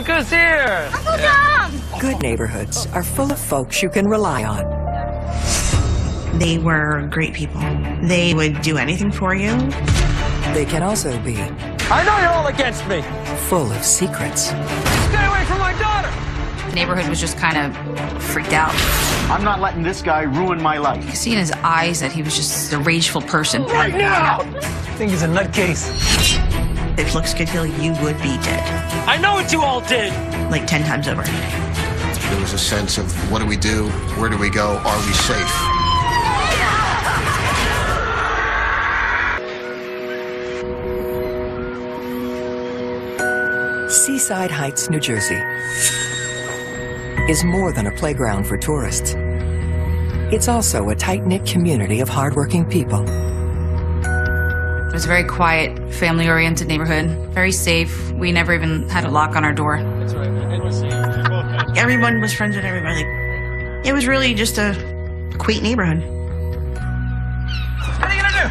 Look who's here! Uncle Tom! Good neighborhoods are full of folks you can rely on. They were great people. They would do anything for you. They can also be I know you're all against me! full of secrets. Stay away from my daughter! The neighborhood was just kind of freaked out. I'm not letting this guy ruin my life. You could see in his eyes that he was just a rageful person. Right now! I think he's a nutcase. If looks could kill, you would be dead. I know what you all did! Like 10 times over. There was a sense of what do we do? Where do we go? Are we safe? Seaside Heights, New Jersey is more than a playground for tourists. It's also a tight-knit community of hardworking people. It was a very quiet, family-oriented neighborhood, very safe. We never even had a lock on our door. Everyone was friends with everybody. It was really just a quaint neighborhood. What are you gonna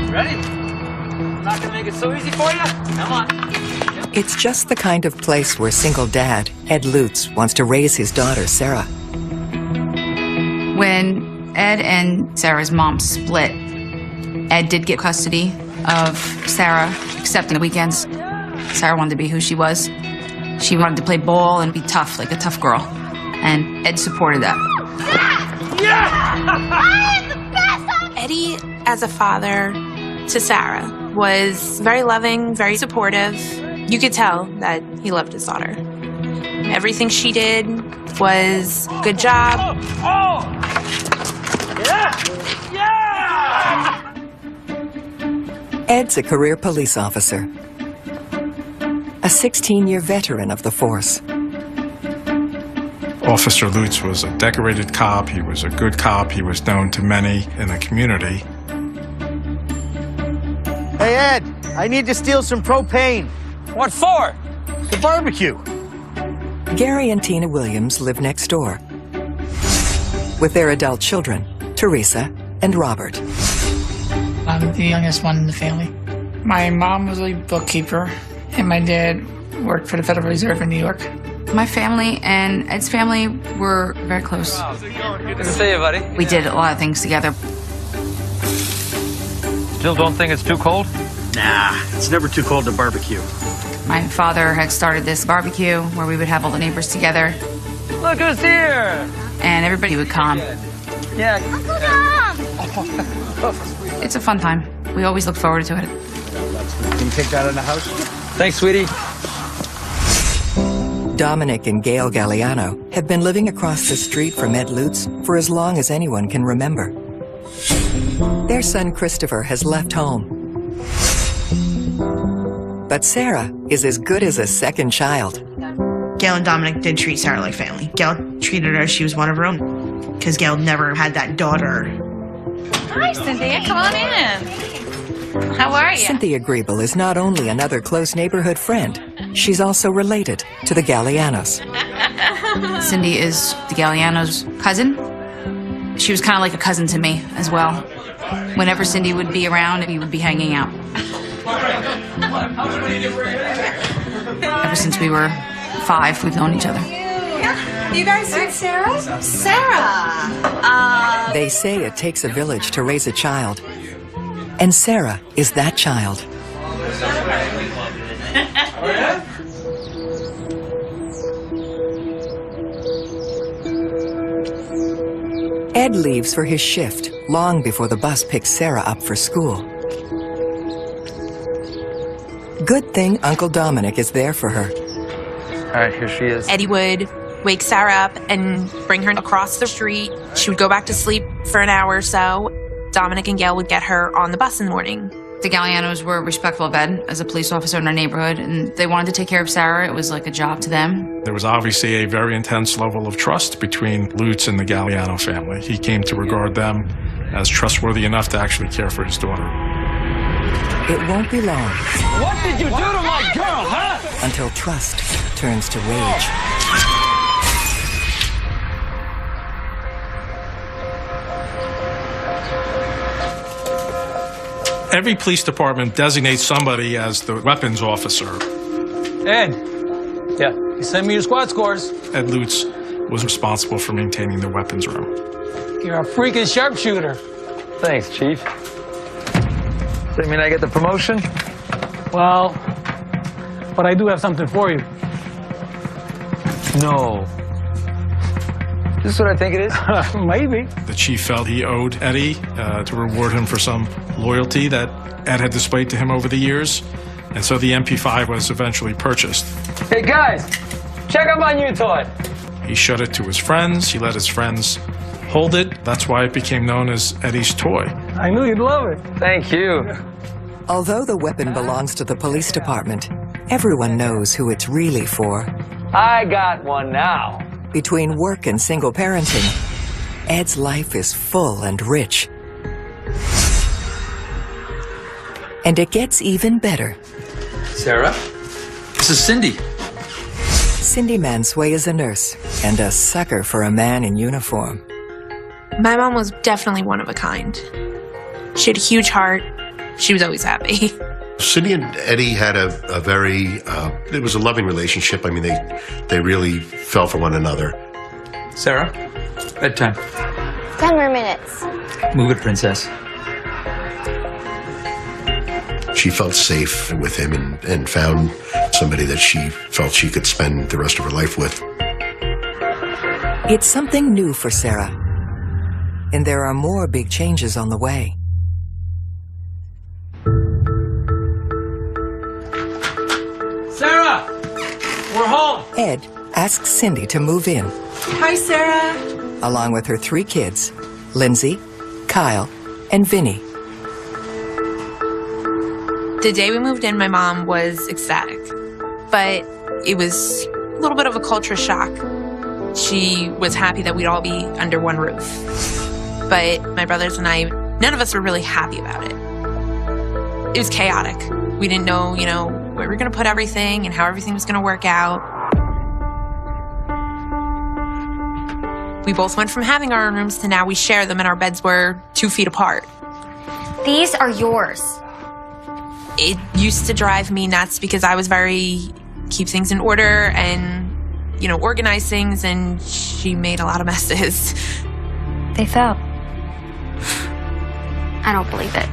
do? Ready? I'm not gonna make it so easy for you. Come on. It's just the kind of place where single dad, Ed Lutz, wants to raise his daughter, Sarah. When Ed and Sarah's mom split, Ed did get custody of Sarah, except on the weekends. Sarah wanted to be who she was. She wanted to play ball and be tough, like a tough girl. And Ed supported that. Eddie, as a father to Sarah, was very loving, very supportive. You could tell that he loved his daughter. Everything she did was good job. Oh! Yeah! Yeah! Ed's a career police officer, a 16-year veteran of the force. Officer Lutz was a decorated cop. He was a good cop. He was known to many in the community. Hey, Ed, I need to steal some propane. What for? The barbecue. Gary and Tina Williams live next door with their adult children, Teresa and Robert. I'm the youngest one in the family. My mom was a bookkeeper, and my dad worked for the Federal Reserve in New York. My family and Ed's family were very close. Good to see you, buddy. We did a lot of things together. Still don't think it's too cold? Nah, it's never too cold to barbecue. My father had started this barbecue where we would have all the neighbors together, Look who's here! and everybody would come. Yeah. Uncle Tom! It's a fun time. We always look forward to it. Can you take that in the house? Thanks, sweetie. Dominic and Gail Galliano have been living across the street from Ed Lutz for as long as anyone can remember. Their son Christopher has left home. But Sarah is as good as a second child. Gail and Dominic did treat Sarah like family. Gail treated her as she was one of her own. Because Gail never had that daughter. Hi, Cynthia. Come on in. How are you? Cynthia Griebel is not only another close neighborhood friend, she's also related to the Gallianos. Cindy is the Galliano's cousin. She was kind of like a cousin to me as well. Whenever Cindy would be around, we would be hanging out. Ever since we were 5, we've known each other. You guys meet Sarah? Sarah! They say it takes a village to raise a child, and Sarah is that child. Ed leaves for his shift long before the bus picks Sarah up for school. Good thing Uncle Dominic is there for her. All right, here she is. Eddie would wake Sarah up and bring her across the street. She would go back to sleep for an hour or so. Dominic and Gail would get her on the bus in the morning. The Gallianos were respectful of Ed as a police officer in our neighborhood, and they wanted to take care of Sarah. It was like a job to them. There was obviously a very intense level of trust between Lutz and the Galliano family. He came to regard them as trustworthy enough to actually care for his daughter. It won't be long What did you do to my girl, huh? until trust turns to rage. Every police department designates somebody as the weapons officer. Ed. Yeah. Send me your squad scores. Ed Lutz was responsible for maintaining the weapons room. You're a freaking sharpshooter. Thanks, Chief. Does that mean I get the promotion? Well, but I do have something for you. No. This is what I think it is? Maybe. The chief felt he owed Eddie to reward him for some loyalty that Ed had displayed to him over the years. And so the MP5 was eventually purchased. Hey, guys, check out my new toy. He showed it to his friends. He let his friends hold it. That's why it became known as Eddie's toy. I knew you'd love it. Thank you. Although the weapon belongs to the police department, everyone knows who it's really for. I got one now. Between work and single parenting, Ed's life is full and rich. And it gets even better. Sarah, this is Cindy. Cindy Mansway is a nurse and a sucker for a man in uniform. My mom was definitely one of a kind. She had a huge heart. She was always happy. Cindy and Eddie had a very, it was a loving relationship. I mean, they really fell for one another. Sarah, bedtime. 10 more minutes. Move it, princess. She felt safe with him and found somebody that she felt she could spend the rest of her life with. It's something new for Sarah, and there are more big changes on the way. Sarah, we're home. Ed asks Cindy to move in, Hi, Sarah. along with her 3 kids, Lindsay, Kyle, and Vinny. The day we moved in, my mom was ecstatic, but it was a little bit of a culture shock. She was happy that we'd all be under one roof, but my brothers and I, none of us were really happy about it. It was chaotic. We didn't know, where we were going to put everything and how everything was going to work out. We both went from having our own rooms to now we share them and our beds were 2 feet apart. These are yours. It used to drive me nuts because I was very keep things in order and, organize things, and she made a lot of messes. They fell. I don't believe it.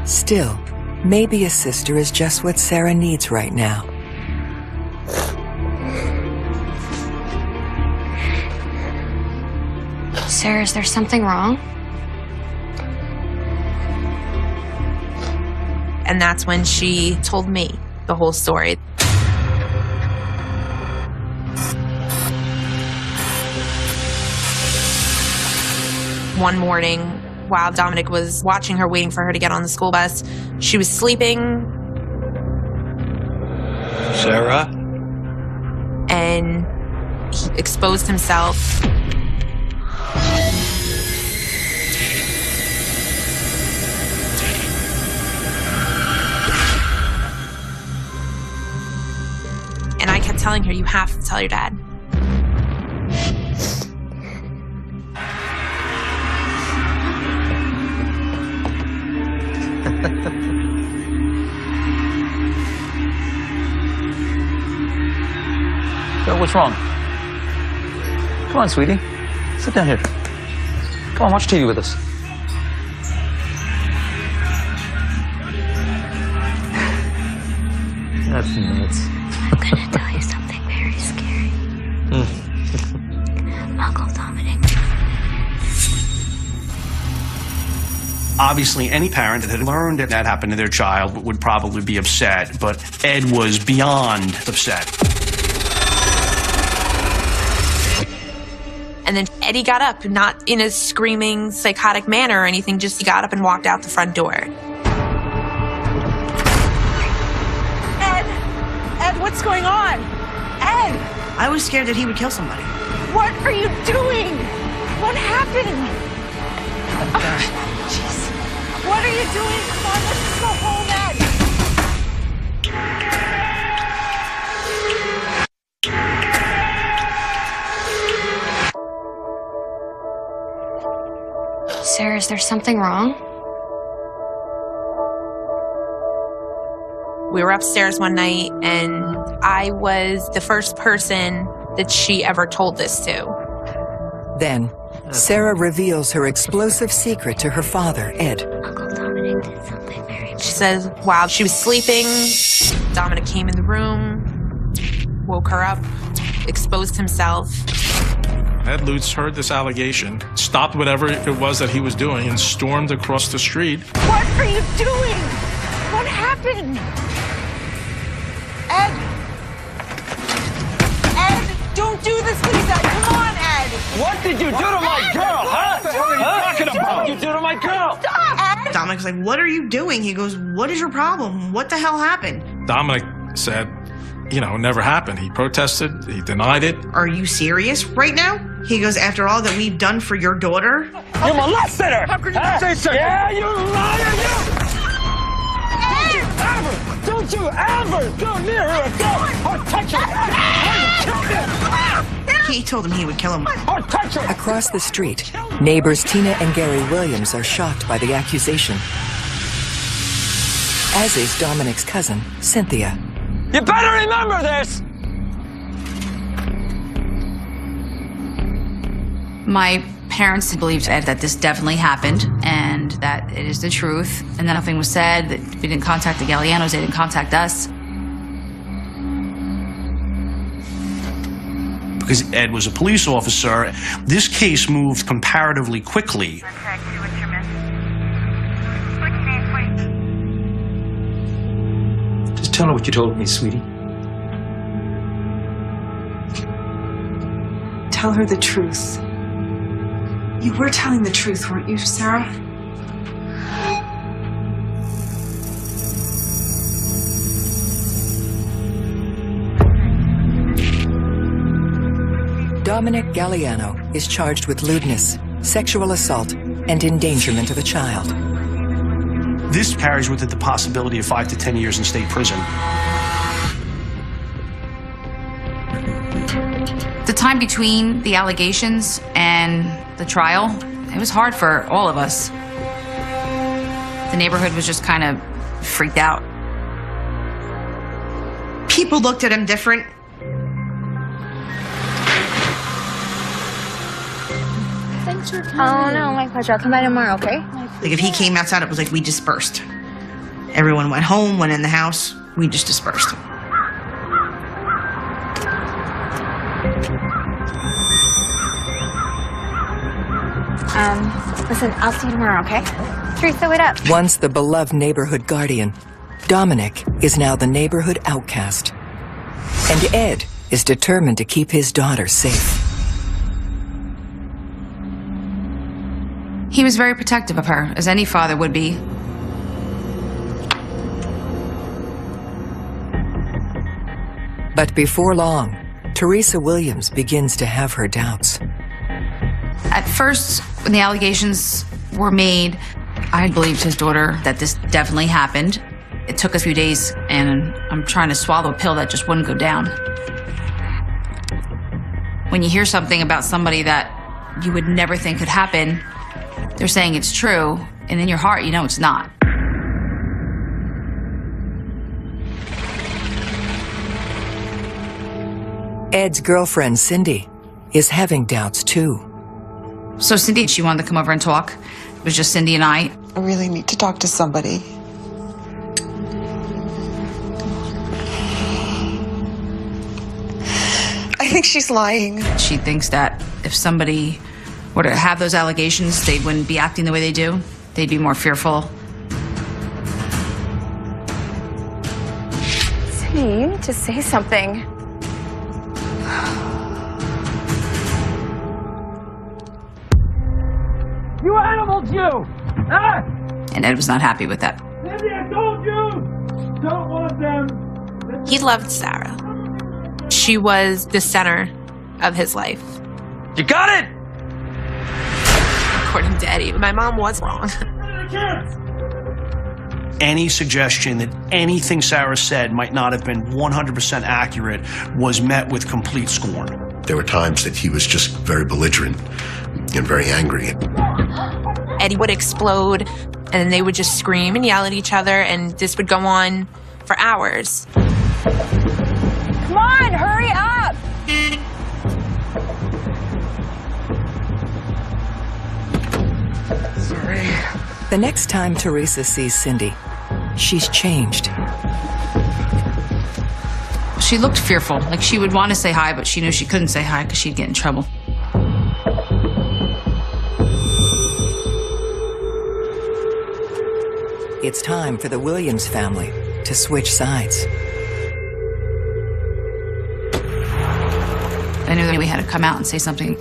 Still, maybe a sister is just what Sarah needs right now. Sarah, is there something wrong? And that's when she told me the whole story. One morning, while Dominic was watching her, waiting for her to get on the school bus, she was sleeping. Sarah? And he exposed himself. And I kept telling her, you have to tell your dad. So what's wrong? Come on, sweetie. Sit down here. Come on, watch TV with us. That's nuts. I'm gonna tell you something very scary. Uncle Dominic. Obviously, any parent that had learned that that happened to their child would probably be upset, but Ed was beyond upset. And then Eddie got up, not in a screaming, psychotic manner or anything, just he got up and walked out the front door. Ed, what's going on? Ed! I was scared that he would kill somebody. What are you doing? What happened? Jeez. What are you doing? Come on, let's just go home, Ed. Sarah, is there something wrong? We were upstairs one night, and I was the first person that she ever told this to. Then, Sarah reveals her explosive secret to her father, Ed. Uncle Dominic did something very She says while she was sleeping, Dominic came in the room, woke her up, exposed himself. Ed Lutz heard this allegation, stopped whatever it was that he was doing, and stormed across the street. What are you doing? What happened? Ed! Ed, don't do this to me, Dad. Come on, Ed! What did you do to my girl, huh? What are you talking about? What did you do to my girl? Stop! Ed! Dominic's like, what are you doing? He goes, what is your problem? What the hell happened? Dominic said, it never happened. He protested, he denied it. Are you serious right now? He goes, after all that we've done for your daughter? You molested her! How could you say so? Yeah, you liar, you! Don't you ever go near her again or touch her! He told him he would kill him. Or touch her! Across the street, neighbors Tina and Gary Williams are shocked by the accusation, as is Dominic's cousin, Cynthia. You better remember this! My parents believed Ed that this definitely happened and that it is the truth, and that nothing was said, that we didn't contact the Gallianos, they didn't contact us. Because Ed was a police officer, this case moved comparatively quickly. Just tell her what you told me, sweetie. Tell her the truth. You were telling the truth, weren't you, Sarah? Dominic Galliano is charged with lewdness, sexual assault, and endangerment of a child. This carries with it the possibility of 5 to 10 years in state prison. The time between the allegations and the trial, it was hard for all of us. The neighborhood was just kind of freaked out. People looked at him different. Thanks for coming. Oh, no, my pleasure. I'll come by tomorrow, okay? Like, if he came outside, it was like we dispersed. Everyone went home, went in the house. We just dispersed. Listen, I'll see you tomorrow, okay? Teresa, wait up. Once the beloved neighborhood guardian, Dominic is now the neighborhood outcast. And Ed is determined to keep his daughter safe. He was very protective of her, as any father would be. But before long, Teresa Williams begins to have her doubts. At first, when the allegations were made, I believed his daughter that this definitely happened. It took a few days, and I'm trying to swallow a pill that just wouldn't go down. When you hear something about somebody that you would never think could happen, they're saying it's true, and in your heart, you know it's not. Ed's girlfriend, Cindy, is having doubts too. So Cindy, she wanted to come over and talk. It was just Cindy and I. I really need to talk to somebody. I think she's lying. She thinks that if somebody were to have those allegations, they wouldn't be acting the way they do. They'd be more fearful. Cindy, you need to say something. You animals, you! Ah! And Ed was not happy with that. Cindy, I told you! Don't want them! He loved Sarah. She was the center of his life. You got it! According to Eddie, my mom was wrong. Any suggestion that anything Sarah said might not have been 100% accurate was met with complete scorn. There were times that he was just very belligerent and very angry. Eddie would explode, and they would just scream and yell at each other, and this would go on for hours. Come on, hurry up! Sorry. The next time Teresa sees Cindy, she's changed. She looked fearful. Like she would want to say hi, but she knew she couldn't say hi because she'd get in trouble. It's time for the Williams family to switch sides. I knew that we had to come out and say something.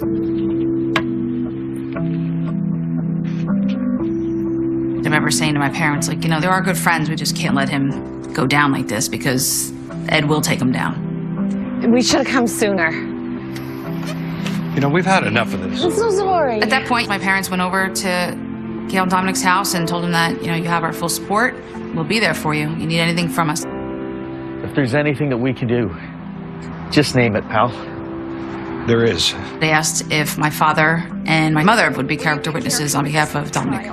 I remember saying to my parents, like, you know, they're our good friends. We just can't let him go down like this because Ed will take him down. We should have come sooner. You know, we've had enough of this. I'm so sorry. At that point, my parents went over to Gail and Dominic's house and told them that, you know, you have our full support. We'll be there for you. You need anything from us. If there's anything that we can do, just name it, pal. There is. They asked if my father and my mother would be character witnesses on behalf of Dominic.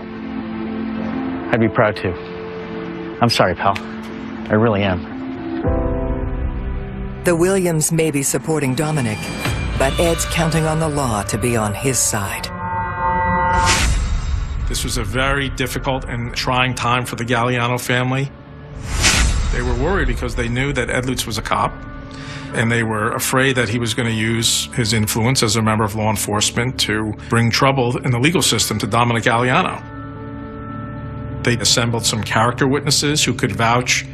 I'd be proud to. I'm sorry, pal. I really am. The Williams may be supporting Dominic, but Ed's counting on the law to be on his side. This was a very difficult and trying time for the Galliano family. They were worried because they knew that Ed Lutz was a cop, and they were afraid that he was going to use his influence as a member of law enforcement to bring trouble in the legal system to Dominic Galliano. They assembled some character witnesses who could vouch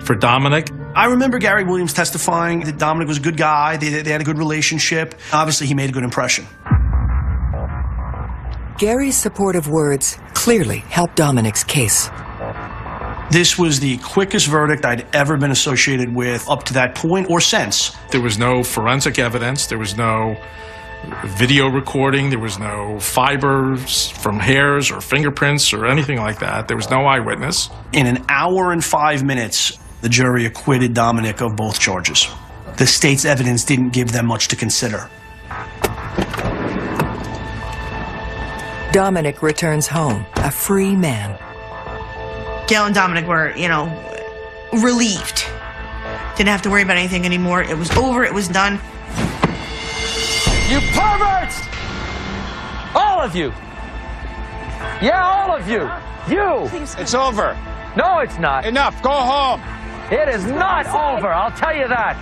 for Dominic. I remember Gary Williams testifying that Dominic was a good guy, they had a good relationship. Obviously, he made a good impression. Gary's supportive words clearly helped Dominic's case. This was the quickest verdict I'd ever been associated with up to that point or since. There was no forensic evidence, there was no video recording, there was no fibers from hairs or fingerprints or anything like that. There was no eyewitness. In an hour and 5 minutes, the jury acquitted Dominic of both charges. The state's evidence didn't give them much to consider. Dominic returns home, a free man. Gail and Dominic were, you know, relieved. Didn't have to worry about anything anymore. It was over, it was done. You perverts! All of you! Yeah, all of you! You! It's over. No, it's not. Enough. Go home. It is not over, I'll tell you that.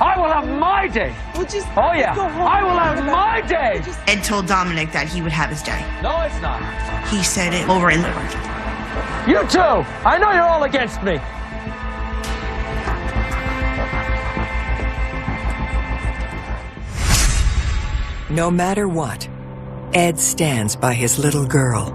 I will have my day. Oh, yeah. I will have my day. Ed told Dominic that he would have his day. No, it's not. He said it over and over. You too. I know you're all against me. No matter what, Ed stands by his little girl.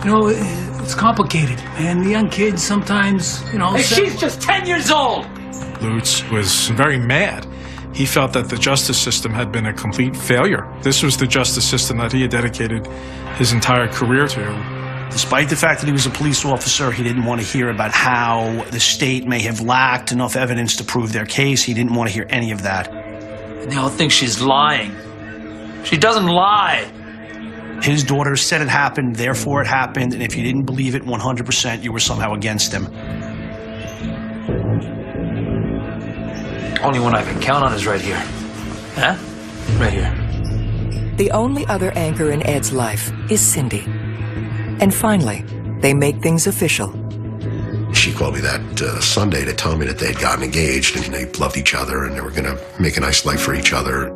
You know, it's complicated, man. The young kids sometimes, you know... Hey, she's just 10 years old! Lutz was very mad. He felt that the justice system had been a complete failure. This was the justice system that he had dedicated his entire career to. Despite the fact that he was a police officer, he didn't want to hear about how the state may have lacked enough evidence to prove their case. He didn't want to hear any of that. And they all think she's lying. She doesn't lie. His daughter said it happened, therefore it happened, and if you didn't believe it 100%, you were somehow against him. Only one I can count on is right here. Huh? Right here. The only other anchor in Ed's life is Cindy. And finally, they make things official. She called me that Sunday to tell me that they'd gotten engaged and they loved each other and they were going to make a nice life for each other.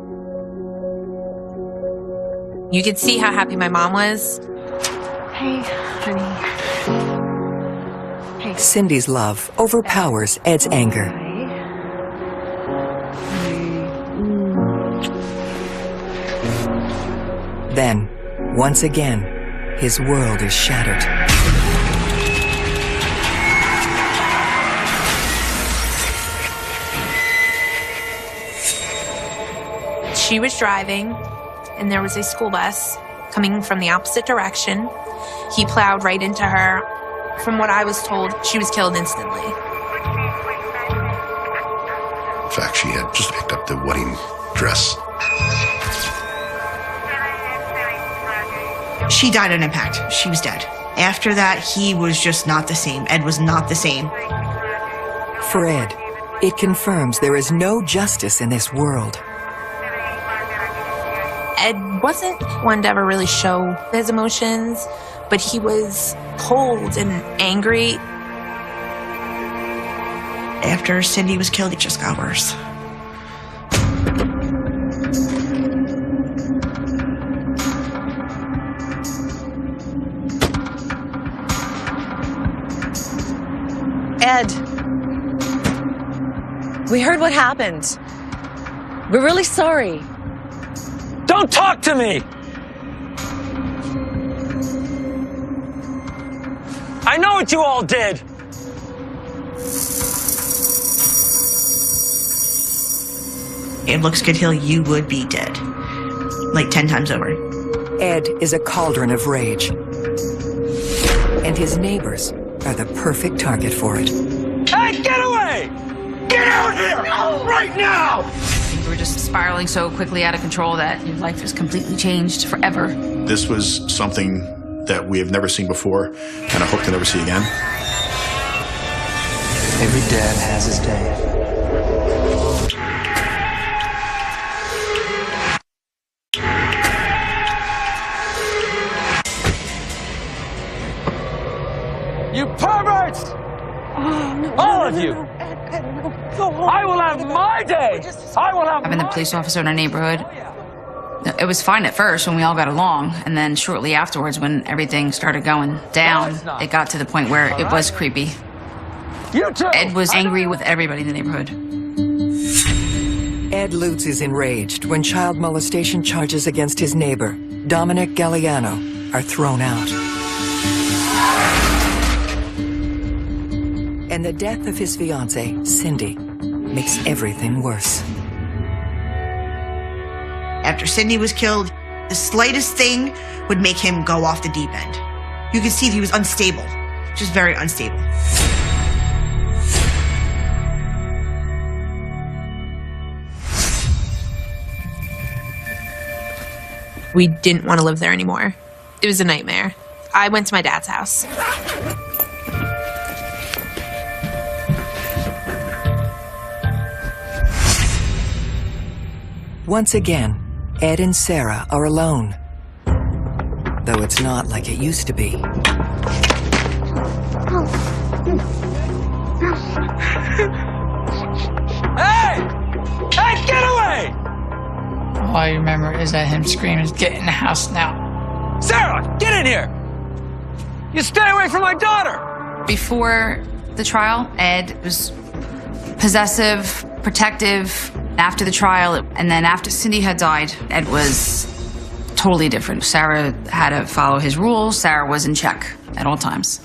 You could see how happy my mom was. Hey, honey. Hey. Cindy's love overpowers Ed's anger. Then, once again, his world is shattered. She was driving, and there was a school bus coming from the opposite direction. He plowed right into her. From what I was told, she was killed instantly. In fact, she had just picked up the wedding dress. She died on impact. She was dead. After that, he was just not the same. Ed was not the same. For Ed, it confirms there is no justice in this world. Ed wasn't one to ever really show his emotions, but he was cold and angry. After Cindy was killed, it just got worse. Ed, we heard what happened. We're really sorry. Don't talk to me! I know what you all did! It looks good, Hill. You would be dead. Like 10 times over. Ed is a cauldron of rage. And his neighbors are the perfect target for it. Hey, get away! Get out here! Right now! Things were just spiraling so quickly out of control that your life has completely changed forever. This was something that we have never seen before, and I hope to never see again. Every dad has his day. You perverts! All of you! I will have my day! I will have Having the police officer in our neighborhood, it was fine at first when we all got along, and then shortly afterwards when everything started going down, it got to the point where it was creepy. You too! Ed was angry with everybody in the neighborhood. Ed Lutz is enraged when child molestation charges against his neighbor, Dominic Galliano, are thrown out. And the death of his fiancée, Cindy, makes everything worse. After Cindy was killed, the slightest thing would make him go off the deep end. You could see that he was unstable, just very unstable. We didn't want to live there anymore. It was a nightmare. I went to my dad's house. Once again, Ed and Sarah are alone. Though it's not like it used to be. Hey! Hey, get away! All I remember is that him screaming, "Get in the house now." Sarah, get in here! You stay away from my daughter! Before the trial, Ed was possessive, protective. After the trial, and then after Cindy had died, Ed was totally different. Sarah had to follow his rules. Sarah was in check at all times.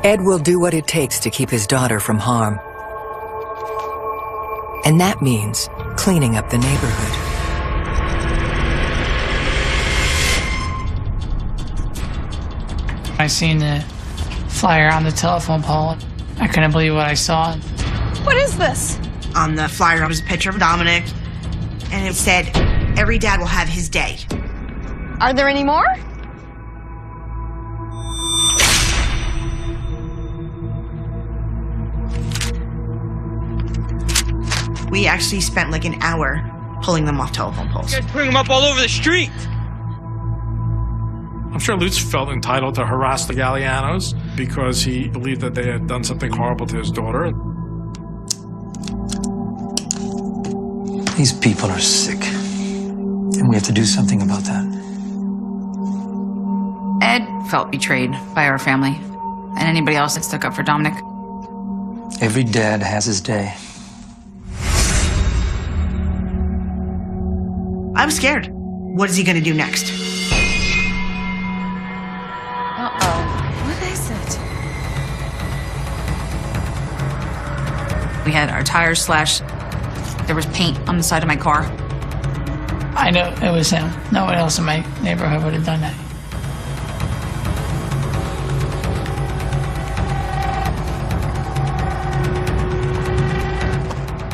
Ed will do what it takes to keep his daughter from harm. And that means cleaning up the neighborhood. I seen the flyer on the telephone pole. I couldn't believe what I saw. What is this? On the flyer was a picture of Dominic, and it said, "Every dad will have his day." Are there any more? We actually spent like an hour pulling them off telephone poles. You guys bring them up all over the street! I'm sure Lutz felt entitled to harass the Gallianos because he believed that they had done something horrible to his daughter. These people are sick. And we have to do something about that. Ed felt betrayed by our family and anybody else that stuck up for Dominic. Every dad has his day. I was scared. What is he going to do next? What is it? We had our tires slashed. There was paint on the side of my car. I know it was him. No one else in my neighborhood would have done that.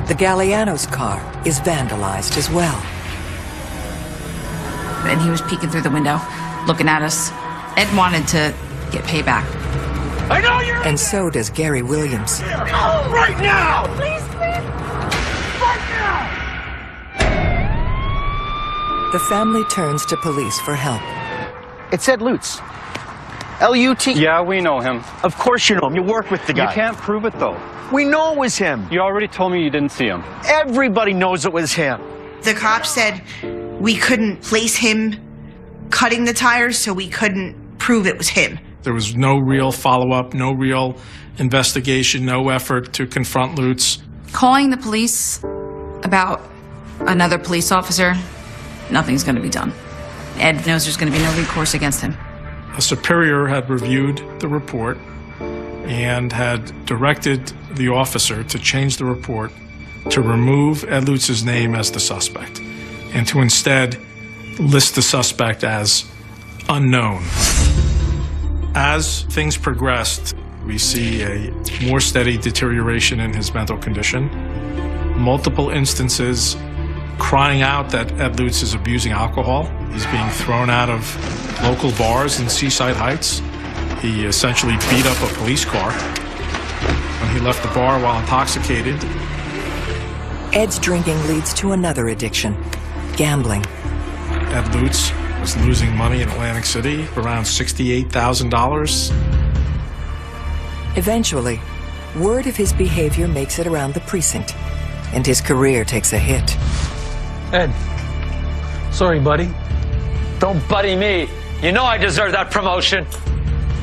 The Galliano's car is vandalized as well. And he was peeking through the window, looking at us. Ed wanted to get payback. I know you're... And so does Gary Williams. Right now! Please, please. Right now! The family turns to police for help. It said Lutz. L-U-T. Yeah, we know him. Of course you know him. You work with the guy. You can't prove it, though. We know it was him. You already told me you didn't see him. Everybody knows it was him. The cops said we couldn't place him cutting the tires, so we couldn't prove it was him. There was no real follow-up, no real investigation, no effort to confront Lutz. Calling the police about another police officer, nothing's going to be done. Ed knows there's going to be no recourse against him. A superior had reviewed the report and had directed the officer to change the report to remove Ed Lutz's name as the suspect and to instead list the suspect as unknown. As things progressed, we see a more steady deterioration in his mental condition, multiple instances crying out that Ed Lutz is abusing alcohol. He's being thrown out of local bars in Seaside Heights. He essentially beat up a police car when he left the bar while intoxicated. Ed's drinking leads to another addiction, gambling. Ed Lutz was losing money in Atlantic City, around $68,000. Eventually, word of his behavior makes it around the precinct, and his career takes a hit. Ed, sorry, buddy. Don't buddy me. You know I deserve that promotion.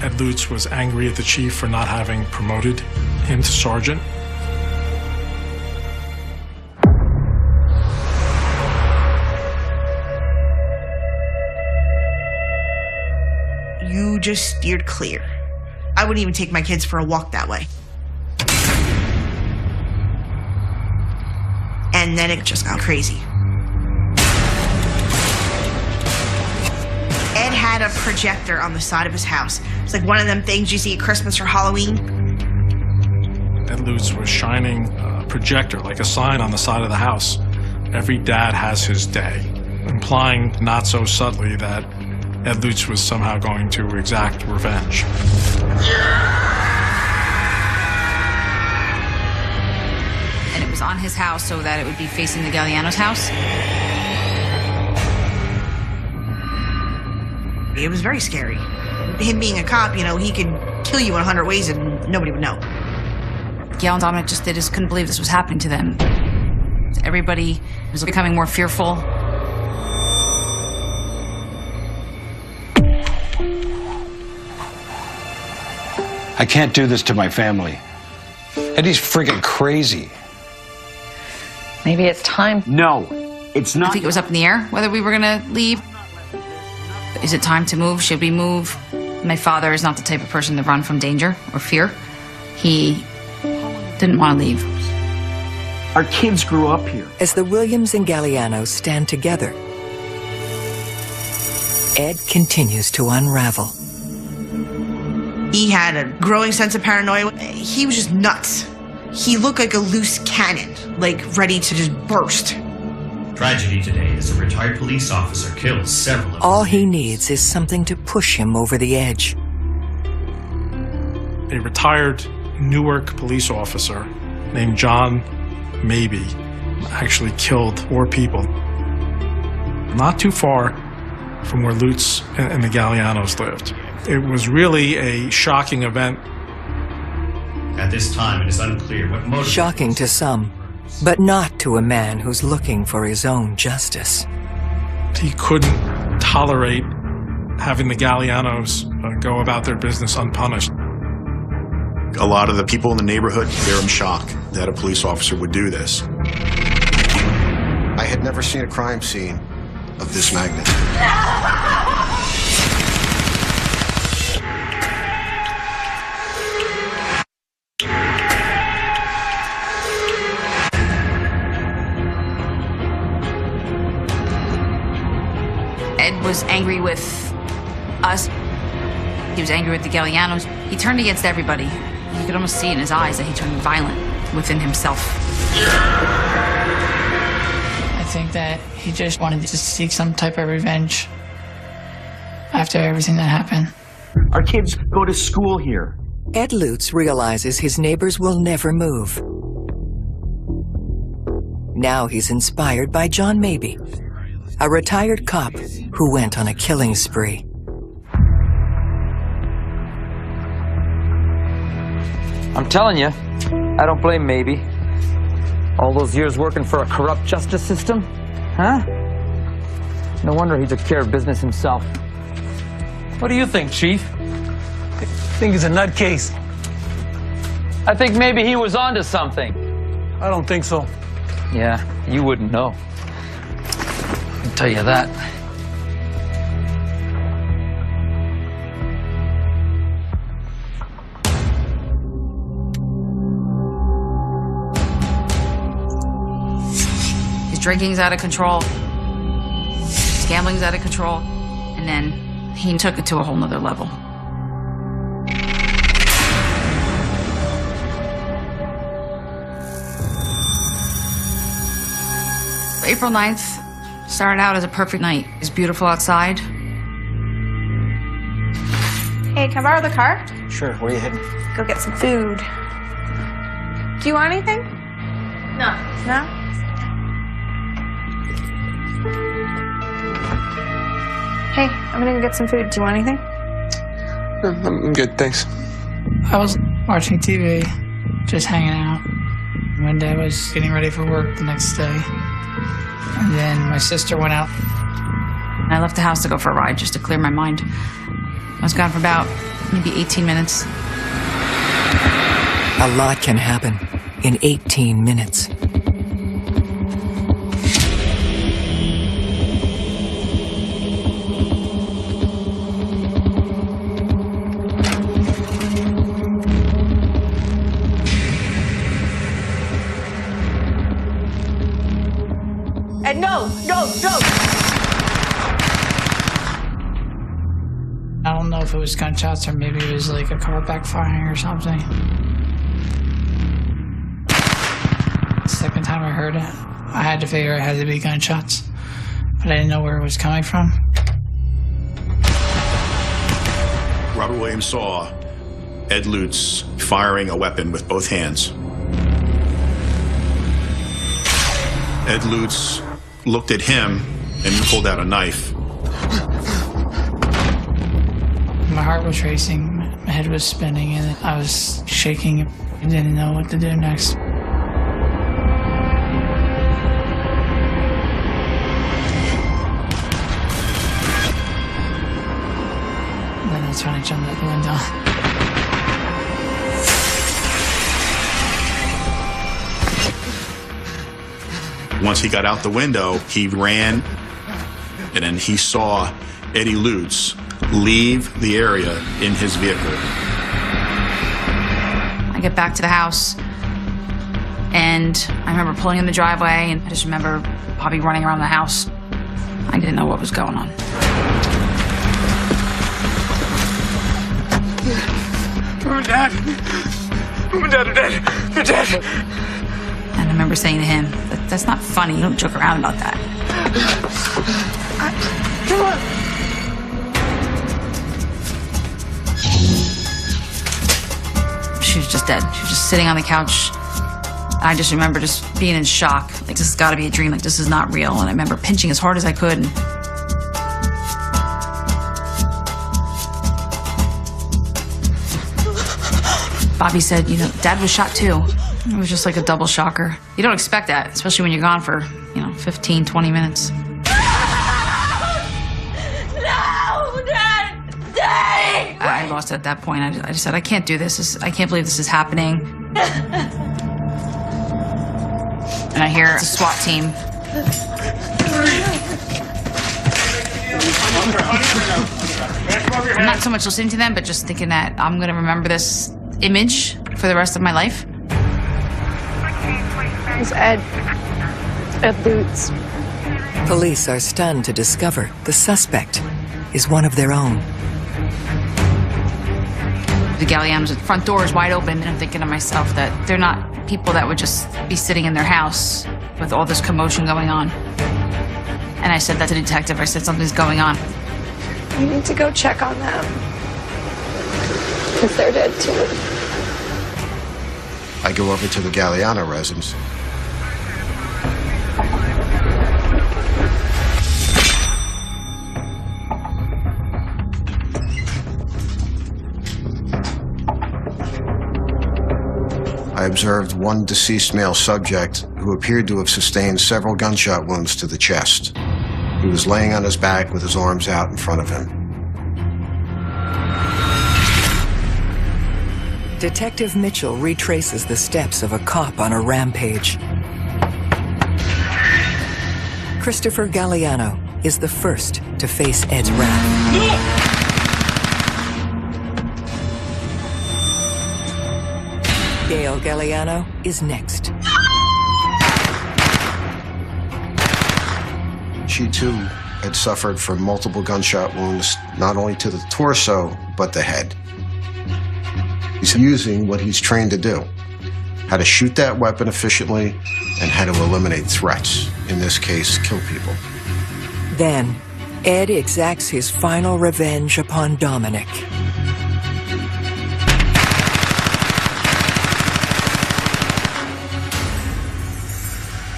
Ed Lutz was angry at the chief for not having promoted him to sergeant. You just steered clear. I wouldn't even take my kids for a walk that way. And then it just got crazy. Ed had a projector on the side of his house. It's like one of them things you see at Christmas or Halloween. Ed Lutz was shining a projector like a sign on the side of the house. Every dad has his day, implying not so subtly that Ed Lutz was somehow going to exact revenge. And it was on his house so that it would be facing the Galliano's house. It was very scary. Him being a cop, you know, he could kill you in 100 ways and nobody would know. Gail and Dominic just, they just couldn't believe this was happening to them. Everybody was becoming more fearful. I can't do this to my family. Eddie's friggin' crazy. Maybe it's time. No, it's not. I think it was up in the air whether we were gonna leave. Is it time to move? Should we move? My father is not the type of person to run from danger or fear. He didn't want to leave. Our kids grew up here. As the Williams and Gallianos stand together, Ed continues to unravel. He had a growing sense of paranoia. He was just nuts. He looked like a loose cannon, like ready to just burst. Tragedy today is a retired police officer kills several of All he needs is something to push him over the edge. A retired Newark police officer named John Maybe actually killed 4 people. Not too far from where Lutz and the Gallianos lived. It was really a shocking event. At this time, it is unclear what motive. Shocking to some, but not to a man who's looking for his own justice. He couldn't tolerate having the Gallianos go about their business unpunished. A lot of the people in the neighborhood, they're in shock that a police officer would do this. I had never seen a crime scene of this magnitude. Ed was angry with us. He was angry with the Gallianos. He turned against everybody. You could almost see in his eyes that he turned violent. within himself. I think that he just wanted to seek some type of revenge after everything that happened. Our kids go to school here. Ed Lutz realizes his neighbors will never move. Now he's inspired by John Mabey, a retired cop who went on a killing spree. I'm telling you, I don't blame Mabey. All those years working for a corrupt justice system, huh? No wonder he took care of business himself. What do you think, Chief? I think he's a nutcase. I think maybe he was onto something. I don't think so. Yeah, you wouldn't know. I'll tell you that. His drinking's out of control. His gambling's out of control. And then he took it to a whole nother level. April 9th started out as a perfect night. It was beautiful outside. Hey, can I borrow the car? Sure, where are you heading? Go get some food. Do you want anything? No. No? Hey, I'm gonna go get some food. Do you want anything? I'm good, thanks. I was watching TV, just hanging out. My dad was getting ready for work the next day. And then my sister went out. I left the house to go for a ride just to clear my mind. I was gone for about maybe 18 minutes. A lot can happen in 18 minutes. And no. I don't know if it was gunshots or maybe it was like a car backfiring or something. The second time I heard it, I had to figure it had to be gunshots, but I didn't know where it was coming from. Robert Williams saw Ed Lutz firing a weapon with both hands. Ed Lutz looked at him and pulled out a knife. My heart was racing, my head was spinning, and I was shaking. I didn't know what to do next. And then that's when I jumped out the window. Once he got out the window, he ran, and then he saw Eddie Lutz leave the area in his vehicle. I get back to the house, and I remember pulling in the driveway, and I just remember Bobby running around the house. I didn't know what was going on. Mom and Dad. Mom and Dad are dead. They're dead. And I remember saying to him, that's not funny. You don't joke around about that. Come on. She was just dead. She was just sitting on the couch. I just remember just being in shock. Like, this has got to be a dream. Like, this is not real. And I remember pinching as hard as I could. Bobby said, you know, Dad was shot too. It was just like a double shocker. You don't expect that, especially when you're gone for, 15, 20 minutes. No, Dad! Daddy! I lost it at that point. I just said, I can't do this. I can't believe this is happening. And I hear the SWAT team. I'm not so much listening to them, but just thinking that I'm going to remember this image for the rest of my life. It's Ed Lutz. Police are stunned to discover the suspect is one of their own. The Galliano's front door is wide open, and I'm thinking to myself that they're not people that would just be sitting in their house with all this commotion going on. And I said that to the detective. I said, something's going on. You need to go check on them. Because they're dead too. I go over to the Galliano residence. I observed one deceased male subject who appeared to have sustained several gunshot wounds to the chest. He was laying on his back with his arms out in front of him. Detective Mitchell retraces the steps of a cop on a rampage. Christopher Galliano is the first to face Ed's wrath. Gail Galliano is next. She too had suffered from multiple gunshot wounds, not only to the torso, but the head. He's using what he's trained to do, how to shoot that weapon efficiently and how to eliminate threats, in this case, kill people. Then, Ed exacts his final revenge upon Dominic.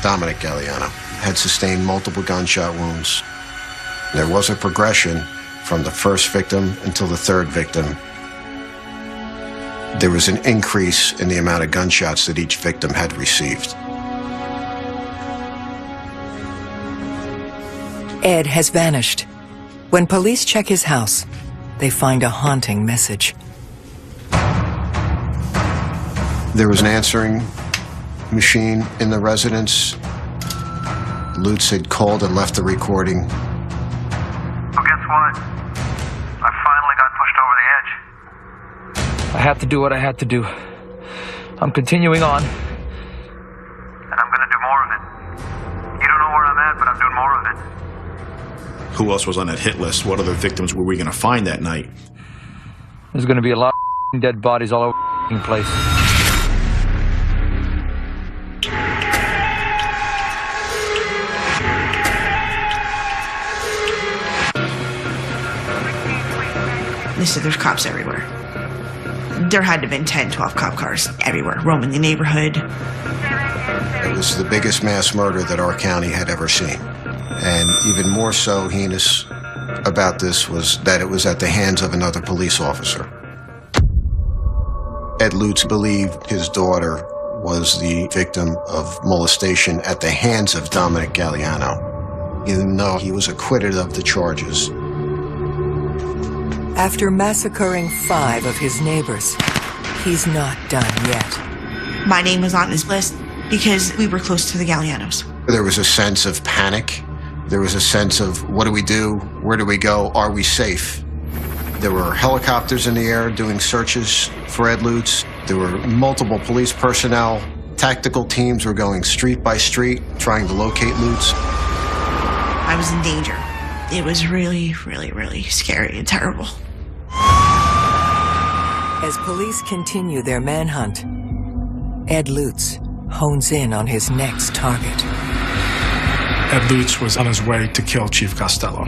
Dominic Galliano had sustained multiple gunshot wounds. There was a progression from the first victim until the third victim. There was an increase in the amount of gunshots that each victim had received. Ed has vanished. When police check his house, they find a haunting message. There was an answering machine in the residence. Lutz had called and left the recording. Well, guess what? I finally got pushed over the edge. I had to do what I had to do. I'm continuing on. And I'm gonna do more of it. You don't know where I'm at, but I'm doing more of it. Who else was on that hit list? What other victims were we going to find that night? There's going to be a lot of dead bodies all over the place. They said there's cops everywhere. There had to have been 10, 12 cop cars everywhere, roaming the neighborhood. It was the biggest mass murder that our county had ever seen. And even more so heinous about this was that it was at the hands of another police officer. Ed Lutz believed his daughter was the victim of molestation at the hands of Dominic Galliano, even though he was acquitted of the charges. After massacring 5 of his neighbors, he's not done yet. My name was on his list because we were close to the Gallianos. There was a sense of panic. There was a sense of, what do we do? Where do we go? Are we safe? There were helicopters in the air doing searches for Ed Lutz. There were multiple police personnel. Tactical teams were going street by street, trying to locate Lutz. I was in danger. It was really, really, really scary and terrible. As police continue their manhunt, Ed Lutz hones in on his next target. Ed Lutz was on his way to kill Chief Costello.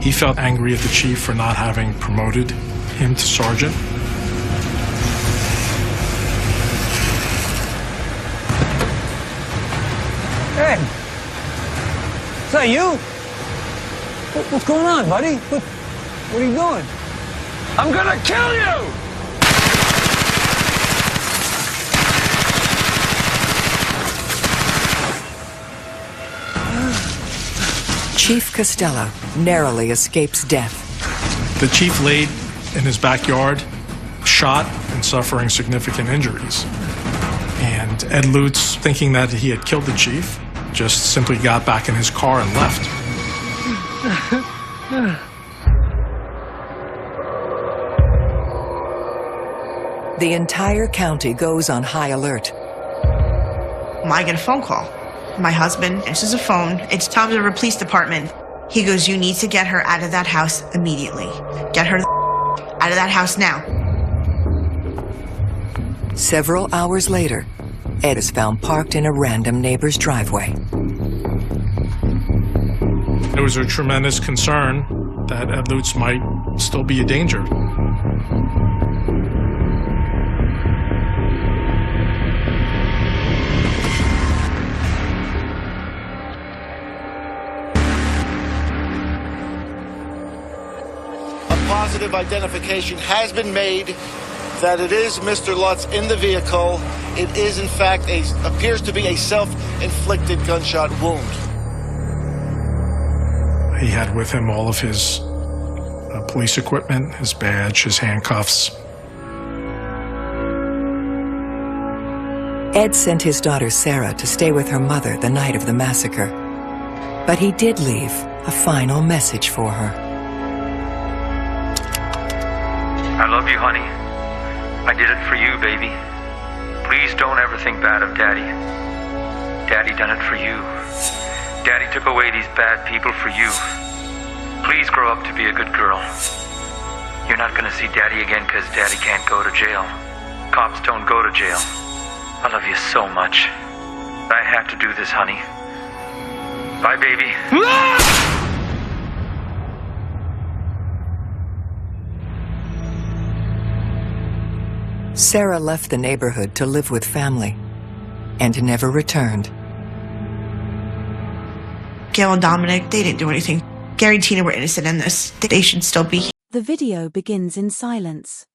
He felt angry at the chief for not having promoted him to sergeant. Ed, is that you? What's going on, buddy? What are you doing? I'm gonna kill you! Chief Costello narrowly escapes death. The chief laid in his backyard, shot and suffering significant injuries. And Ed Lutz, thinking that he had killed the chief, just simply got back in his car and left. The entire county goes on high alert. I get a phone call. My husband answers the phone. It's Tom River Police Department. He goes, you need to get her out of that house immediately. Get her out of that house now. Several hours later, Ed is found parked in a random neighbor's driveway. There was a tremendous concern that Ed Lutz might still be a danger. A positive identification has been made that it is Mr. Lutz in the vehicle. It is, in fact, appears to be a self-inflicted gunshot wound. He had with him all of his police equipment, his badge, his handcuffs. Ed sent his daughter Sarah to stay with her mother the night of the massacre. But he did leave a final message for her. I love you, honey. I did it for you, baby. Please don't ever think bad of Daddy. Daddy done it for you. Daddy took away these bad people for you. Please grow up to be a good girl. You're not gonna see Daddy again because Daddy can't go to jail. Cops don't go to jail. I love you so much. I have to do this, honey. Bye, baby. Sarah left the neighborhood to live with family and never returned. Gail and Dominic, they didn't do anything. Gary and Tina were innocent in this. They should still be here. The video begins in silence.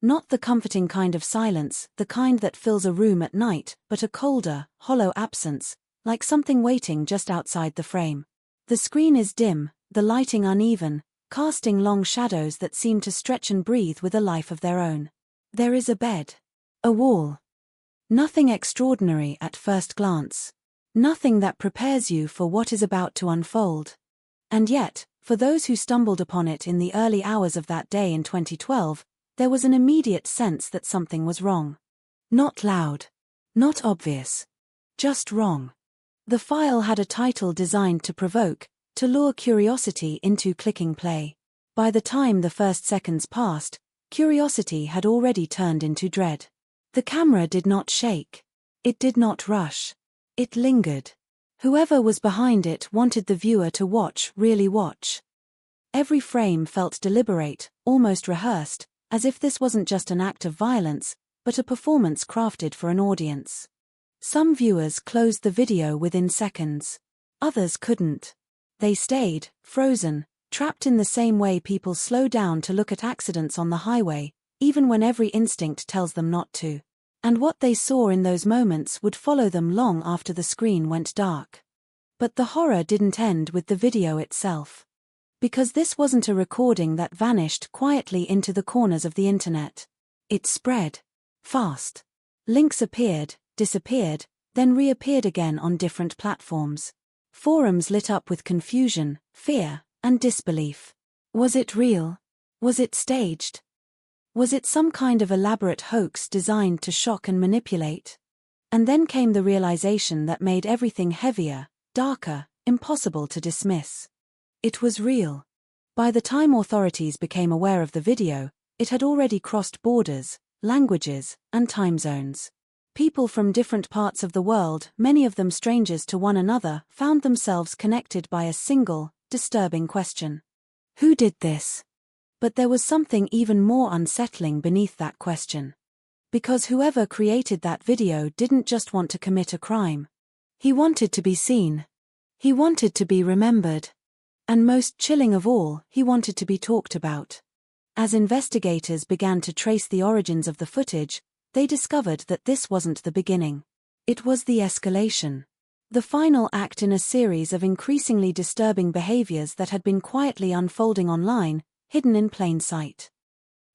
Not the comforting kind of silence, the kind that fills a room at night, but a colder, hollow absence, like something waiting just outside the frame. The screen is dim, the lighting uneven, casting long shadows that seem to stretch and breathe with a life of their own. There is a bed. A wall. Nothing extraordinary at first glance. Nothing that prepares you for what is about to unfold. And yet, for those who stumbled upon it in the early hours of that day in 2012, there was an immediate sense that something was wrong. Not loud. Not obvious. Just wrong. The file had a title designed to provoke, to lure curiosity into clicking play. By the time the first seconds passed, curiosity had already turned into dread. The camera did not shake. It did not rush. It lingered. Whoever was behind it wanted the viewer to watch, really watch. Every frame felt deliberate, almost rehearsed, as if this wasn't just an act of violence, but a performance crafted for an audience. Some viewers closed the video within seconds. Others couldn't. They stayed, frozen, trapped in the same way people slow down to look at accidents on the highway, even when every instinct tells them not to. And what they saw in those moments would follow them long after the screen went dark. But the horror didn't end with the video itself. Because this wasn't a recording that vanished quietly into the corners of the internet. It spread. Fast. Links appeared, disappeared, then reappeared again on different platforms. Forums lit up with confusion, fear, and disbelief. Was it real? Was it staged? Was it some kind of elaborate hoax designed to shock and manipulate? And then came the realization that made everything heavier, darker, impossible to dismiss. It was real. By the time authorities became aware of the video, it had already crossed borders, languages, and time zones. People from different parts of the world, many of them strangers to one another, found themselves connected by a single, disturbing question. Who did this? But there was something even more unsettling beneath that question. Because whoever created that video didn't just want to commit a crime. He wanted to be seen. He wanted to be remembered. And most chilling of all, he wanted to be talked about. As investigators began to trace the origins of the footage, they discovered that this wasn't the beginning. It was the escalation. The final act in a series of increasingly disturbing behaviors that had been quietly unfolding online, hidden in plain sight.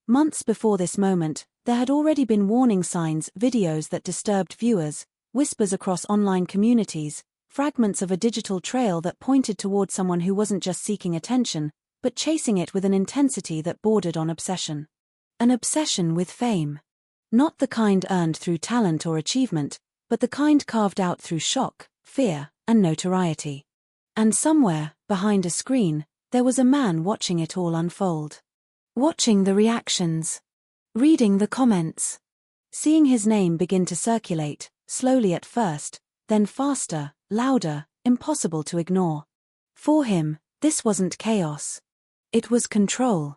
Months before this moment, there had already been warning signs, videos that disturbed viewers, whispers across online communities, fragments of a digital trail that pointed toward someone who wasn't just seeking attention, but chasing it with an intensity that bordered on obsession. An obsession with fame. Not the kind earned through talent or achievement, but the kind carved out through shock, fear, and notoriety. And somewhere, behind a screen, there was a man watching it all unfold. Watching the reactions. Reading the comments. Seeing his name begin to circulate, slowly at first, then faster, louder, impossible to ignore. For him, this wasn't chaos. It was control.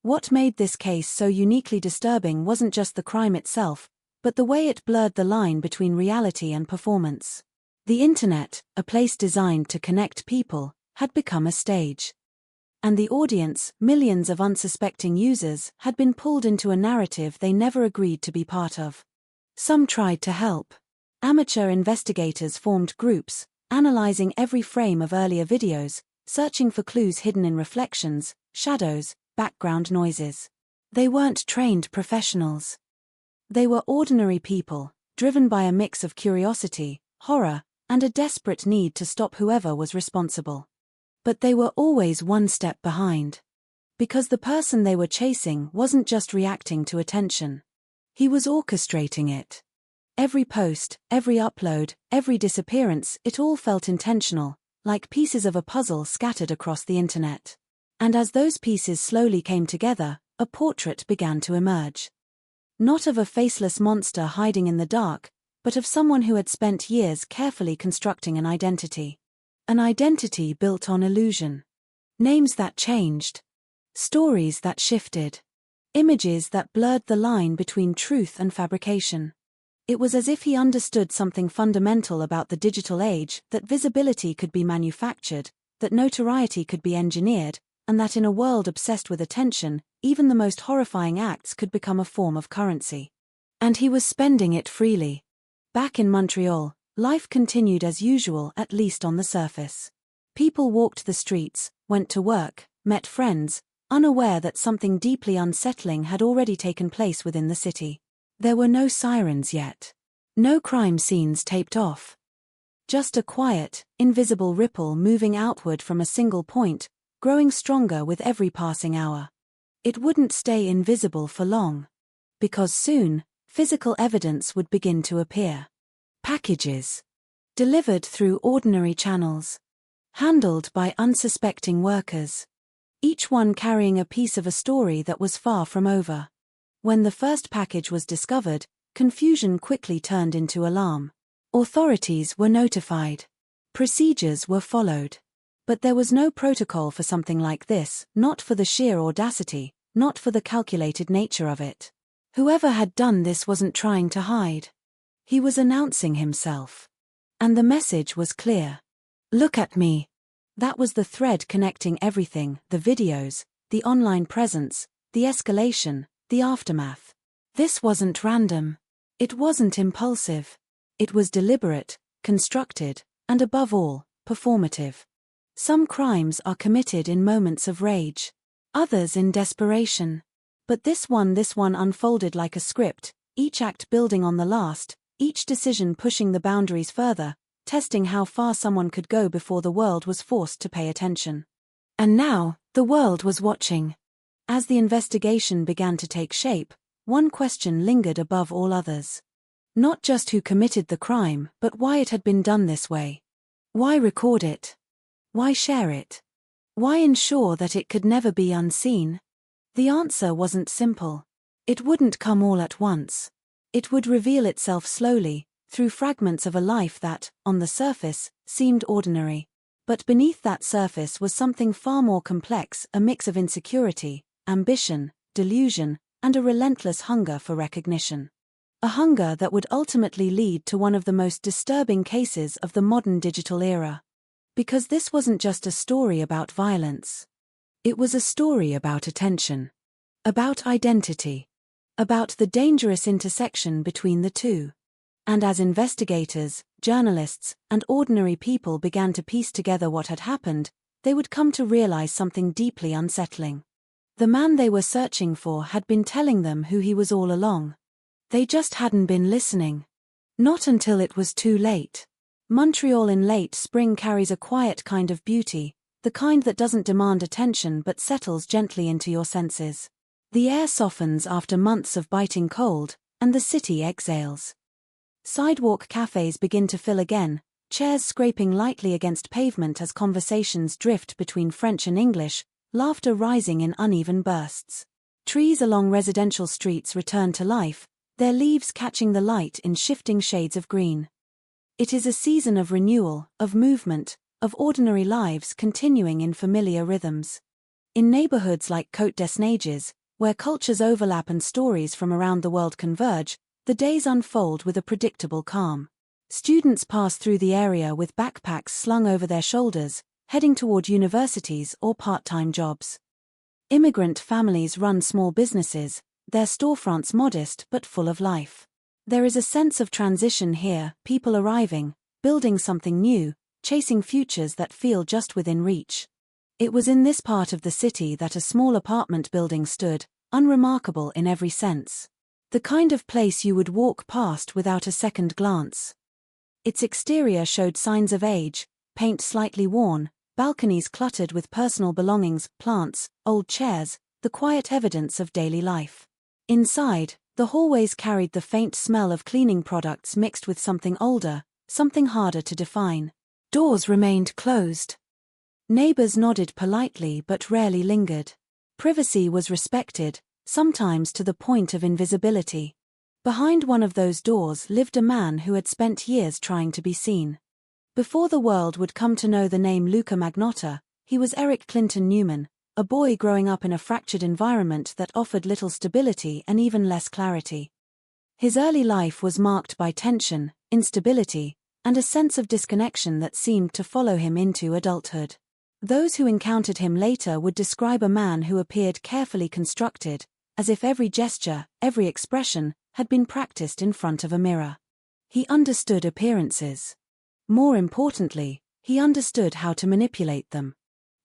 What made this case so uniquely disturbing wasn't just the crime itself, but the way it blurred the line between reality and performance. The internet, a place designed to connect people, had become a stage. And the audience, millions of unsuspecting users, had been pulled into a narrative they never agreed to be part of. Some tried to help. Amateur investigators formed groups, analyzing every frame of earlier videos, searching for clues hidden in reflections, shadows, background noises. They weren't trained professionals. They were ordinary people, driven by a mix of curiosity, horror, and a desperate need to stop whoever was responsible. But they were always one step behind. Because the person they were chasing wasn't just reacting to attention. He was orchestrating it. Every post, every upload, every disappearance, it all felt intentional, like pieces of a puzzle scattered across the internet. And as those pieces slowly came together, a portrait began to emerge. Not of a faceless monster hiding in the dark, but of someone who had spent years carefully constructing an identity. An identity built on illusion. Names that changed. Stories that shifted. Images that blurred the line between truth and fabrication. It was as if he understood something fundamental about the digital age, that visibility could be manufactured, that notoriety could be engineered, and that in a world obsessed with attention, even the most horrifying acts could become a form of currency. And he was spending it freely. Back in Montreal, life continued as usual, at least on the surface. People walked the streets, went to work, met friends, unaware that something deeply unsettling had already taken place within the city. There were no sirens yet. No crime scenes taped off. Just a quiet, invisible ripple moving outward from a single point, growing stronger with every passing hour. It wouldn't stay invisible for long. Because soon, physical evidence would begin to appear. Packages. Delivered through ordinary channels. Handled by unsuspecting workers. Each one carrying a piece of a story that was far from over. When the first package was discovered, confusion quickly turned into alarm. Authorities were notified. Procedures were followed. But there was no protocol for something like this, not for the sheer audacity, not for the calculated nature of it. Whoever had done this wasn't trying to hide. He was announcing himself. And the message was clear. Look at me. That was the thread connecting everything, the videos, the online presence, the escalation, the aftermath. This wasn't random. It wasn't impulsive. It was deliberate, constructed, and above all, performative. Some crimes are committed in moments of rage. Others in desperation. But this one unfolded like a script, each act building on the last, each decision pushing the boundaries further, testing how far someone could go before the world was forced to pay attention. And now, the world was watching. As the investigation began to take shape, one question lingered above all others. Not just who committed the crime, but why it had been done this way. Why record it? Why share it? Why ensure that it could never be unseen? The answer wasn't simple. It wouldn't come all at once. It would reveal itself slowly, through fragments of a life that, on the surface, seemed ordinary. But beneath that surface was something far more complex, a mix of insecurity, ambition, delusion, and a relentless hunger for recognition. A hunger that would ultimately lead to one of the most disturbing cases of the modern digital era. Because this wasn't just a story about violence. It was a story about attention. About identity. About the dangerous intersection between the two. And as investigators, journalists, and ordinary people began to piece together what had happened, they would come to realize something deeply unsettling. The man they were searching for had been telling them who he was all along. They just hadn't been listening. Not until it was too late. Montreal in late spring carries a quiet kind of beauty, the kind that doesn't demand attention but settles gently into your senses. The air softens after months of biting cold, and the city exhales. Sidewalk cafes begin to fill again, chairs scraping lightly against pavement as conversations drift between French and English, laughter rising in uneven bursts. Trees along residential streets return to life, their leaves catching the light in shifting shades of green. It is a season of renewal, of movement, of ordinary lives continuing in familiar rhythms. In neighborhoods like Côte des Neiges, where cultures overlap and stories from around the world converge, the days unfold with a predictable calm. Students pass through the area with backpacks slung over their shoulders, heading toward universities or part-time jobs. Immigrant families run small businesses, their storefronts modest but full of life. There is a sense of transition here, people arriving, building something new, chasing futures that feel just within reach. It was in this part of the city that a small apartment building stood, unremarkable in every sense. The kind of place you would walk past without a second glance. Its exterior showed signs of age, paint slightly worn, balconies cluttered with personal belongings, plants, old chairs, the quiet evidence of daily life. Inside, the hallways carried the faint smell of cleaning products mixed with something older, something harder to define. Doors remained closed. Neighbors nodded politely but rarely lingered. Privacy was respected, sometimes to the point of invisibility. Behind one of those doors lived a man who had spent years trying to be seen. Before the world would come to know the name Luca Magnotta, he was Eric Clinton Newman, a boy growing up in a fractured environment that offered little stability and even less clarity. His early life was marked by tension, instability, and a sense of disconnection that seemed to follow him into adulthood. Those who encountered him later would describe a man who appeared carefully constructed, as if every gesture, every expression, had been practiced in front of a mirror. He understood appearances. More importantly, he understood how to manipulate them.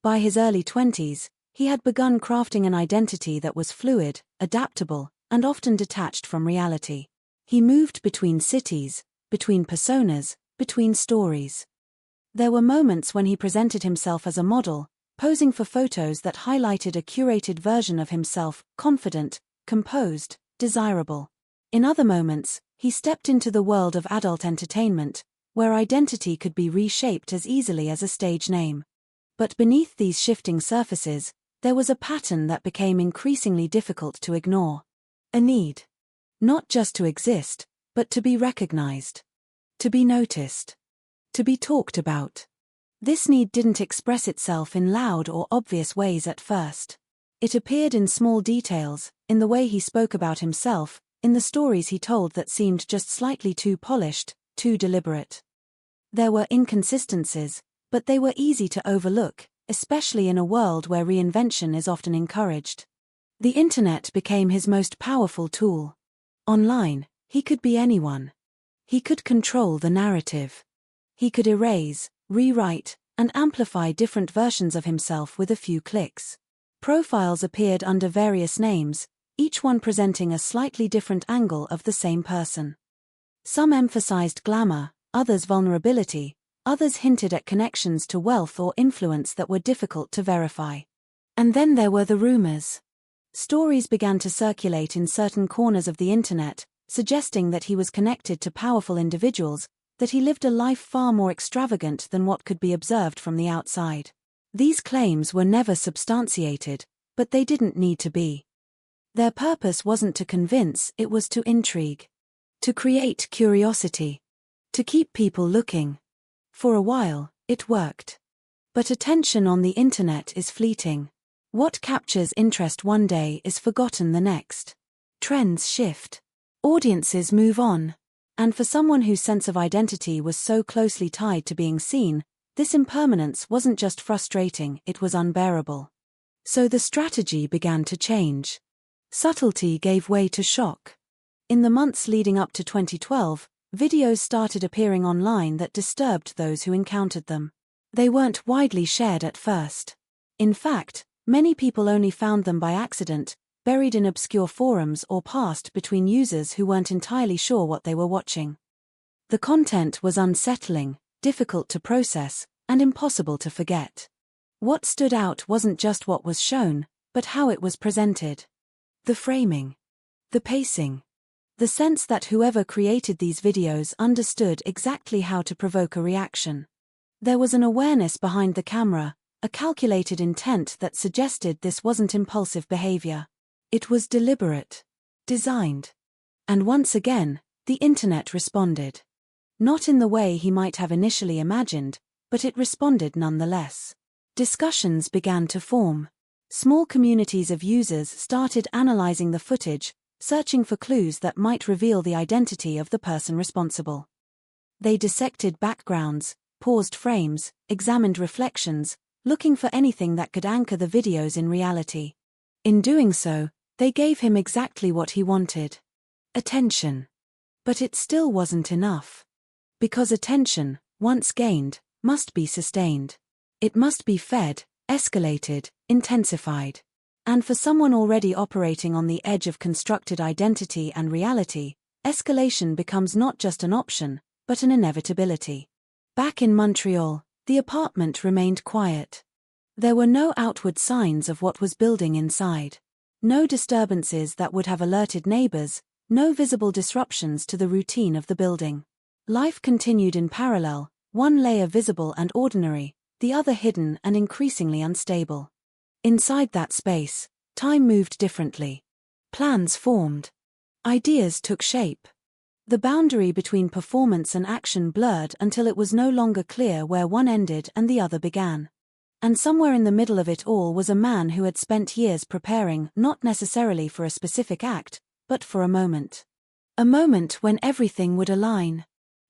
By his early 20s, he had begun crafting an identity that was fluid, adaptable, and often detached from reality. He moved between cities, between personas, between stories. There were moments when he presented himself as a model, posing for photos that highlighted a curated version of himself, confident, composed, desirable. In other moments, he stepped into the world of adult entertainment, where identity could be reshaped as easily as a stage name. But beneath these shifting surfaces, there was a pattern that became increasingly difficult to ignore. A need. Not just to exist, but to be recognized. To be noticed. To be talked about. This need didn't express itself in loud or obvious ways at first. It appeared in small details, in the way he spoke about himself, in the stories he told that seemed just slightly too polished, too deliberate. There were inconsistencies, but they were easy to overlook, especially in a world where reinvention is often encouraged. The internet became his most powerful tool. Online, he could be anyone. He could control the narrative. He could erase, rewrite, and amplify different versions of himself with a few clicks. Profiles appeared under various names, each one presenting a slightly different angle of the same person. Some emphasized glamour, others vulnerability, others hinted at connections to wealth or influence that were difficult to verify. And then there were the rumors. Stories began to circulate in certain corners of the internet, suggesting that he was connected to powerful individuals, that he lived a life far more extravagant than what could be observed from the outside. These claims were never substantiated, but they didn't need to be. Their purpose wasn't to convince, it was to intrigue. To create curiosity. To keep people looking. For a while, it worked. But attention on the internet is fleeting. What captures interest one day is forgotten the next. Trends shift. Audiences move on. And for someone whose sense of identity was so closely tied to being seen, this impermanence wasn't just frustrating, it was unbearable. So the strategy began to change. Subtlety gave way to shock. In the months leading up to 2012, videos started appearing online that disturbed those who encountered them. They weren't widely shared at first. In fact, many people only found them by accident, buried in obscure forums or passed between users who weren't entirely sure what they were watching. The content was unsettling, difficult to process, and impossible to forget. What stood out wasn't just what was shown, but how it was presented. The framing. The pacing. The sense that whoever created these videos understood exactly how to provoke a reaction. There was an awareness behind the camera, a calculated intent that suggested this wasn't impulsive behavior. It was deliberate. Designed. And once again, the internet responded. Not in the way he might have initially imagined, but it responded nonetheless. Discussions began to form. Small communities of users started analyzing the footage, searching for clues that might reveal the identity of the person responsible. They dissected backgrounds, paused frames, examined reflections, looking for anything that could anchor the videos in reality. In doing so, they gave him exactly what he wanted: attention. But it still wasn't enough. Because attention, once gained, must be sustained. It must be fed, escalated, intensified. And for someone already operating on the edge of constructed identity and reality, escalation becomes not just an option, but an inevitability. Back in Montreal, the apartment remained quiet. There were no outward signs of what was building inside. No disturbances that would have alerted neighbors, no visible disruptions to the routine of the building. Life continued in parallel, one layer visible and ordinary, the other hidden and increasingly unstable. Inside that space, time moved differently. Plans formed. Ideas took shape. The boundary between performance and action blurred until it was no longer clear where one ended and the other began. And somewhere in the middle of it all was a man who had spent years preparing not necessarily for a specific act, but for a moment. A moment when everything would align.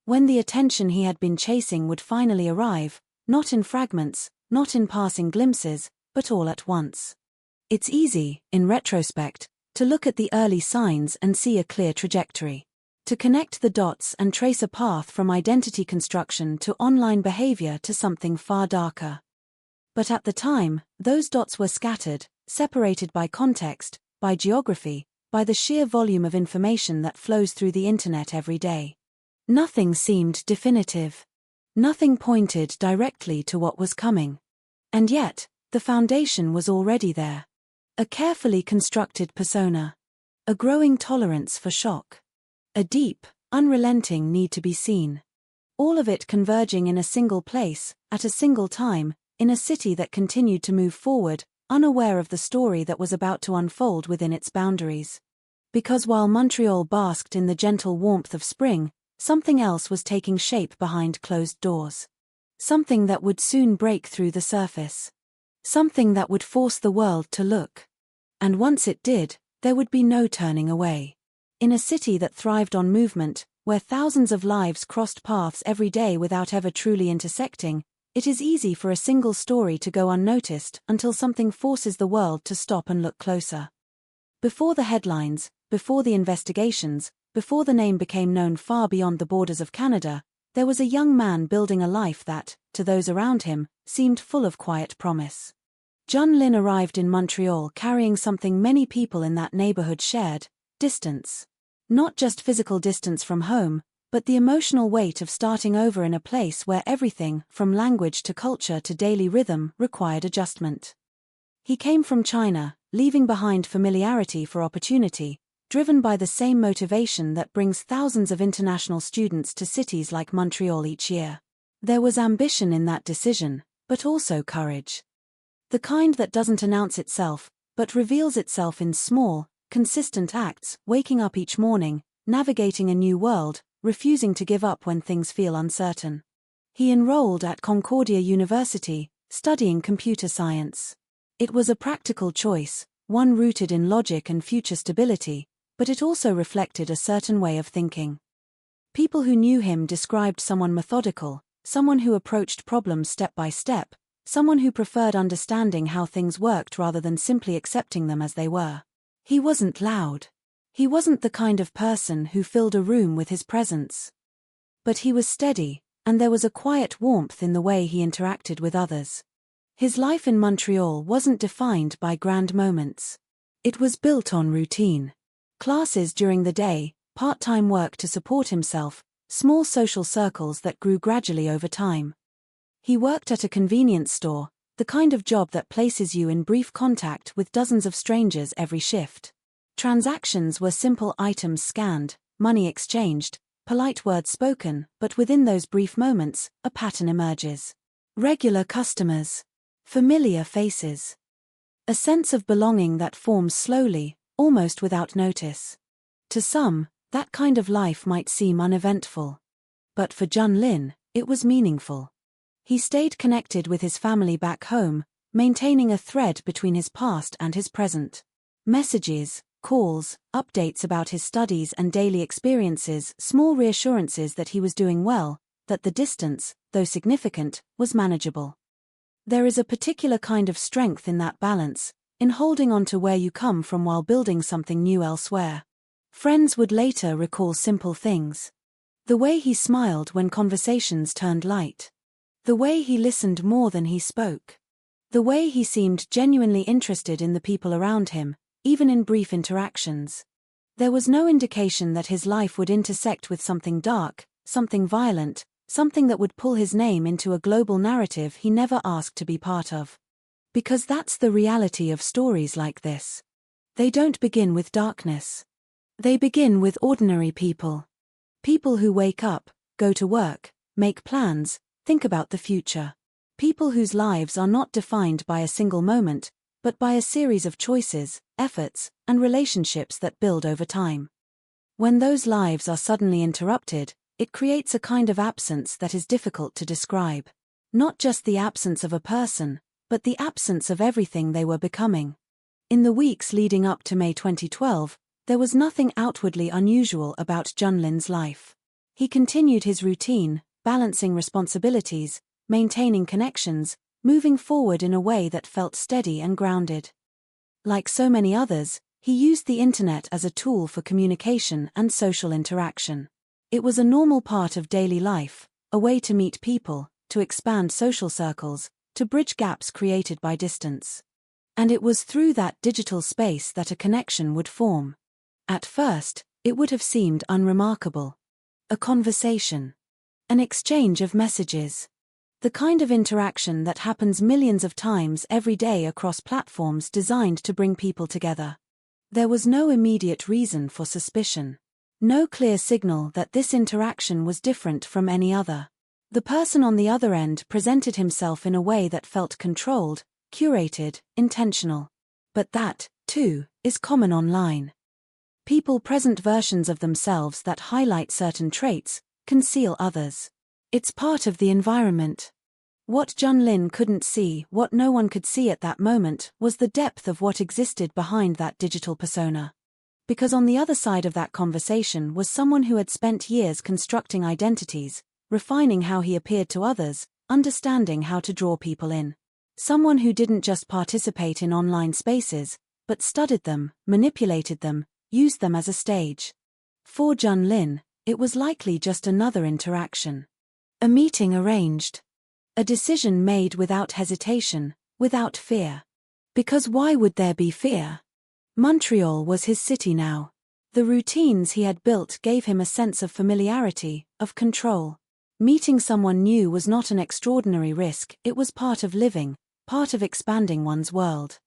When the attention he had been chasing would finally arrive, not in fragments, not in passing glimpses, but all at once. It's easy, in retrospect, to look at the early signs and see a clear trajectory. To connect the dots and trace a path from identity construction to online behavior to something far darker. But at the time, those dots were scattered, separated by context, by geography, by the sheer volume of information that flows through the internet every day. Nothing seemed definitive. Nothing pointed directly to what was coming. And yet, the foundation was already there. A carefully constructed persona. A growing tolerance for shock. A deep, unrelenting need to be seen. All of it converging in a single place, at a single time, in a city that continued to move forward, unaware of the story that was about to unfold within its boundaries. Because while Montreal basked in the gentle warmth of spring, something else was taking shape behind closed doors. Something that would soon break through the surface. Something that would force the world to look. And once it did, there would be no turning away. In a city that thrived on movement, where thousands of lives crossed paths every day without ever truly intersecting, it is easy for a single story to go unnoticed until something forces the world to stop and look closer. Before the headlines, before the investigations, before the name became known far beyond the borders of Canada, there was a young man building a life that, to those around him, seemed full of quiet promise. Jun Lin arrived in Montreal carrying something many people in that neighborhood shared: distance. Not just physical distance from home, but the emotional weight of starting over in a place where everything, from language to culture to daily rhythm, required adjustment. He came from China, leaving behind familiarity for opportunity, driven by the same motivation that brings thousands of international students to cities like Montreal each year. There was ambition in that decision, but also courage. The kind that doesn't announce itself, but reveals itself in small, consistent acts, waking up each morning, navigating a new world, refusing to give up when things feel uncertain. He enrolled at Concordia University, studying computer science. It was a practical choice, one rooted in logic and future stability, but it also reflected a certain way of thinking. People who knew him described someone methodical, someone who approached problems step by step, someone who preferred understanding how things worked rather than simply accepting them as they were. He wasn't loud. He wasn't the kind of person who filled a room with his presence. But he was steady, and there was a quiet warmth in the way he interacted with others. His life in Montreal wasn't defined by grand moments. It was built on routine. Classes during the day, part-time work to support himself, small social circles that grew gradually over time. He worked at a convenience store, the kind of job that places you in brief contact with dozens of strangers every shift. Transactions were simple items scanned, money exchanged, polite words spoken, but within those brief moments, a pattern emerges. Regular customers. Familiar faces. A sense of belonging that forms slowly, almost without notice. To some, That kind of life might seem uneventful. But for Jun Lin, it was meaningful. He stayed connected with his family back home, maintaining a thread between his past and his present. Messages, calls, updates about his studies and daily experiences, small reassurances that he was doing well, that the distance, though significant, was manageable. There is a particular kind of strength in that balance, in holding on to where you come from while building something new elsewhere. Friends would later recall simple things. The way he smiled when conversations turned light. The way he listened more than he spoke. The way he seemed genuinely interested in the people around him, even in brief interactions. There was no indication that his life would intersect with something dark, something violent, something that would pull his name into a global narrative he never asked to be part of. Because that's the reality of stories like this. They don't begin with darkness. They begin with ordinary people. People who wake up, go to work, make plans, think about the future. People whose lives are not defined by a single moment, but by a series of choices, efforts, and relationships that build over time. When those lives are suddenly interrupted, it creates a kind of absence that is difficult to describe. Not just the absence of a person, but the absence of everything they were becoming. In the weeks leading up to May 2012, there was nothing outwardly unusual about Jun Lin's life. He continued his routine, balancing responsibilities, maintaining connections, moving forward in a way that felt steady and grounded. Like so many others, he used the internet as a tool for communication and social interaction. It was a normal part of daily life, a way to meet people, to expand social circles, to bridge gaps created by distance. And it was through that digital space that a connection would form. At first, it would have seemed unremarkable. A conversation. An exchange of messages. The kind of interaction that happens millions of times every day across platforms designed to bring people together. There was no immediate reason for suspicion. No clear signal that this interaction was different from any other. The person on the other end presented himself in a way that felt controlled, curated, intentional. But that, too, is common online. People present versions of themselves that highlight certain traits, conceal others. It's part of the environment. What Jun Lin couldn't see, what no one could see at that moment, was the depth of what existed behind that digital persona. Because on the other side of that conversation was someone who had spent years constructing identities, refining how he appeared to others, understanding how to draw people in. Someone who didn't just participate in online spaces, but studied them, manipulated them, used them as a stage. For Jun Lin, it was likely just another interaction. A meeting arranged. A decision made without hesitation, without fear. Because why would there be fear? Montreal was his city now. The routines he had built gave him a sense of familiarity, of control. Meeting someone new was not an extraordinary risk, it was part of living, part of expanding one's world.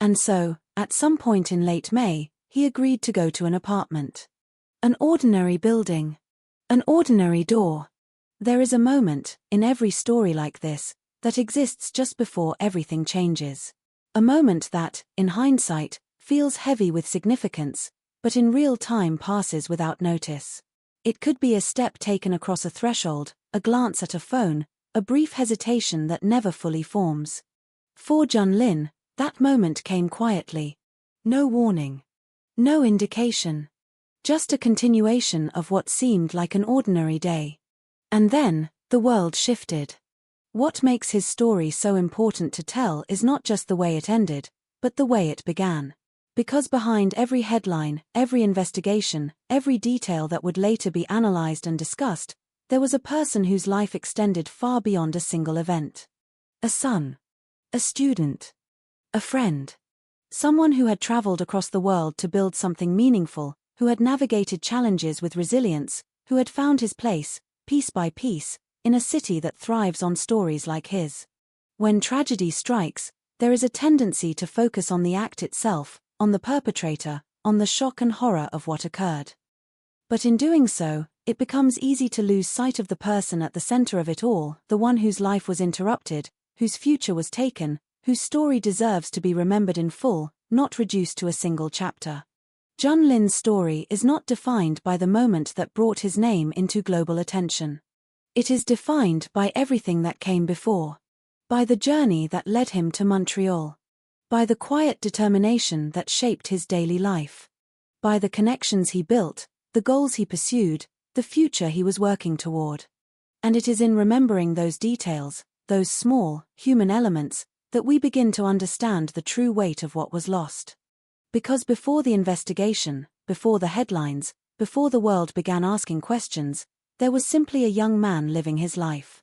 And so, at some point in late May, he agreed to go to an apartment. An ordinary building. An ordinary door. There is a moment, in every story like this, that exists just before everything changes. A moment that, in hindsight, feels heavy with significance, but in real time passes without notice. It could be a step taken across a threshold, a glance at a phone, a brief hesitation that never fully forms. For Jun Lin, that moment came quietly. No warning. No indication. Just a continuation of what seemed like an ordinary day. And then, the world shifted. What makes his story so important to tell is not just the way it ended, but the way it began. Because behind every headline, every investigation, every detail that would later be analyzed and discussed, there was a person whose life extended far beyond a single event. A son. A student. A friend. Someone who had traveled across the world to build something meaningful, who had navigated challenges with resilience, who had found his place, piece by piece, in a city that thrives on stories like his. When tragedy strikes, there is a tendency to focus on the act itself, on the perpetrator, on the shock and horror of what occurred. But in doing so, it becomes easy to lose sight of the person at the center of it all, the one whose life was interrupted, whose future was taken, whose story deserves to be remembered in full, not reduced to a single chapter. Jun Lin's story is not defined by the moment that brought his name into global attention. It is defined by everything that came before. By the journey that led him to Montreal. By the quiet determination that shaped his daily life. By the connections he built, the goals he pursued, the future he was working toward. And it is in remembering those details, those small, human elements, that we begin to understand the true weight of what was lost. Because before the investigation, before the headlines, before the world began asking questions, there was simply a young man living his life.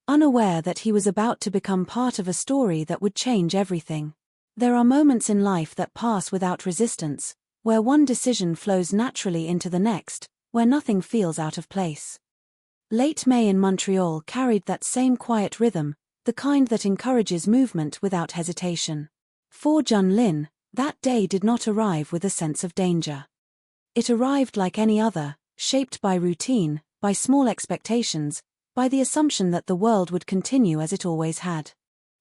Unaware that he was about to become part of a story that would change everything. There are moments in life that pass without resistance, where one decision flows naturally into the next, where nothing feels out of place. Late May in Montreal carried that same quiet rhythm, the kind that encourages movement without hesitation. For Jun Lin, that day did not arrive with a sense of danger. It arrived like any other, shaped by routine, by small expectations, by the assumption that the world would continue as it always had.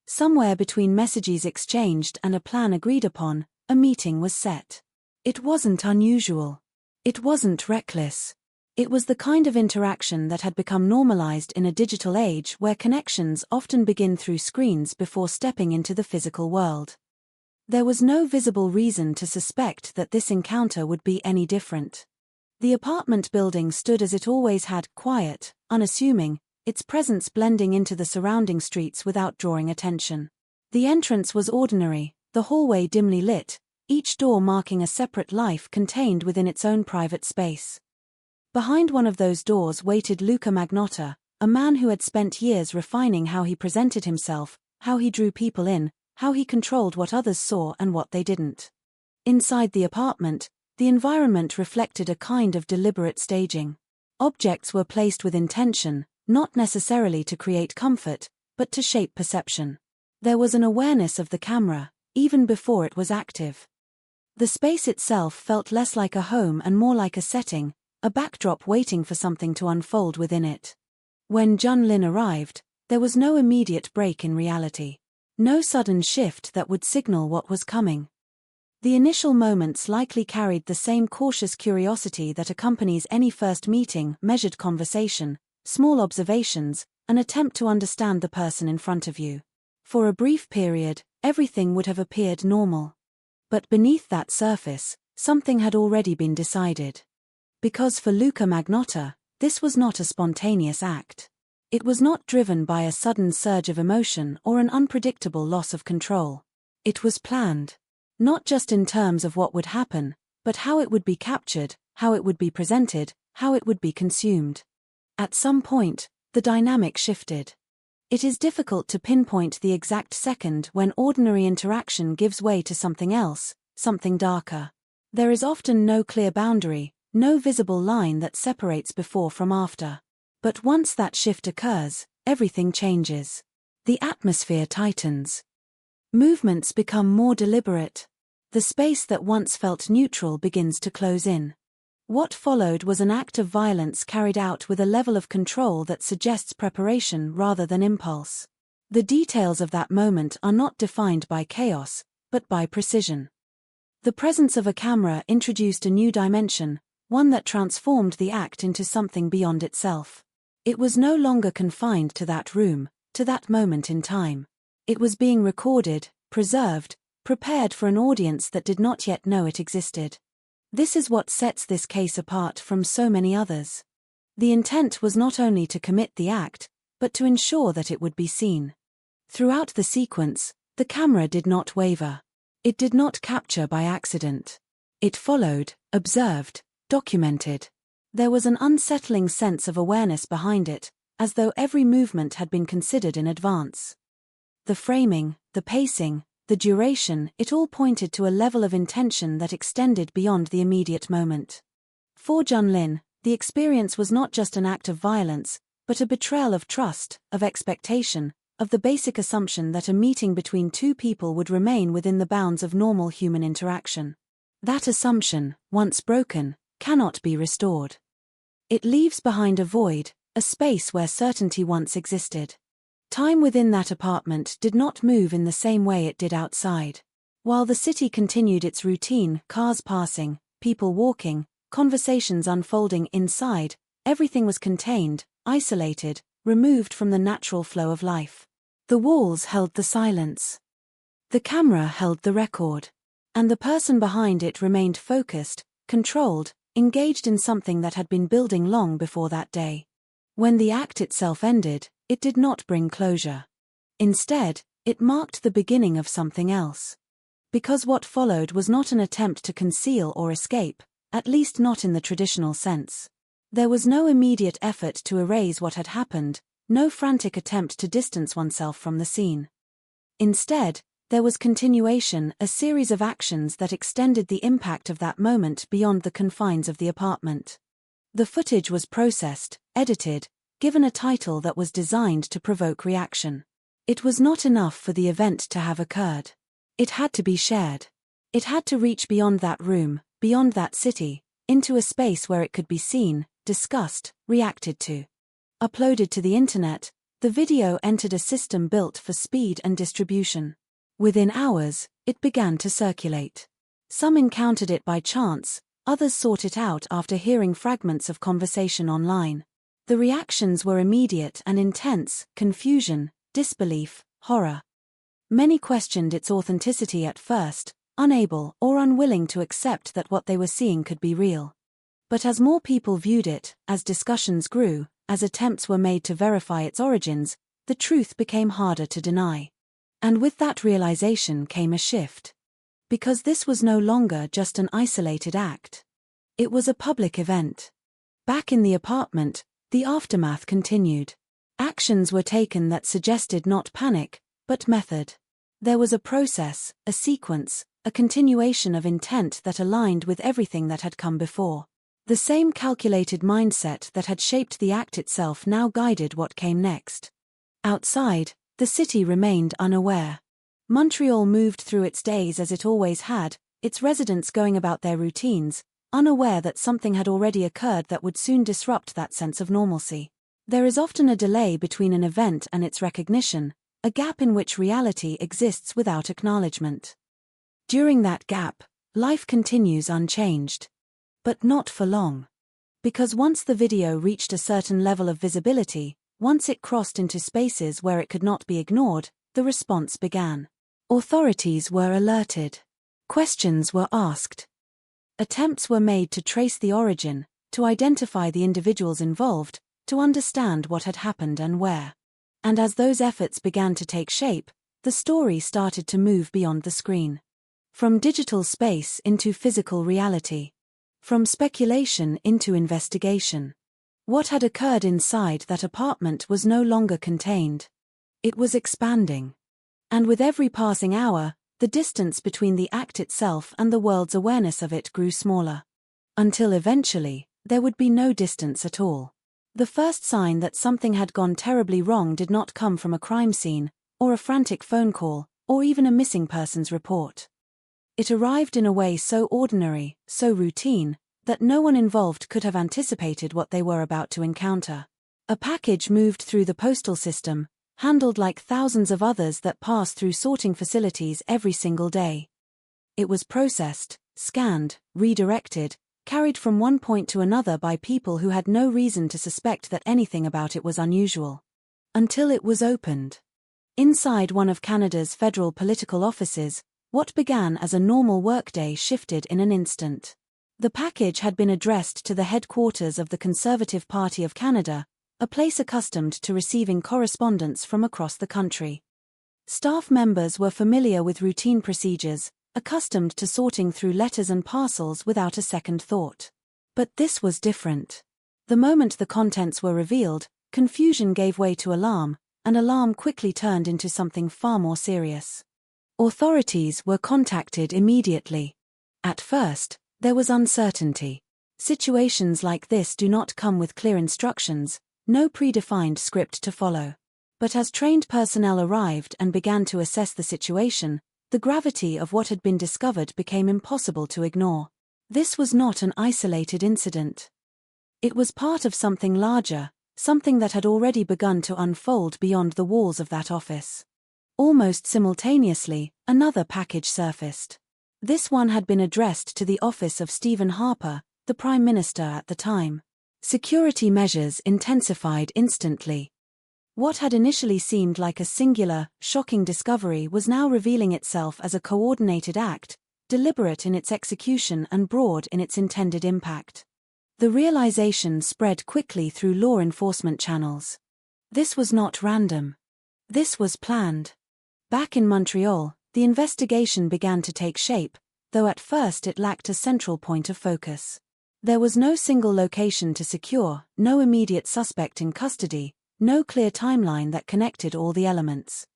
Somewhere between messages exchanged and a plan agreed upon, a meeting was set. It wasn't unusual. It wasn't reckless. It was the kind of interaction that had become normalized in a digital age where connections often begin through screens before stepping into the physical world. There was no visible reason to suspect that this encounter would be any different. The apartment building stood as it always had, quiet, unassuming, its presence blending into the surrounding streets without drawing attention. The entrance was ordinary, the hallway dimly lit, each door marking a separate life contained within its own private space. Behind one of those doors waited Luca Magnotta, a man who had spent years refining how he presented himself, how he drew people in, how he controlled what others saw and what they didn't. Inside the apartment, the environment reflected a kind of deliberate staging. Objects were placed with intention, not necessarily to create comfort, but to shape perception. There was an awareness of the camera, even before it was active. The space itself felt less like a home and more like a setting, a backdrop waiting for something to unfold within it. When Jun Lin arrived, there was no immediate break in reality. No sudden shift that would signal what was coming. The initial moments likely carried the same cautious curiosity that accompanies any first meeting, measured conversation, small observations, an attempt to understand the person in front of you. For a brief period, everything would have appeared normal. But beneath that surface, something had already been decided. Because for Luca Magnotta, this was not a spontaneous act. It was not driven by a sudden surge of emotion or an unpredictable loss of control. It was planned. Not just in terms of what would happen, but how it would be captured, how it would be presented, how it would be consumed. At some point, the dynamic shifted. It is difficult to pinpoint the exact second when ordinary interaction gives way to something else, something darker. There is often no clear boundary, no visible line that separates before from after. But once that shift occurs, everything changes. The atmosphere tightens. Movements become more deliberate. The space that once felt neutral begins to close in. What followed was an act of violence carried out with a level of control that suggests preparation rather than impulse. The details of that moment are not defined by chaos, but by precision. The presence of a camera introduced a new dimension, one that transformed the act into something beyond itself. It was no longer confined to that room, to that moment in time. It was being recorded, preserved, prepared for an audience that did not yet know it existed. This is what sets this case apart from so many others. The intent was not only to commit the act, but to ensure that it would be seen. Throughout the sequence, the camera did not waver. It did not capture by accident. It followed, observed, documented. There was an unsettling sense of awareness behind it, as though every movement had been considered in advance. The framing, the pacing, the duration, it all pointed to a level of intention that extended beyond the immediate moment. For Jun Lin, the experience was not just an act of violence, but a betrayal of trust, of expectation, of the basic assumption that a meeting between two people would remain within the bounds of normal human interaction. That assumption, once broken, cannot be restored. It leaves behind a void, a space where certainty once existed. Time within that apartment did not move in the same way it did outside. While the city continued its routine, cars passing, people walking, conversations unfolding inside, everything was contained, isolated, removed from the natural flow of life. The walls held the silence. The camera held the record. And the person behind it remained focused, controlled, engaged in something that had been building long before that day. When the act itself ended, it did not bring closure. Instead, it marked the beginning of something else. Because what followed was not an attempt to conceal or escape, at least not in the traditional sense. There was no immediate effort to erase what had happened, no frantic attempt to distance oneself from the scene. Instead, there was continuation, a series of actions that extended the impact of that moment beyond the confines of the apartment. The footage was processed, edited, given a title that was designed to provoke reaction. It was not enough for the event to have occurred. It had to be shared. It had to reach beyond that room, beyond that city, into a space where it could be seen, discussed, reacted to. Uploaded to the internet, the video entered a system built for speed and distribution. Within hours, it began to circulate. Some encountered it by chance, others sought it out after hearing fragments of conversation online. The reactions were immediate and intense: confusion, disbelief, horror. Many questioned its authenticity at first, unable or unwilling to accept that what they were seeing could be real. But as more people viewed it, as discussions grew, as attempts were made to verify its origins, the truth became harder to deny. And with that realization came a shift. Because this was no longer just an isolated act. It was a public event. Back in the apartment, the aftermath continued. Actions were taken that suggested not panic, but method. There was a process, a sequence, a continuation of intent that aligned with everything that had come before. The same calculated mindset that had shaped the act itself now guided what came next. Outside, the city remained unaware. Montreal moved through its days as it always had, its residents going about their routines, unaware that something had already occurred that would soon disrupt that sense of normalcy. There is often a delay between an event and its recognition, a gap in which reality exists without acknowledgement. During that gap, life continues unchanged. But not for long. Because once the video reached a certain level of visibility, once it crossed into spaces where it could not be ignored, the response began. Authorities were alerted. Questions were asked. Attempts were made to trace the origin, to identify the individuals involved, to understand what had happened and where. And as those efforts began to take shape, the story started to move beyond the screen. From digital space into physical reality. From speculation into investigation. What had occurred inside that apartment was no longer contained. It was expanding. And with every passing hour, the distance between the act itself and the world's awareness of it grew smaller. Until eventually, there would be no distance at all. The first sign that something had gone terribly wrong did not come from a crime scene, or a frantic phone call, or even a missing persons report. It arrived in a way so ordinary, so routine, that no one involved could have anticipated what they were about to encounter. A package moved through the postal system, handled like thousands of others that pass through sorting facilities every single day. It was processed, scanned, redirected, carried from one point to another by people who had no reason to suspect that anything about it was unusual. Until it was opened. Inside one of Canada's federal political offices, what began as a normal workday shifted in an instant. The package had been addressed to the headquarters of the Conservative Party of Canada, a place accustomed to receiving correspondence from across the country. Staff members were familiar with routine procedures, accustomed to sorting through letters and parcels without a second thought. But this was different. The moment the contents were revealed, confusion gave way to alarm, and alarm quickly turned into something far more serious. Authorities were contacted immediately. At first, there was uncertainty. Situations like this do not come with clear instructions, no predefined script to follow. But as trained personnel arrived and began to assess the situation, the gravity of what had been discovered became impossible to ignore. This was not an isolated incident. It was part of something larger, something that had already begun to unfold beyond the walls of that office. Almost simultaneously, another package surfaced. This one had been addressed to the office of Stephen Harper, the Prime Minister at the time. Security measures intensified instantly. What had initially seemed like a singular, shocking discovery was now revealing itself as a coordinated act, deliberate in its execution and broad in its intended impact. The realization spread quickly through law enforcement channels. This was not random. This was planned. Back in Montreal, the investigation began to take shape, though at first it lacked a central point of focus. There was no single location to secure, no immediate suspect in custody, no clear timeline that connected all the elements.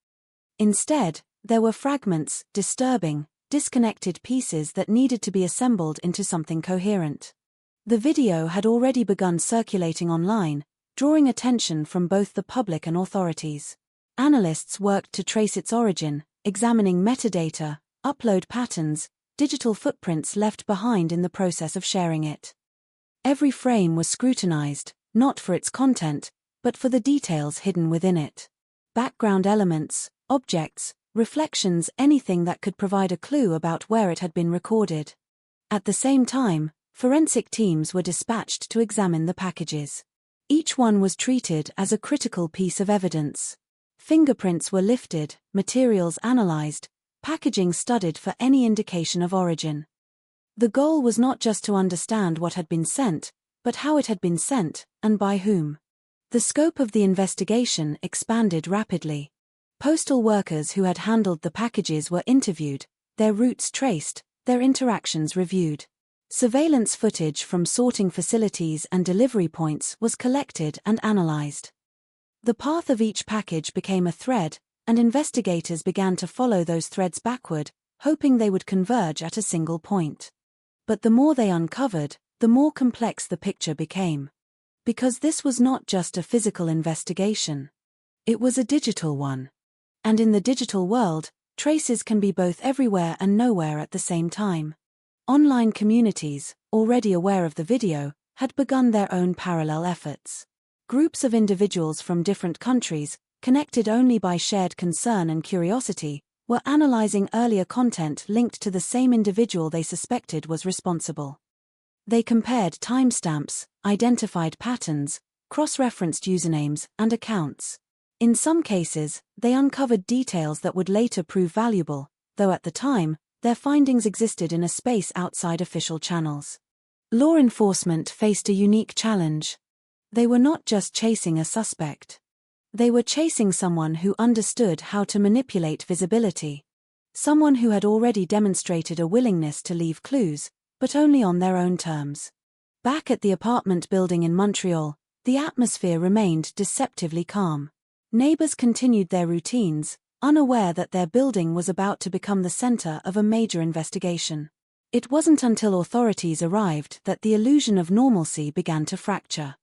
Instead, there were fragments, disturbing, disconnected pieces that needed to be assembled into something coherent. The video had already begun circulating online, drawing attention from both the public and authorities. Analysts worked to trace its origin, examining metadata, upload patterns, digital footprints left behind in the process of sharing it. Every frame was scrutinized, not for its content, but for the details hidden within it. Background elements, objects, reflections, anything that could provide a clue about where it had been recorded. At the same time, forensic teams were dispatched to examine the packages. Each one was treated as a critical piece of evidence. Fingerprints were lifted, materials analyzed, packaging studied for any indication of origin. The goal was not just to understand what had been sent, but how it had been sent, and by whom. The scope of the investigation expanded rapidly. Postal workers who had handled the packages were interviewed, their routes traced, their interactions reviewed. Surveillance footage from sorting facilities and delivery points was collected and analyzed. The path of each package became a thread, and investigators began to follow those threads backward, hoping they would converge at a single point. But the more they uncovered, the more complex the picture became. Because this was not just a physical investigation. It was a digital one. And in the digital world, traces can be both everywhere and nowhere at the same time. Online communities, already aware of the video, had begun their own parallel efforts. Groups of individuals from different countries, connected only by shared concern and curiosity, were analyzing earlier content linked to the same individual they suspected was responsible. They compared timestamps, identified patterns, cross-referenced usernames, and accounts. In some cases, they uncovered details that would later prove valuable, though at the time, their findings existed in a space outside official channels. Law enforcement faced a unique challenge. They were not just chasing a suspect. They were chasing someone who understood how to manipulate visibility. Someone who had already demonstrated a willingness to leave clues, but only on their own terms. Back at the apartment building in Montreal, the atmosphere remained deceptively calm. Neighbors continued their routines, unaware that their building was about to become the center of a major investigation. It wasn't until authorities arrived that the illusion of normalcy began to fracture.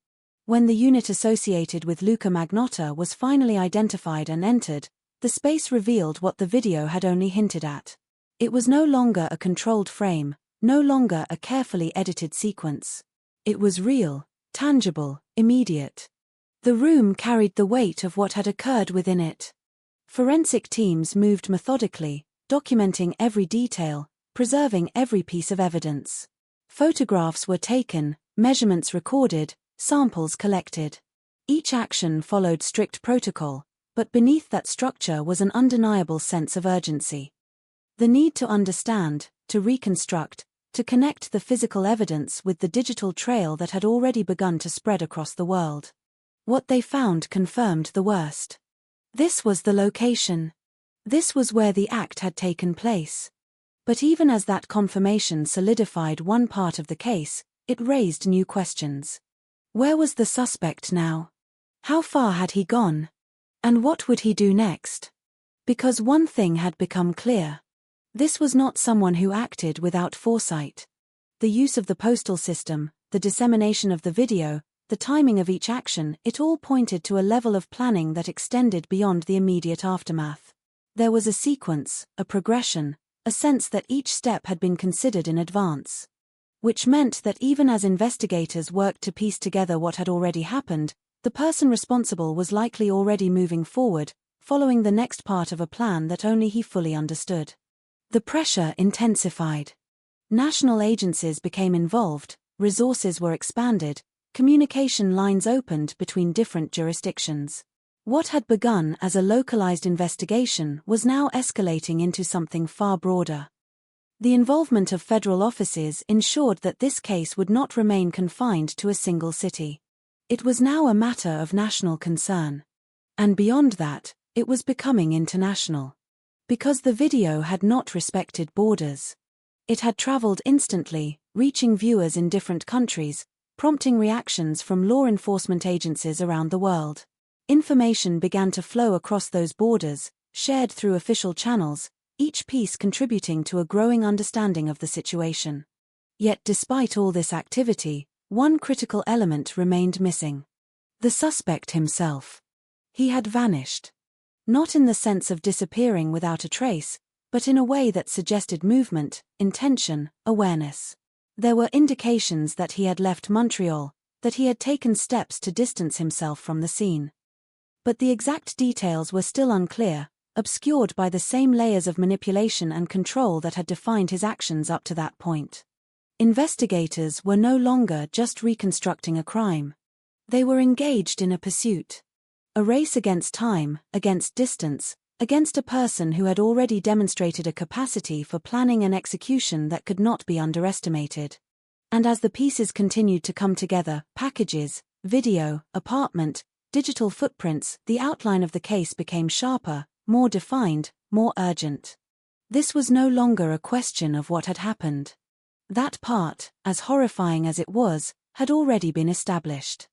When the unit associated with Luca Magnotta was finally identified and entered, the space revealed what the video had only hinted at. It was no longer a controlled frame, no longer a carefully edited sequence. It was real, tangible, immediate. The room carried the weight of what had occurred within it. Forensic teams moved methodically, documenting every detail, preserving every piece of evidence. Photographs were taken, measurements recorded, samples collected. Each action followed strict protocol, but beneath that structure was an undeniable sense of urgency. The need to understand, to reconstruct, to connect the physical evidence with the digital trail that had already begun to spread across the world. What they found confirmed the worst. This was the location. This was where the act had taken place. But even as that confirmation solidified one part of the case, it raised new questions. Where was the suspect now? How far had he gone? And what would he do next? Because one thing had become clear. This was not someone who acted without foresight. The use of the postal system, the dissemination of the video, the timing of each action, it all pointed to a level of planning that extended beyond the immediate aftermath. There was a sequence, a progression, a sense that each step had been considered in advance. Which meant that even as investigators worked to piece together what had already happened, the person responsible was likely already moving forward, following the next part of a plan that only he fully understood. The pressure intensified. National agencies became involved, resources were expanded, communication lines opened between different jurisdictions. What had begun as a localized investigation was now escalating into something far broader. The involvement of federal offices ensured that this case would not remain confined to a single city. It was now a matter of national concern. And beyond that, it was becoming international. Because the video had not respected borders. It had traveled instantly, reaching viewers in different countries, prompting reactions from law enforcement agencies around the world. Information began to flow across those borders, shared through official channels, each piece contributing to a growing understanding of the situation. Yet despite all this activity, one critical element remained missing. The suspect himself. He had vanished. Not in the sense of disappearing without a trace, but in a way that suggested movement, intention, awareness. There were indications that he had left Montreal, that he had taken steps to distance himself from the scene. But the exact details were still unclear, obscured by the same layers of manipulation and control that had defined his actions up to that point. Investigators were no longer just reconstructing a crime. They were engaged in a pursuit. A race against time, against distance, against a person who had already demonstrated a capacity for planning and execution that could not be underestimated. And as the pieces continued to come together, packages, video, apartment, digital footprints, the outline of the case became sharper, more defined, more urgent. This was no longer a question of what had happened. That part, as horrifying as it was, had already been established.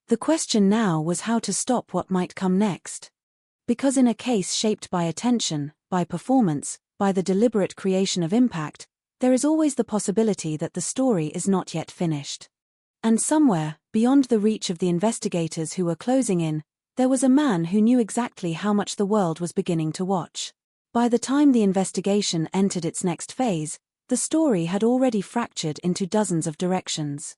The question now was how to stop what might come next. Because in a case shaped by attention, by performance, by the deliberate creation of impact, there is always the possibility that the story is not yet finished. And somewhere, beyond the reach of the investigators who were closing in, there was a man who knew exactly how much the world was beginning to watch. By the time the investigation entered its next phase, the story had already fractured into dozens of directions.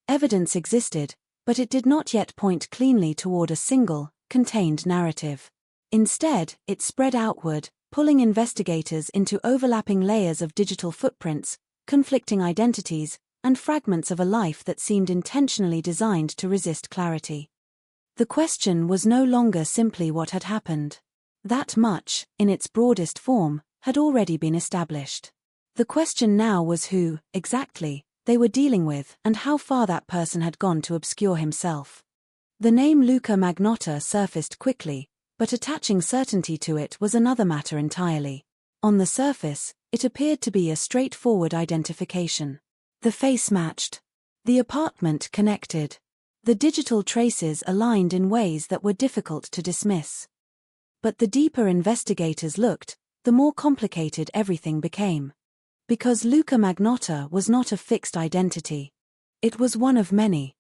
Evidence existed, but it did not yet point cleanly toward a single, contained narrative. Instead, it spread outward, pulling investigators into overlapping layers of digital footprints, conflicting identities, and fragments of a life that seemed intentionally designed to resist clarity. The question was no longer simply what had happened. That much, in its broadest form, had already been established. The question now was who, exactly, they were dealing with and how far that person had gone to obscure himself. The name Luca Magnotta surfaced quickly, but attaching certainty to it was another matter entirely. On the surface, it appeared to be a straightforward identification. The face matched. The apartment connected. The digital traces aligned in ways that were difficult to dismiss. But the deeper investigators looked, the more complicated everything became. Because Luca Magnotta was not a fixed identity. It was one of many.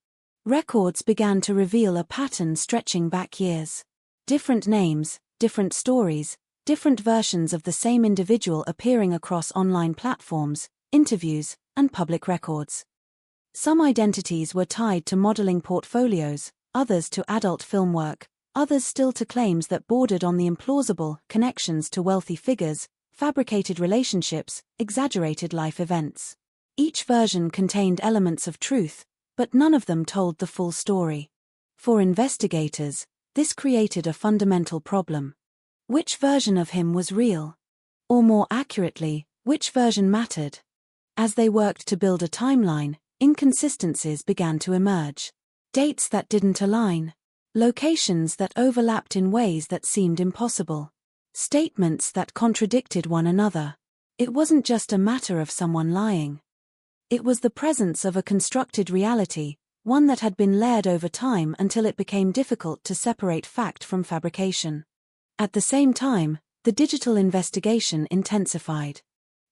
Records began to reveal a pattern stretching back years. Different names, different stories, different versions of the same individual appearing across online platforms, interviews, and public records. Some identities were tied to modeling portfolios, others to adult film work, others still to claims that bordered on the implausible, connections to wealthy figures, fabricated relationships, exaggerated life events. Each version contained elements of truth, but none of them told the full story. For investigators, this created a fundamental problem. Which version of him was real? Or more accurately, which version mattered? As they worked to build a timeline, inconsistencies began to emerge. Dates that didn't align. Locations that overlapped in ways that seemed impossible. Statements that contradicted one another. It wasn't just a matter of someone lying. It was the presence of a constructed reality, one that had been layered over time until it became difficult to separate fact from fabrication. At the same time, the digital investigation intensified.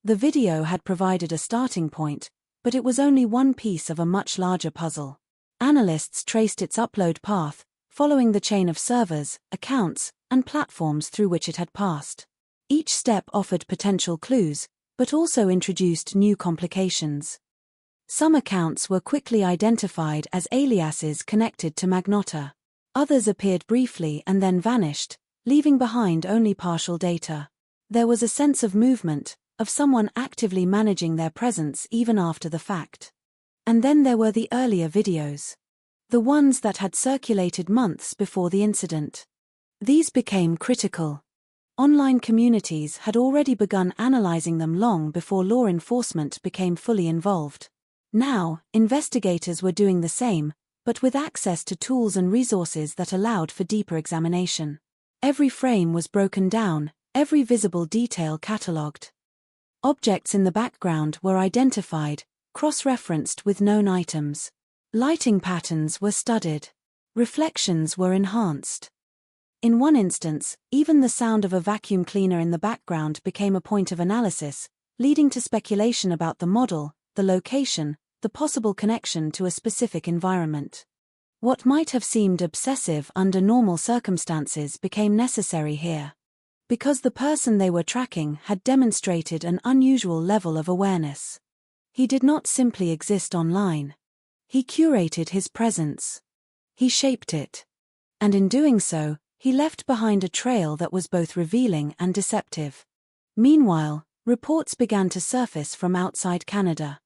The video had provided a starting point, but it was only one piece of a much larger puzzle. Analysts traced its upload path, following the chain of servers, accounts, and platforms through which it had passed. Each step offered potential clues, but also introduced new complications. Some accounts were quickly identified as aliases connected to Magnotta. Others appeared briefly and then vanished, leaving behind only partial data. There was a sense of movement, of someone actively managing their presence even after the fact. And then there were the earlier videos. The ones that had circulated months before the incident. These became critical. Online communities had already begun analyzing them long before law enforcement became fully involved. Now, investigators were doing the same, but with access to tools and resources that allowed for deeper examination. Every frame was broken down, every visible detail catalogued. Objects in the background were identified, cross-referenced with known items. Lighting patterns were studied. Reflections were enhanced. In one instance, even the sound of a vacuum cleaner in the background became a point of analysis, leading to speculation about the model, the location, the possible connection to a specific environment. What might have seemed obsessive under normal circumstances became necessary here. Because the person they were tracking had demonstrated an unusual level of awareness. He did not simply exist online. He curated his presence. He shaped it. And in doing so, he left behind a trail that was both revealing and deceptive. Meanwhile, reports began to surface from outside Canada.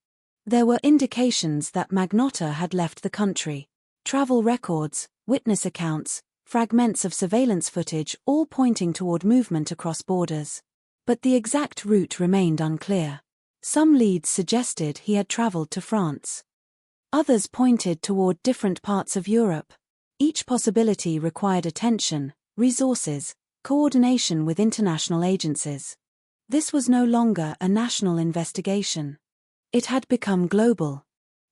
There were indications that Magnotta had left the country. Travel records, witness accounts, fragments of surveillance footage all pointing toward movement across borders. But the exact route remained unclear. Some leads suggested he had traveled to France. Others pointed toward different parts of Europe. Each possibility required attention, resources, coordination with international agencies. This was no longer a national investigation. It had become global.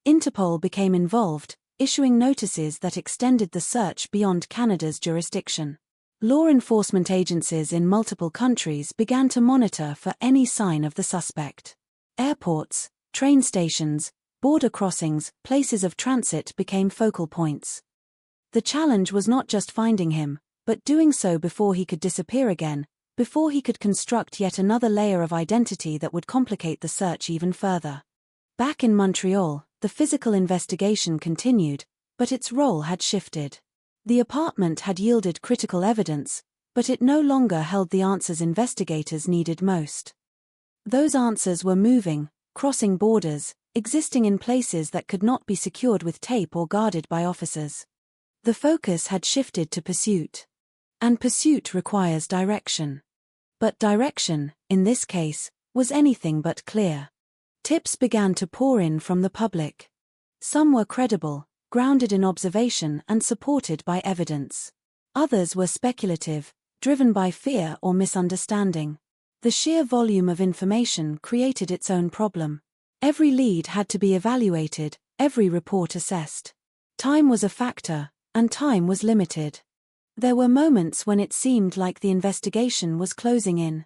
Interpol became involved, issuing notices that extended the search beyond Canada's jurisdiction. Law enforcement agencies in multiple countries began to monitor for any sign of the suspect. Airports, train stations, border crossings, places of transit became focal points. The challenge was not just finding him, but doing so before he could disappear again, before he could construct yet another layer of identity that would complicate the search even further. Back in Montreal, the physical investigation continued, but its role had shifted. The apartment had yielded critical evidence, but it no longer held the answers investigators needed most. Those answers were moving, crossing borders, existing in places that could not be secured with tape or guarded by officers. The focus had shifted to pursuit. And pursuit requires direction. But direction, in this case, was anything but clear. Tips began to pour in from the public. Some were credible, grounded in observation and supported by evidence. Others were speculative, driven by fear or misunderstanding. The sheer volume of information created its own problem. Every lead had to be evaluated, every report assessed. Time was a factor, and time was limited. There were moments when it seemed like the investigation was closing in.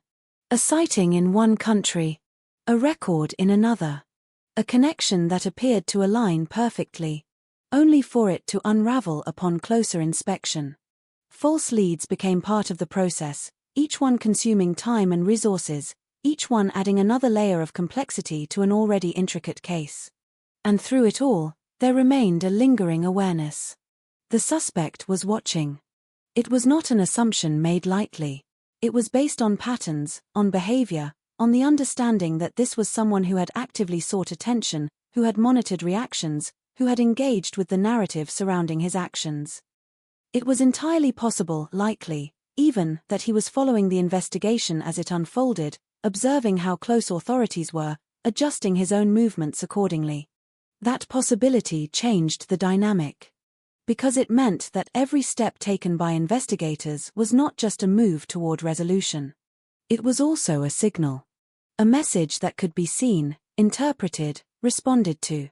A sighting in one country. A record in another. A connection that appeared to align perfectly, only for it to unravel upon closer inspection. False leads became part of the process, each one consuming time and resources, each one adding another layer of complexity to an already intricate case. And through it all, there remained a lingering awareness. The suspect was watching. It was not an assumption made lightly. It was based on patterns, on behavior, on the understanding that this was someone who had actively sought attention, who had monitored reactions, who had engaged with the narrative surrounding his actions. It was entirely possible, likely, even, that he was following the investigation as it unfolded, observing how close authorities were, adjusting his own movements accordingly. That possibility changed the dynamic. Because it meant that every step taken by investigators was not just a move toward resolution. It was also a signal. A message that could be seen, interpreted, responded to.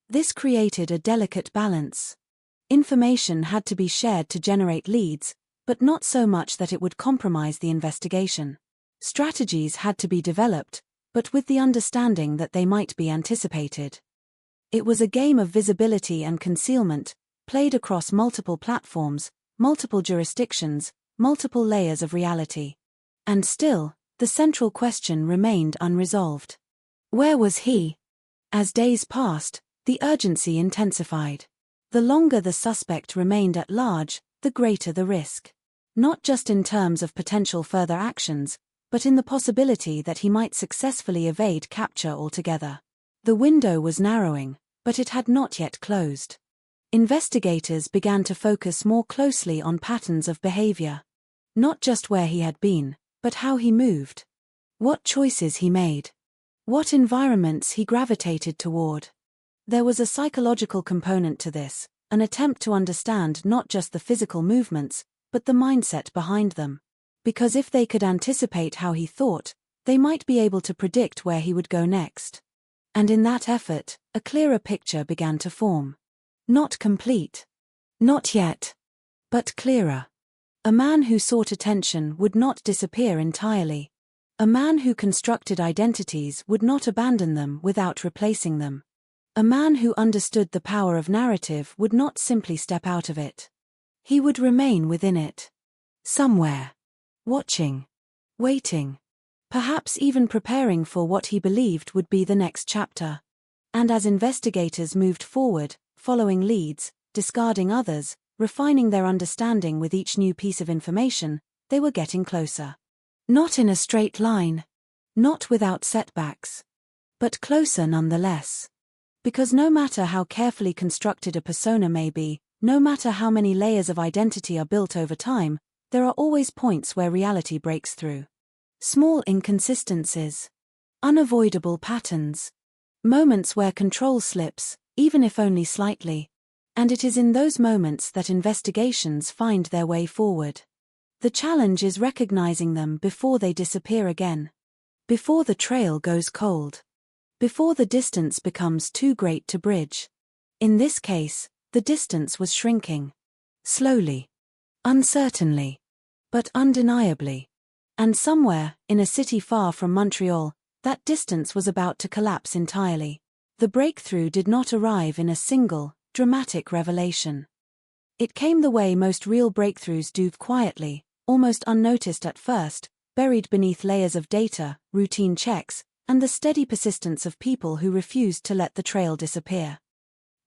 This created a delicate balance. Information had to be shared to generate leads, but not so much that it would compromise the investigation. Strategies had to be developed, but with the understanding that they might be anticipated. It was a game of visibility and concealment, played across multiple platforms, multiple jurisdictions, multiple layers of reality. And still, the central question remained unresolved. Where was he? As days passed, the urgency intensified. The longer the suspect remained at large, the greater the risk. Not just in terms of potential further actions, but in the possibility that he might successfully evade capture altogether. The window was narrowing, but it had not yet closed. Investigators began to focus more closely on patterns of behavior. Not just where he had been, but how he moved. What choices he made. What environments he gravitated toward. There was a psychological component to this, an attempt to understand not just the physical movements, but the mindset behind them. Because if they could anticipate how he thought, they might be able to predict where he would go next. And in that effort, a clearer picture began to form. Not complete. Not yet. But clearer. A man who sought attention would not disappear entirely. A man who constructed identities would not abandon them without replacing them. A man who understood the power of narrative would not simply step out of it. He would remain within it. Somewhere. Watching. Waiting. Perhaps even preparing for what he believed would be the next chapter. And as investigators moved forward, following leads, discarding others, refining their understanding with each new piece of information, they were getting closer. Not in a straight line. Not without setbacks. But closer nonetheless. Because no matter how carefully constructed a persona may be, no matter how many layers of identity are built over time, there are always points where reality breaks through. Small inconsistencies. Unavoidable patterns. Moments where control slips, even if only slightly. And it is in those moments that investigations find their way forward. The challenge is recognizing them before they disappear again. Before the trail goes cold. Before the distance becomes too great to bridge. In this case, the distance was shrinking. Slowly. Uncertainly. But undeniably. And somewhere, in a city far from Montreal, that distance was about to collapse entirely. The breakthrough did not arrive in a single, dramatic revelation. It came the way most real breakthroughs do, quietly, almost unnoticed at first, buried beneath layers of data, routine checks, and the steady persistence of people who refused to let the trail disappear.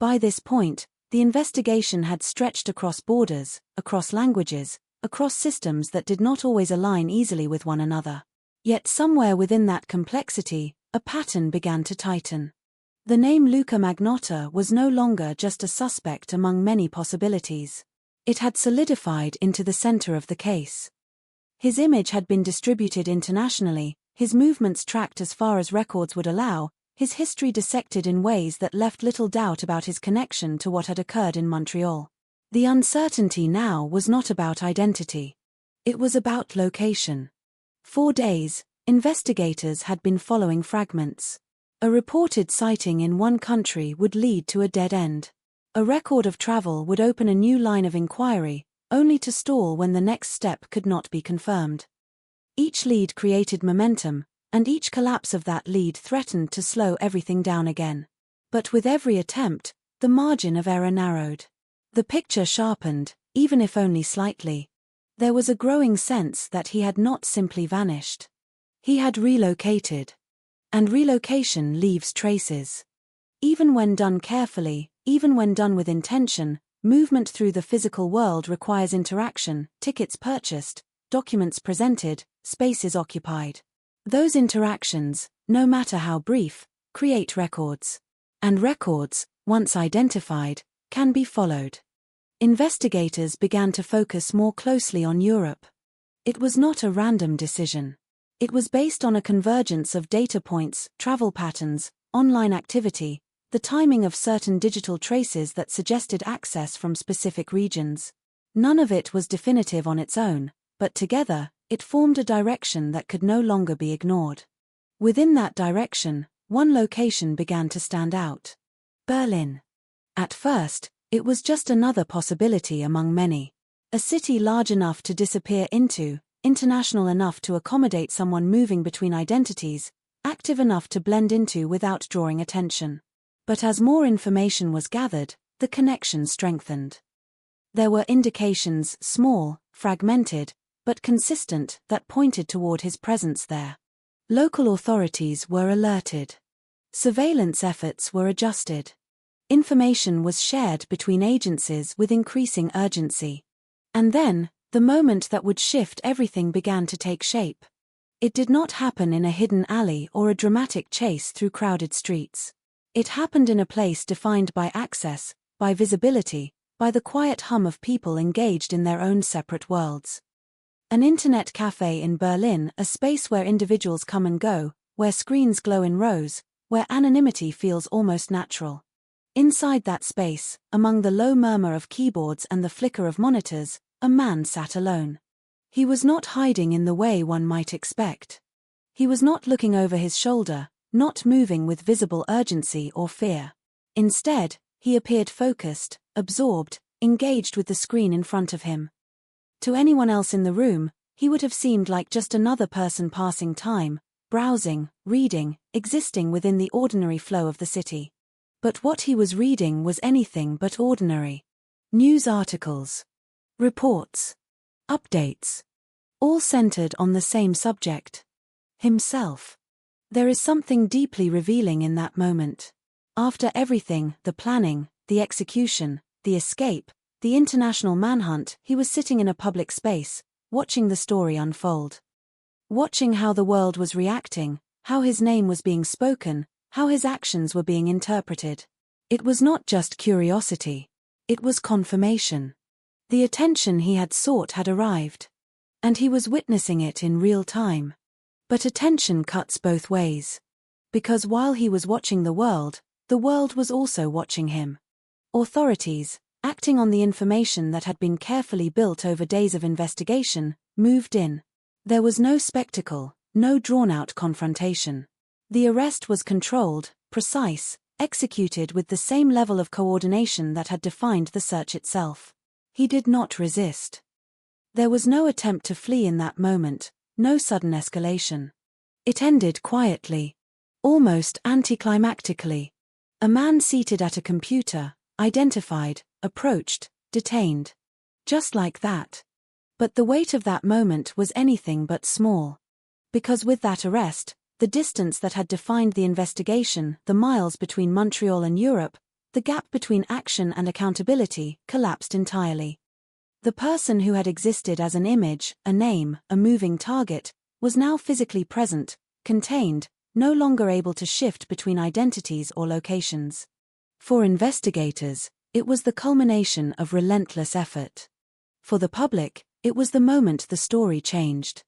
By this point, the investigation had stretched across borders, across languages, across systems that did not always align easily with one another. Yet somewhere within that complexity, a pattern began to tighten. The name Luca Magnotta was no longer just a suspect among many possibilities. It had solidified into the center of the case. His image had been distributed internationally, his movements tracked as far as records would allow, his history dissected in ways that left little doubt about his connection to what had occurred in Montreal. The uncertainty now was not about identity. It was about location. For days, investigators had been following fragments. A reported sighting in one country would lead to a dead end. A record of travel would open a new line of inquiry, only to stall when the next step could not be confirmed. Each lead created momentum, and each collapse of that lead threatened to slow everything down again. But with every attempt, the margin of error narrowed. The picture sharpened, even if only slightly. There was a growing sense that he had not simply vanished. He had relocated. And relocation leaves traces. Even when done carefully, even when done with intention, movement through the physical world requires interaction, tickets purchased, documents presented, spaces occupied. Those interactions, no matter how brief, create records. And records, once identified, can be followed. Investigators began to focus more closely on Europe. It was not a random decision. It was based on a convergence of data points, travel patterns, online activity, the timing of certain digital traces that suggested access from specific regions. None of it was definitive on its own, but together, it formed a direction that could no longer be ignored. Within that direction, one location began to stand out. Berlin. At first, it was just another possibility among many. A city large enough to disappear into, international enough to accommodate someone moving between identities, active enough to blend into without drawing attention. But as more information was gathered, the connection strengthened. There were indications, small, fragmented, but consistent, that pointed toward his presence there. Local authorities were alerted. Surveillance efforts were adjusted. Information was shared between agencies with increasing urgency. And then, the moment that would shift everything began to take shape. It did not happen in a hidden alley or a dramatic chase through crowded streets. It happened in a place defined by access, by visibility, by the quiet hum of people engaged in their own separate worlds. An internet cafe in Berlin, a space where individuals come and go, where screens glow in rows, where anonymity feels almost natural. Inside that space, among the low murmur of keyboards and the flicker of monitors, a man sat alone. He was not hiding in the way one might expect. He was not looking over his shoulder, not moving with visible urgency or fear. Instead, he appeared focused, absorbed, engaged with the screen in front of him. To anyone else in the room, he would have seemed like just another person passing time, browsing, reading, existing within the ordinary flow of the city. But what he was reading was anything but ordinary. News articles, reports, updates, all centered on the same subject: himself. There is something deeply revealing in that moment. After everything, the planning, the execution, the escape, the international manhunt, he was sitting in a public space, watching the story unfold. Watching how the world was reacting, how his name was being spoken, how his actions were being interpreted. It was not just curiosity. It was confirmation. The attention he had sought had arrived. And he was witnessing it in real time. But attention cuts both ways. Because while he was watching the world was also watching him. Authorities, acting on the information that had been carefully built over days of investigation, moved in. There was no spectacle, no drawn-out confrontation. The arrest was controlled, precise, executed with the same level of coordination that had defined the search itself. He did not resist. There was no attempt to flee in that moment, no sudden escalation. It ended quietly, almost anticlimactically. A man seated at a computer, identified, approached, detained. Just like that. But the weight of that moment was anything but small. Because with that arrest, the distance that had defined the investigation, the miles between Montreal and Europe, the gap between action and accountability, collapsed entirely. The person who had existed as an image, a name, a moving target, was now physically present, contained, no longer able to shift between identities or locations. For investigators, it was the culmination of relentless effort. For the public, it was the moment the story changed.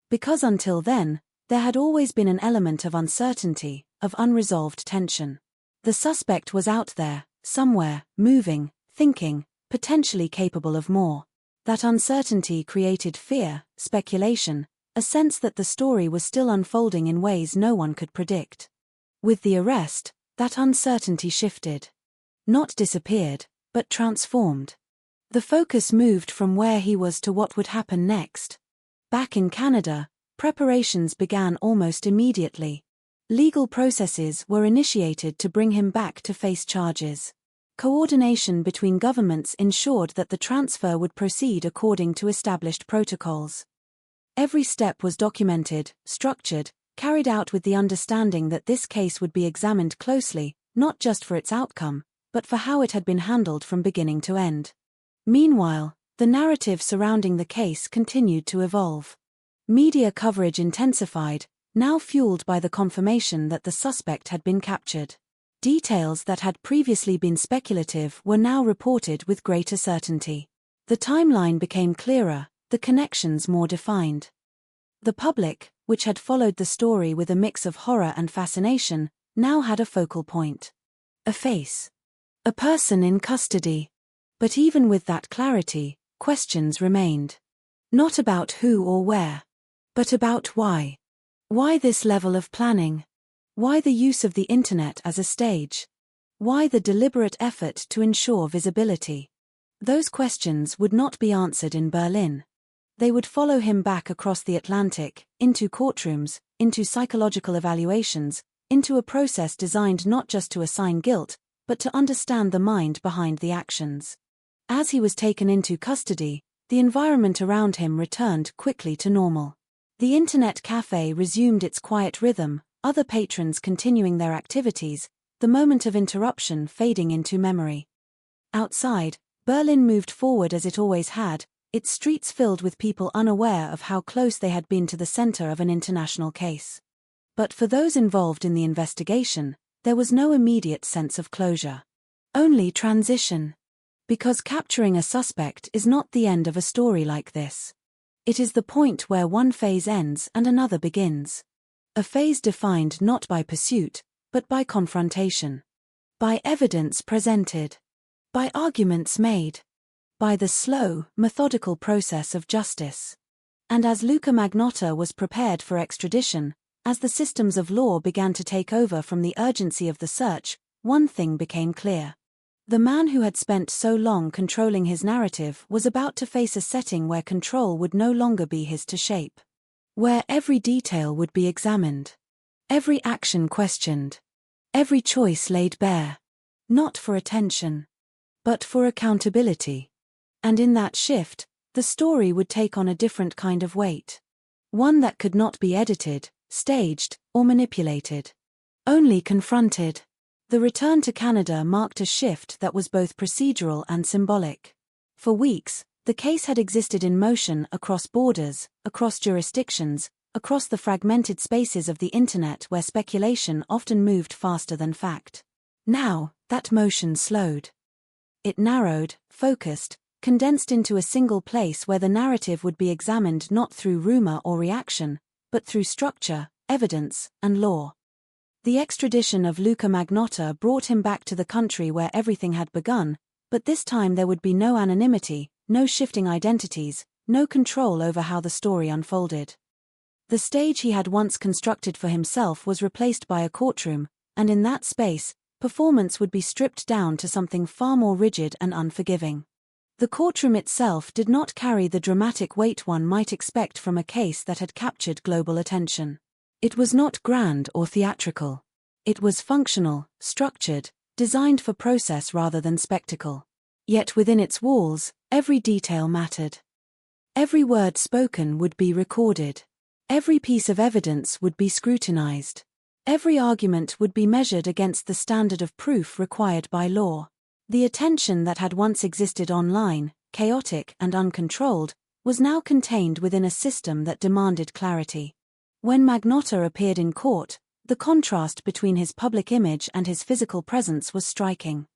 Because until then, there had always been an element of uncertainty, of unresolved tension. The suspect was out there, somewhere, moving, thinking, potentially capable of more. That uncertainty created fear, speculation, a sense that the story was still unfolding in ways no one could predict. With the arrest, that uncertainty shifted. Not disappeared, but transformed. The focus moved from where he was to what would happen next. Back in Canada, preparations began almost immediately. Legal processes were initiated to bring him back to face charges. Coordination between governments ensured that the transfer would proceed according to established protocols. Every step was documented, structured, carried out with the understanding that this case would be examined closely, not just for its outcome, but for how it had been handled from beginning to end. Meanwhile, the narrative surrounding the case continued to evolve. Media coverage intensified, now fueled by the confirmation that the suspect had been captured. Details that had previously been speculative were now reported with greater certainty. The timeline became clearer, the connections more defined. The public, which had followed the story with a mix of horror and fascination, now had a focal point. A face. A person in custody. But even with that clarity, questions remained. Not about who or where, but about why. Why this level of planning? Why the use of the internet as a stage? Why the deliberate effort to ensure visibility? Those questions would not be answered in Berlin. They would follow him back across the Atlantic, into courtrooms, into psychological evaluations, into a process designed not just to assign guilt, but to understand the mind behind the actions. As he was taken into custody, the environment around him returned quickly to normal. The internet cafe resumed its quiet rhythm, other patrons continuing their activities, the moment of interruption fading into memory. Outside, Berlin moved forward as it always had, its streets filled with people unaware of how close they had been to the center of an international case. But for those involved in the investigation, there was no immediate sense of closure. Only transition. Because capturing a suspect is not the end of a story like this. It is the point where one phase ends and another begins. A phase defined not by pursuit, but by confrontation. By evidence presented. By arguments made. By the slow, methodical process of justice. And as Luca Magnotta was prepared for extradition, as the systems of law began to take over from the urgency of the search, one thing became clear. The man who had spent so long controlling his narrative was about to face a setting where control would no longer be his to shape. Where every detail would be examined. Every action questioned. Every choice laid bare. Not for attention, but for accountability. And in that shift, the story would take on a different kind of weight. One that could not be edited, staged, or manipulated. Only confronted. The return to Canada marked a shift that was both procedural and symbolic. For weeks, the case had existed in motion across borders, across jurisdictions, across the fragmented spaces of the internet where speculation often moved faster than fact. Now, that motion slowed. It narrowed, focused, condensed into a single place where the narrative would be examined not through rumor or reaction, but through structure, evidence, and law. The extradition of Luca Magnotta brought him back to the country where everything had begun, but this time there would be no anonymity, no shifting identities, no control over how the story unfolded. The stage he had once constructed for himself was replaced by a courtroom, and in that space, performance would be stripped down to something far more rigid and unforgiving. The courtroom itself did not carry the dramatic weight one might expect from a case that had captured global attention. It was not grand or theatrical. It was functional, structured, designed for process rather than spectacle. Yet within its walls, every detail mattered. Every word spoken would be recorded. Every piece of evidence would be scrutinized. Every argument would be measured against the standard of proof required by law. The attention that had once existed online, chaotic and uncontrolled, was now contained within a system that demanded clarity. When Magnotta appeared in court, the contrast between his public image and his physical presence was striking.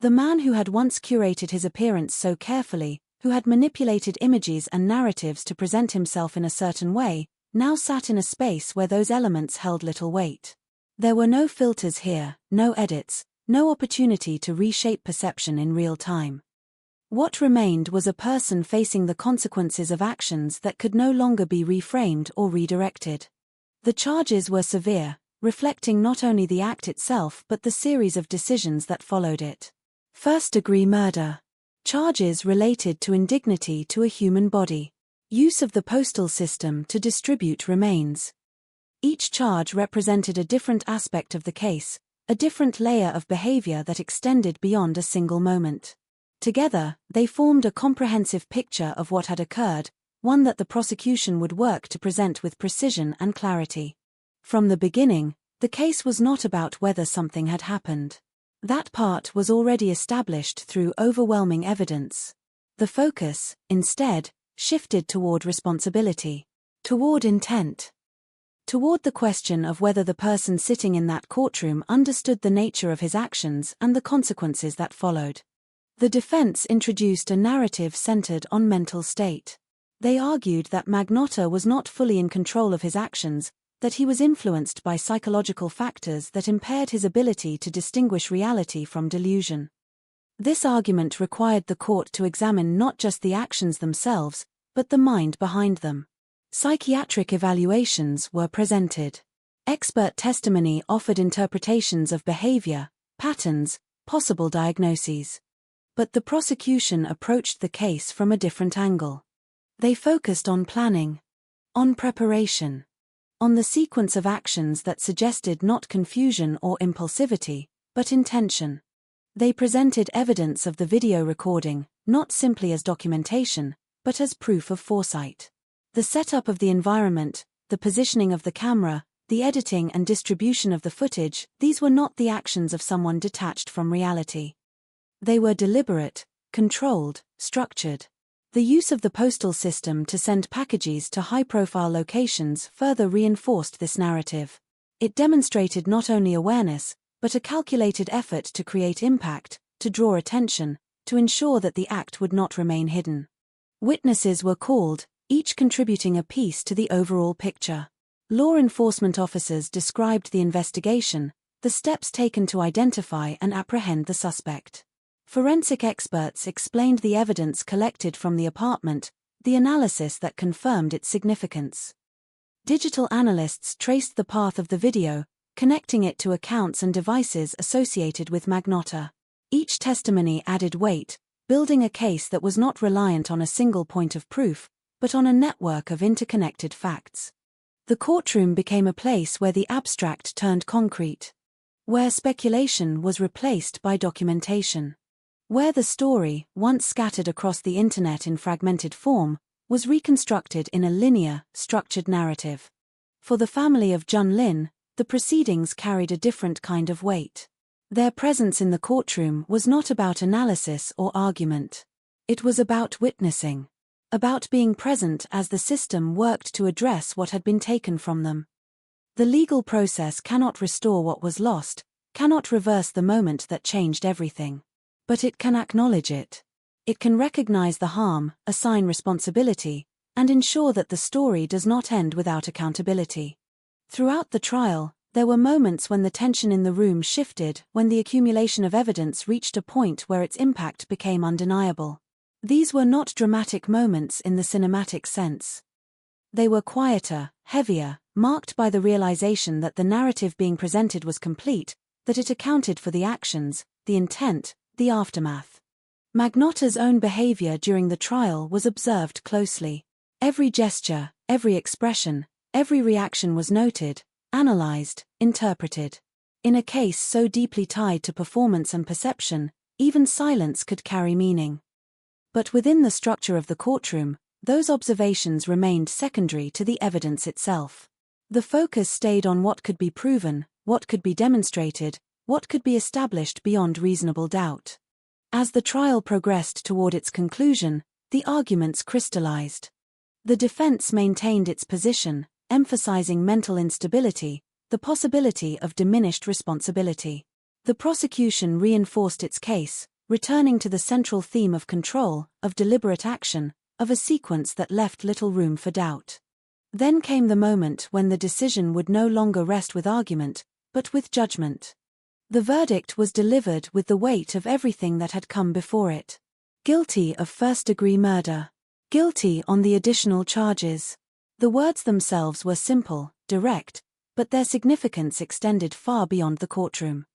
The man who had once curated his appearance so carefully, who had manipulated images and narratives to present himself in a certain way, now sat in a space where those elements held little weight. There were no filters here, no edits, no opportunity to reshape perception in real time. What remained was a person facing the consequences of actions that could no longer be reframed or redirected. The charges were severe, reflecting not only the act itself but the series of decisions that followed it. First-degree murder. Charges related to indignity to a human body. Use of the postal system to distribute remains. Each charge represented a different aspect of the case, a different layer of behavior that extended beyond a single moment. Together, they formed a comprehensive picture of what had occurred, one that the prosecution would work to present with precision and clarity. From the beginning, the case was not about whether something had happened. That part was already established through overwhelming evidence. The focus, instead, shifted toward responsibility, toward intent, toward the question of whether the person sitting in that courtroom understood the nature of his actions and the consequences that followed. The defense introduced a narrative centered on mental state. They argued that Magnotta was not fully in control of his actions, that he was influenced by psychological factors that impaired his ability to distinguish reality from delusion. This argument required the court to examine not just the actions themselves, but the mind behind them. Psychiatric evaluations were presented. Expert testimony offered interpretations of behavior, patterns, possible diagnoses. But the prosecution approached the case from a different angle. They focused on planning, on preparation, on the sequence of actions that suggested not confusion or impulsivity, but intention. They presented evidence of the video recording, not simply as documentation, but as proof of foresight. The setup of the environment, the positioning of the camera, the editing and distribution of the footage, these were not the actions of someone detached from reality. They were deliberate, controlled, structured. The use of the postal system to send packages to high-profile locations further reinforced this narrative. It demonstrated not only awareness, but a calculated effort to create impact, to draw attention, to ensure that the act would not remain hidden. Witnesses were called, each contributing a piece to the overall picture. Law enforcement officers described the investigation, the steps taken to identify and apprehend the suspect. Forensic experts explained the evidence collected from the apartment, the analysis that confirmed its significance. Digital analysts traced the path of the video, connecting it to accounts and devices associated with Magnotta. Each testimony added weight, building a case that was not reliant on a single point of proof, but on a network of interconnected facts. The courtroom became a place where the abstract turned concrete, where speculation was replaced by documentation, where the story, once scattered across the internet in fragmented form, was reconstructed in a linear, structured narrative. For the family of Jun Lin, the proceedings carried a different kind of weight. Their presence in the courtroom was not about analysis or argument. It was about witnessing, about being present as the system worked to address what had been taken from them. The legal process cannot restore what was lost, cannot reverse the moment that changed everything. But it can acknowledge it. It can recognize the harm, assign responsibility, and ensure that the story does not end without accountability. Throughout the trial, there were moments when the tension in the room shifted, when the accumulation of evidence reached a point where its impact became undeniable. These were not dramatic moments in the cinematic sense. They were quieter, heavier, marked by the realization that the narrative being presented was complete, that it accounted for the actions, the intent, the aftermath. Magnotta's own behavior during the trial was observed closely. Every gesture, every expression, every reaction was noted, analyzed, interpreted. In a case so deeply tied to performance and perception, even silence could carry meaning. But within the structure of the courtroom, those observations remained secondary to the evidence itself. The focus stayed on what could be proven, what could be demonstrated, what could be established beyond reasonable doubt. As the trial progressed toward its conclusion, the arguments crystallized. The defense maintained its position, emphasizing mental instability, the possibility of diminished responsibility. The prosecution reinforced its case, returning to the central theme of control, of deliberate action, of a sequence that left little room for doubt. Then came the moment when the decision would no longer rest with argument, but with judgment. The verdict was delivered with the weight of everything that had come before it. Guilty of first-degree murder. Guilty on the additional charges. The words themselves were simple, direct, but their significance extended far beyond the courtroom.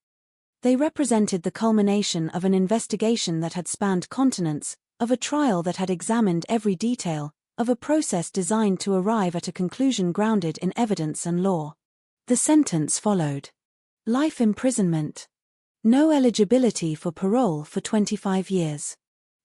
They represented the culmination of an investigation that had spanned continents, of a trial that had examined every detail, of a process designed to arrive at a conclusion grounded in evidence and law. The sentence followed. Life imprisonment. No eligibility for parole for 25 years.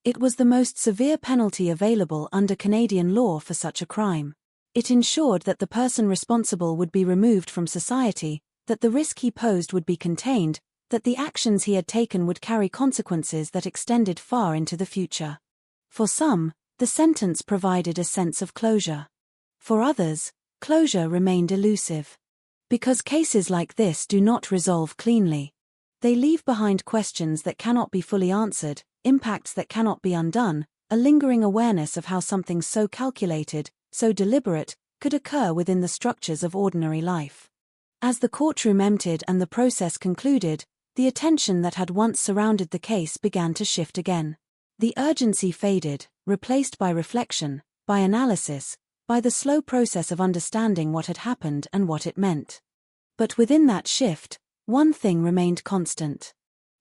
It was the most severe penalty available under Canadian law for such a crime. It ensured that the person responsible would be removed from society, that the risk he posed would be contained, that the actions he had taken would carry consequences that extended far into the future. For some, the sentence provided a sense of closure. For others, closure remained elusive. Because cases like this do not resolve cleanly. They leave behind questions that cannot be fully answered, impacts that cannot be undone, a lingering awareness of how something so calculated, so deliberate, could occur within the structures of ordinary life. As the courtroom emptied and the process concluded, the attention that had once surrounded the case began to shift again. The urgency faded, replaced by reflection, by analysis, by the slow process of understanding what had happened and what it meant. But within that shift, one thing remained constant.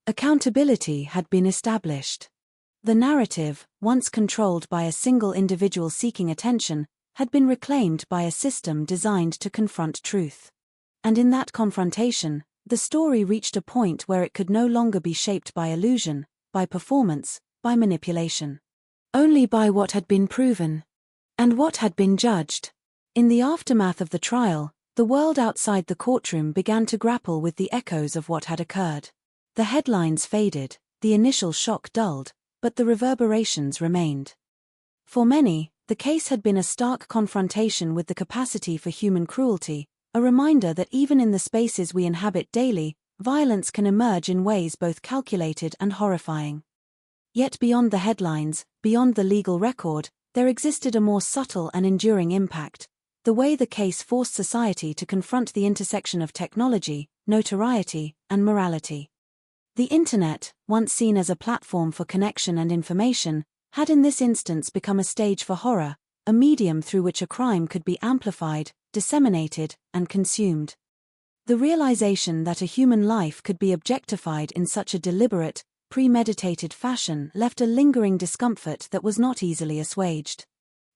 Accountability had been established. The narrative, once controlled by a single individual seeking attention, had been reclaimed by a system designed to confront truth. And in that confrontation, the story reached a point where it could no longer be shaped by illusion, by performance, by manipulation. Only by what had been proven. And what had been judged. In the aftermath of the trial, the world outside the courtroom began to grapple with the echoes of what had occurred. The headlines faded, the initial shock dulled, but the reverberations remained. For many, the case had been a stark confrontation with the capacity for human cruelty, a reminder that even in the spaces we inhabit daily, violence can emerge in ways both calculated and horrifying. Yet beyond the headlines, beyond the legal record, there existed a more subtle and enduring impact: the way the case forced society to confront the intersection of technology, notoriety, and morality. The Internet, once seen as a platform for connection and information, had in this instance become a stage for horror, a medium through which a crime could be amplified, disseminated, and consumed. The realization that a human life could be objectified in such a deliberate, premeditated fashion left a lingering discomfort that was not easily assuaged.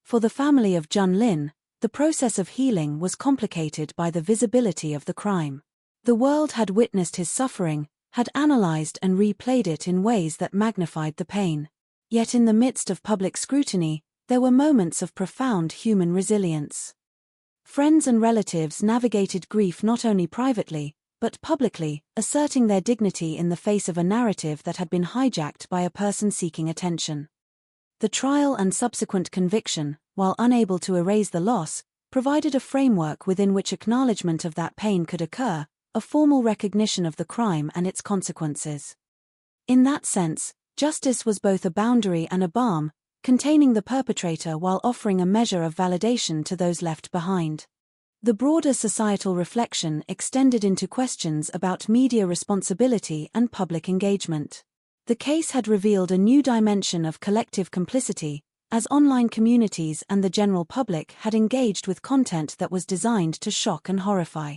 For the family of Jun Lin, the process of healing was complicated by the visibility of the crime. The world had witnessed his suffering, had analyzed and replayed it in ways that magnified the pain. Yet in the midst of public scrutiny, there were moments of profound human resilience. Friends and relatives navigated grief not only privately, but publicly, asserting their dignity in the face of a narrative that had been hijacked by a person seeking attention. The trial and subsequent conviction, while unable to erase the loss, provided a framework within which acknowledgement of that pain could occur, a formal recognition of the crime and its consequences. In that sense, justice was both a boundary and a balm, containing the perpetrator while offering a measure of validation to those left behind. The broader societal reflection extended into questions about media responsibility and public engagement. The case had revealed a new dimension of collective complicity, as online communities and the general public had engaged with content that was designed to shock and horrify.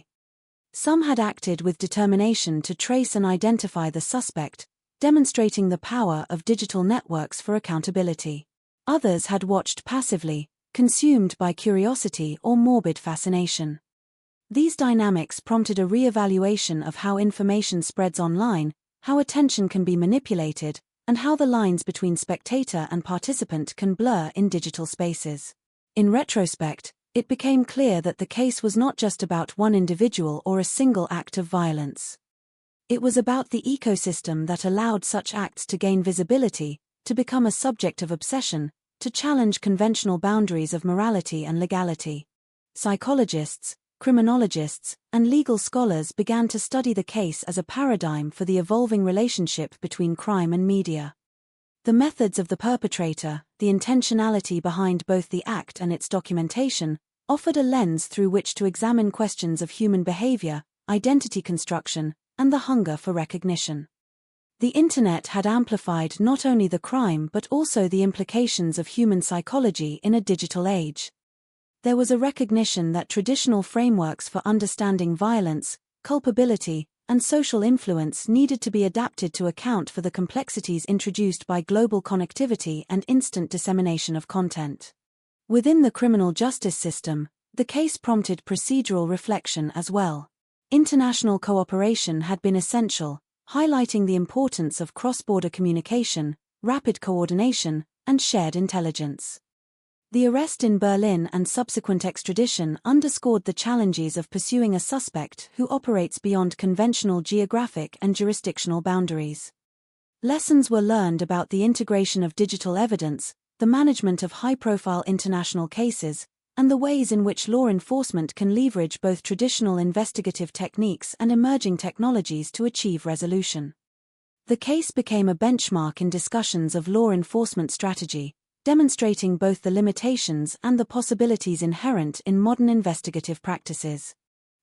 Some had acted with determination to trace and identify the suspect, demonstrating the power of digital networks for accountability. Others had watched passively, consumed by curiosity or morbid fascination. These dynamics prompted a re-evaluation of how information spreads online, how attention can be manipulated, and how the lines between spectator and participant can blur in digital spaces. In retrospect, it became clear that the case was not just about one individual or a single act of violence. It was about the ecosystem that allowed such acts to gain visibility, to become a subject of obsession, to challenge conventional boundaries of morality and legality. Psychologists, criminologists, and legal scholars began to study the case as a paradigm for the evolving relationship between crime and media. The methods of the perpetrator, the intentionality behind both the act and its documentation, offered a lens through which to examine questions of human behavior, identity construction, and the hunger for recognition. The Internet had amplified not only the crime but also the implications of human psychology in a digital age. There was a recognition that traditional frameworks for understanding violence, culpability, and social influence needed to be adapted to account for the complexities introduced by global connectivity and instant dissemination of content. Within the criminal justice system, the case prompted procedural reflection as well. International cooperation had been essential, highlighting the importance of cross-border communication, rapid coordination, and shared intelligence. The arrest in Berlin and subsequent extradition underscored the challenges of pursuing a suspect who operates beyond conventional geographic and jurisdictional boundaries. Lessons were learned about the integration of digital evidence, the management of high-profile international cases, and the ways in which law enforcement can leverage both traditional investigative techniques and emerging technologies to achieve resolution. The case became a benchmark in discussions of law enforcement strategy, demonstrating both the limitations and the possibilities inherent in modern investigative practices.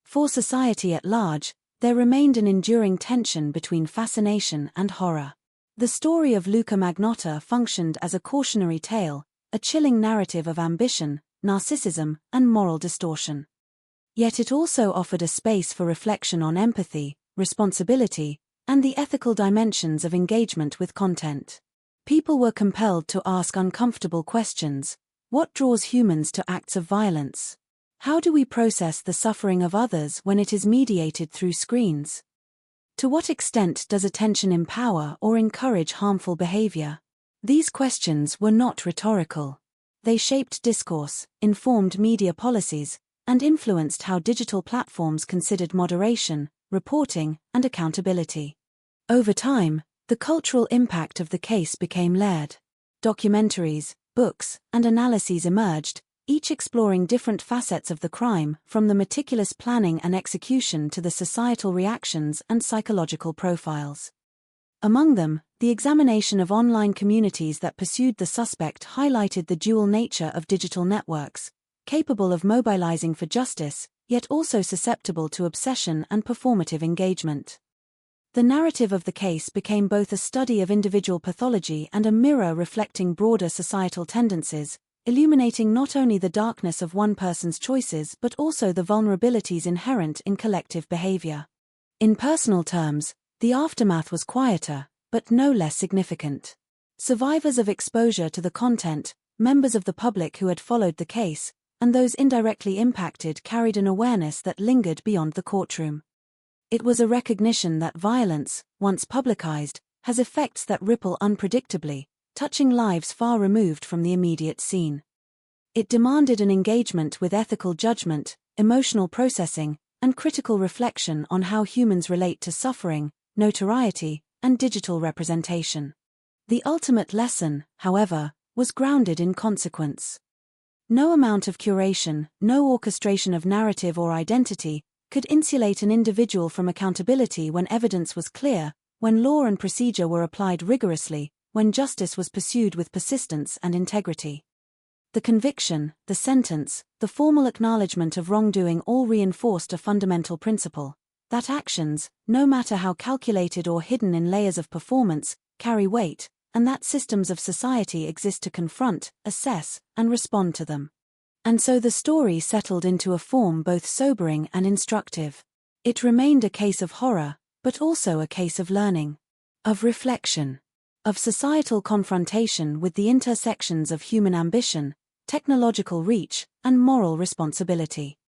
For society at large, there remained an enduring tension between fascination and horror. The story of Luca Magnotta functioned as a cautionary tale, a chilling narrative of ambition, narcissism, and moral distortion. Yet it also offered a space for reflection on empathy, responsibility, and the ethical dimensions of engagement with content. People were compelled to ask uncomfortable questions. What draws humans to acts of violence? How do we process the suffering of others when it is mediated through screens? To what extent does attention empower or encourage harmful behavior? These questions were not rhetorical. They shaped discourse, informed media policies, and influenced how digital platforms considered moderation, reporting, and accountability. Over time, the cultural impact of the case became layered. Documentaries, books, and analyses emerged, each exploring different facets of the crime, from the meticulous planning and execution to the societal reactions and psychological profiles. Among them, the examination of online communities that pursued the suspect highlighted the dual nature of digital networks, capable of mobilizing for justice, yet also susceptible to obsession and performative engagement. The narrative of the case became both a study of individual pathology and a mirror reflecting broader societal tendencies, illuminating not only the darkness of one person's choices but also the vulnerabilities inherent in collective behavior. In personal terms, the aftermath was quieter, but no less significant. Survivors of exposure to the content, members of the public who had followed the case, and those indirectly impacted carried an awareness that lingered beyond the courtroom. It was a recognition that violence, once publicized, has effects that ripple unpredictably, touching lives far removed from the immediate scene. It demanded an engagement with ethical judgment, emotional processing, and critical reflection on how humans relate to suffering, notoriety, and digital representation. The ultimate lesson, however, was grounded in consequence. No amount of curation, no orchestration of narrative or identity, could insulate an individual from accountability when evidence was clear, when law and procedure were applied rigorously, when justice was pursued with persistence and integrity. The conviction, the sentence, the formal acknowledgement of wrongdoing all reinforced a fundamental principle: that actions, no matter how calculated or hidden in layers of performance, carry weight, and that systems of society exist to confront, assess, and respond to them. And so the story settled into a form both sobering and instructive. It remained a case of horror, but also a case of learning, of reflection, of societal confrontation with the intersections of human ambition, technological reach, and moral responsibility.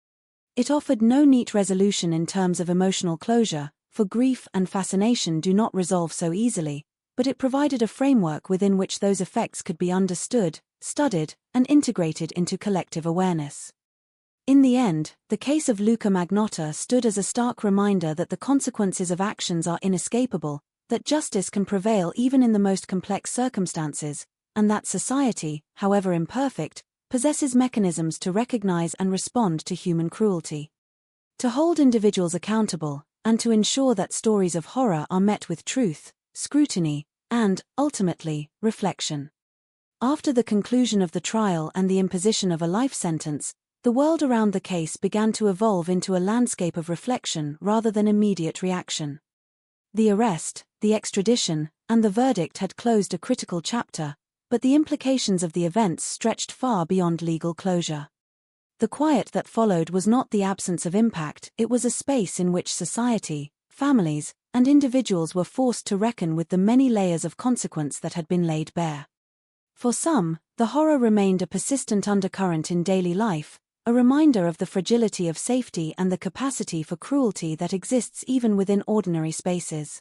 It offered no neat resolution in terms of emotional closure, for grief and fascination do not resolve so easily, but it provided a framework within which those effects could be understood, studied, and integrated into collective awareness. In the end, the case of Luca Magnotta stood as a stark reminder that the consequences of actions are inescapable, that justice can prevail even in the most complex circumstances, and that society, however imperfect, possesses mechanisms to recognize and respond to human cruelty. To hold individuals accountable, and to ensure that stories of horror are met with truth, scrutiny, and, ultimately, reflection. After the conclusion of the trial and the imposition of a life sentence, the world around the case began to evolve into a landscape of reflection rather than immediate reaction. The arrest, the extradition, and the verdict had closed a critical chapter, but the implications of the events stretched far beyond legal closure. The quiet that followed was not the absence of impact, it was a space in which society, families, and individuals were forced to reckon with the many layers of consequence that had been laid bare. For some, the horror remained a persistent undercurrent in daily life, a reminder of the fragility of safety and the capacity for cruelty that exists even within ordinary spaces.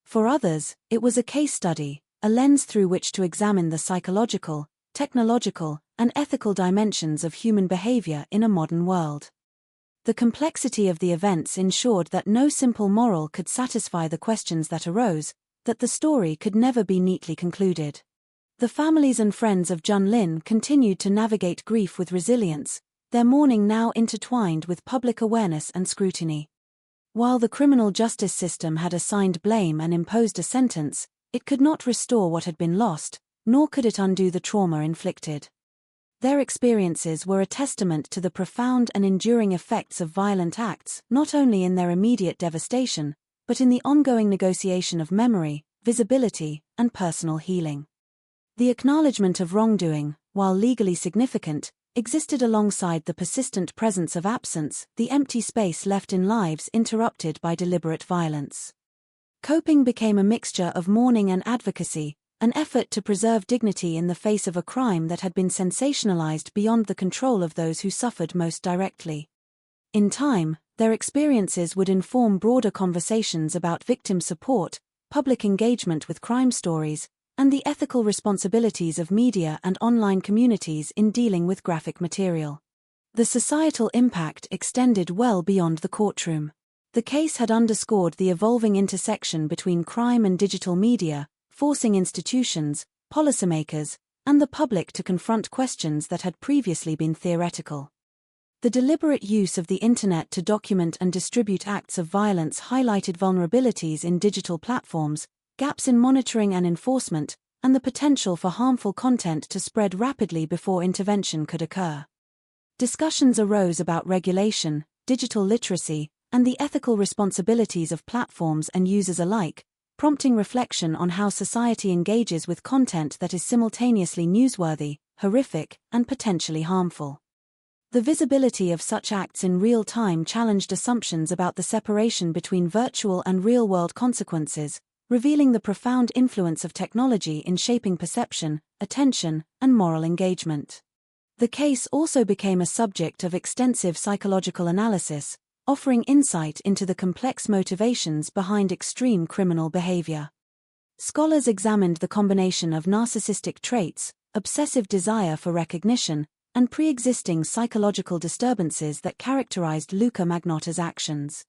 For others, it was a case study, a lens through which to examine the psychological, technological, and ethical dimensions of human behavior in a modern world. The complexity of the events ensured that no simple moral could satisfy the questions that arose, that the story could never be neatly concluded. The families and friends of Jun Lin continued to navigate grief with resilience, their mourning now intertwined with public awareness and scrutiny. While the criminal justice system had assigned blame and imposed a sentence, it could not restore what had been lost, nor could it undo the trauma inflicted. Their experiences were a testament to the profound and enduring effects of violent acts, not only in their immediate devastation, but in the ongoing negotiation of memory, visibility, and personal healing. The acknowledgement of wrongdoing, while legally significant, existed alongside the persistent presence of absence, the empty space left in lives interrupted by deliberate violence. Coping became a mixture of mourning and advocacy, an effort to preserve dignity in the face of a crime that had been sensationalized beyond the control of those who suffered most directly. In time, their experiences would inform broader conversations about victim support, public engagement with crime stories, and the ethical responsibilities of media and online communities in dealing with graphic material. The societal impact extended well beyond the courtroom. The case had underscored the evolving intersection between crime and digital media, forcing institutions, policymakers, and the public to confront questions that had previously been theoretical. The deliberate use of the Internet to document and distribute acts of violence highlighted vulnerabilities in digital platforms, gaps in monitoring and enforcement, and the potential for harmful content to spread rapidly before intervention could occur. Discussions arose about regulation, digital literacy, and the ethical responsibilities of platforms and users alike, prompting reflection on how society engages with content that is simultaneously newsworthy, horrific, and potentially harmful. The visibility of such acts in real time challenged assumptions about the separation between virtual and real-world consequences, revealing the profound influence of technology in shaping perception, attention, and moral engagement. The case also became a subject of extensive psychological analysis, offering insight into the complex motivations behind extreme criminal behavior. Scholars examined the combination of narcissistic traits, obsessive desire for recognition, and pre-existing psychological disturbances that characterized Luca Magnotta's actions.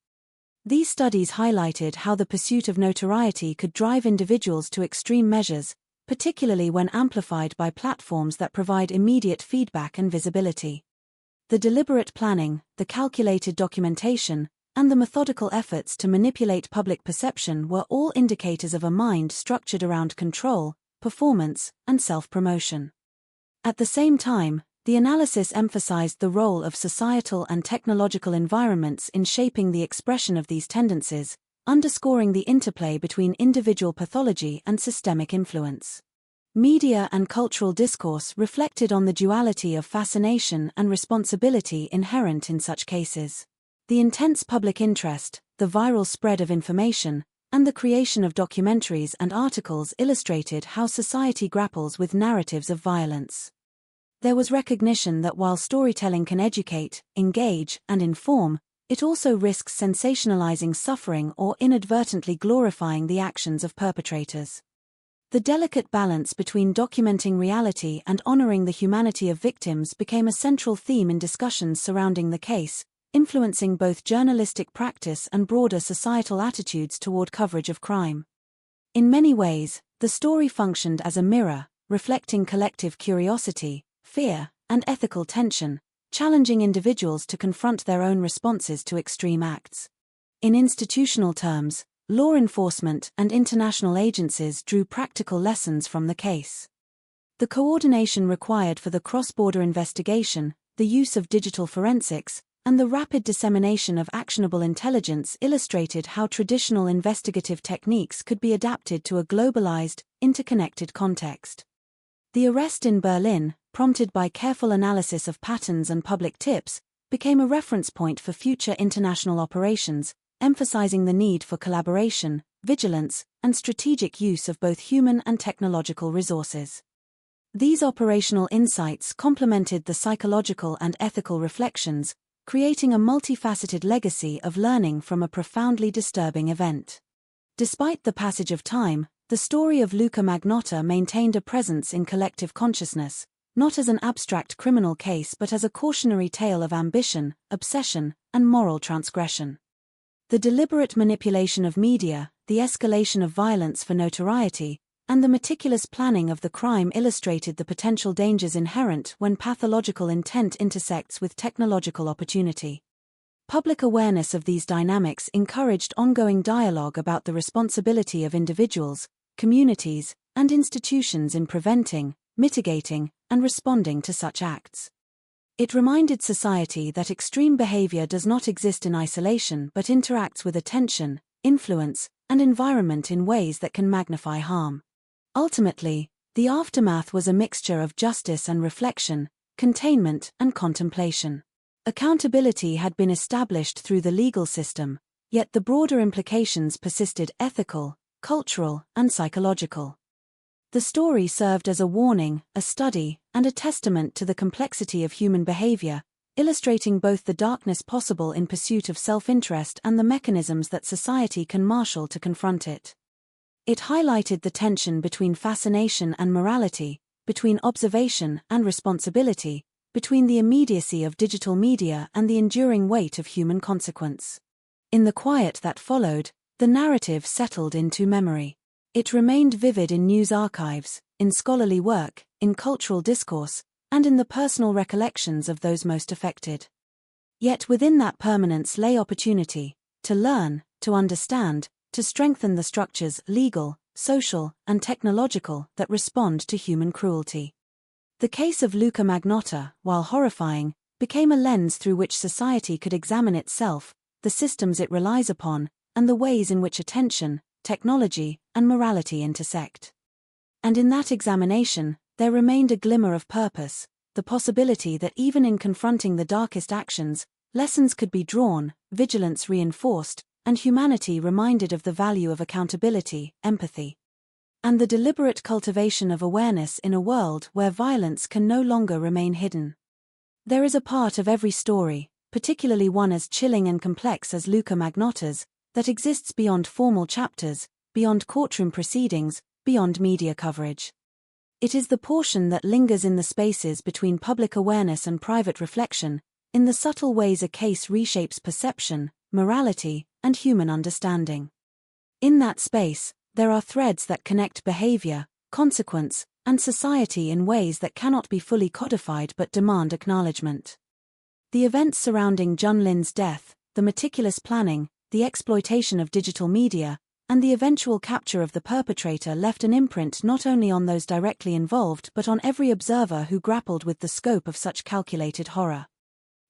These studies highlighted how the pursuit of notoriety could drive individuals to extreme measures, particularly when amplified by platforms that provide immediate feedback and visibility. The deliberate planning, the calculated documentation, and the methodical efforts to manipulate public perception were all indicators of a mind structured around control, performance, and self-promotion. At the same time, the analysis emphasized the role of societal and technological environments in shaping the expression of these tendencies, underscoring the interplay between individual pathology and systemic influence. Media and cultural discourse reflected on the duality of fascination and responsibility inherent in such cases. The intense public interest, the viral spread of information, and the creation of documentaries and articles illustrated how society grapples with narratives of violence. There was recognition that while storytelling can educate, engage, and inform, it also risks sensationalizing suffering or inadvertently glorifying the actions of perpetrators. The delicate balance between documenting reality and honoring the humanity of victims became a central theme in discussions surrounding the case, influencing both journalistic practice and broader societal attitudes toward coverage of crime. In many ways, the story functioned as a mirror, reflecting collective curiosity, fear, and ethical tension, challenging individuals to confront their own responses to extreme acts. In institutional terms, law enforcement and international agencies drew practical lessons from the case. The coordination required for the cross-border investigation, the use of digital forensics, and the rapid dissemination of actionable intelligence illustrated how traditional investigative techniques could be adapted to a globalized, interconnected context. The arrest in Berlin, prompted by careful analysis of patterns and public tips, became a reference point for future international operations, emphasizing the need for collaboration, vigilance, and strategic use of both human and technological resources. These operational insights complemented the psychological and ethical reflections, creating a multifaceted legacy of learning from a profoundly disturbing event. Despite the passage of time, the story of Luca Magnotta maintained a presence in collective consciousness, not as an abstract criminal case but as a cautionary tale of ambition, obsession, and moral transgression. The deliberate manipulation of media, the escalation of violence for notoriety, and the meticulous planning of the crime illustrated the potential dangers inherent when pathological intent intersects with technological opportunity. Public awareness of these dynamics encouraged ongoing dialogue about the responsibility of individuals, communities, and institutions in preventing, mitigating, and responding to such acts. It reminded society that extreme behavior does not exist in isolation but interacts with attention, influence, and environment in ways that can magnify harm. Ultimately, the aftermath was a mixture of justice and reflection, containment and contemplation. Accountability had been established through the legal system, yet the broader implications persisted: ethical, cultural, and psychological. The story served as a warning, a study, and a testament to the complexity of human behavior, illustrating both the darkness possible in pursuit of self-interest and the mechanisms that society can marshal to confront it. It highlighted the tension between fascination and morality, between observation and responsibility, between the immediacy of digital media and the enduring weight of human consequence. In the quiet that followed, the narrative settled into memory. It remained vivid in news archives, in scholarly work, in cultural discourse, and in the personal recollections of those most affected. Yet within that permanence lay opportunity to learn, to understand, to strengthen the structures legal, social, and technological that respond to human cruelty. The case of Luca Magnotta, while horrifying, became a lens through which society could examine itself, the systems it relies upon, and the ways in which attention, technology, and morality intersect. And in that examination, there remained a glimmer of purpose, the possibility that even in confronting the darkest actions, lessons could be drawn, vigilance reinforced, and humanity reminded of the value of accountability, empathy, and the deliberate cultivation of awareness in a world where violence can no longer remain hidden. There is a part of every story, particularly one as chilling and complex as Luca Magnotta's, that exists beyond formal chapters, beyond courtroom proceedings, beyond media coverage. It is the portion that lingers in the spaces between public awareness and private reflection, in the subtle ways a case reshapes perception, morality, and human understanding. In that space, there are threads that connect behavior, consequence, and society in ways that cannot be fully codified but demand acknowledgement. The events surrounding Jun Lin's death, the meticulous planning, the exploitation of digital media, and the eventual capture of the perpetrator left an imprint not only on those directly involved but on every observer who grappled with the scope of such calculated horror.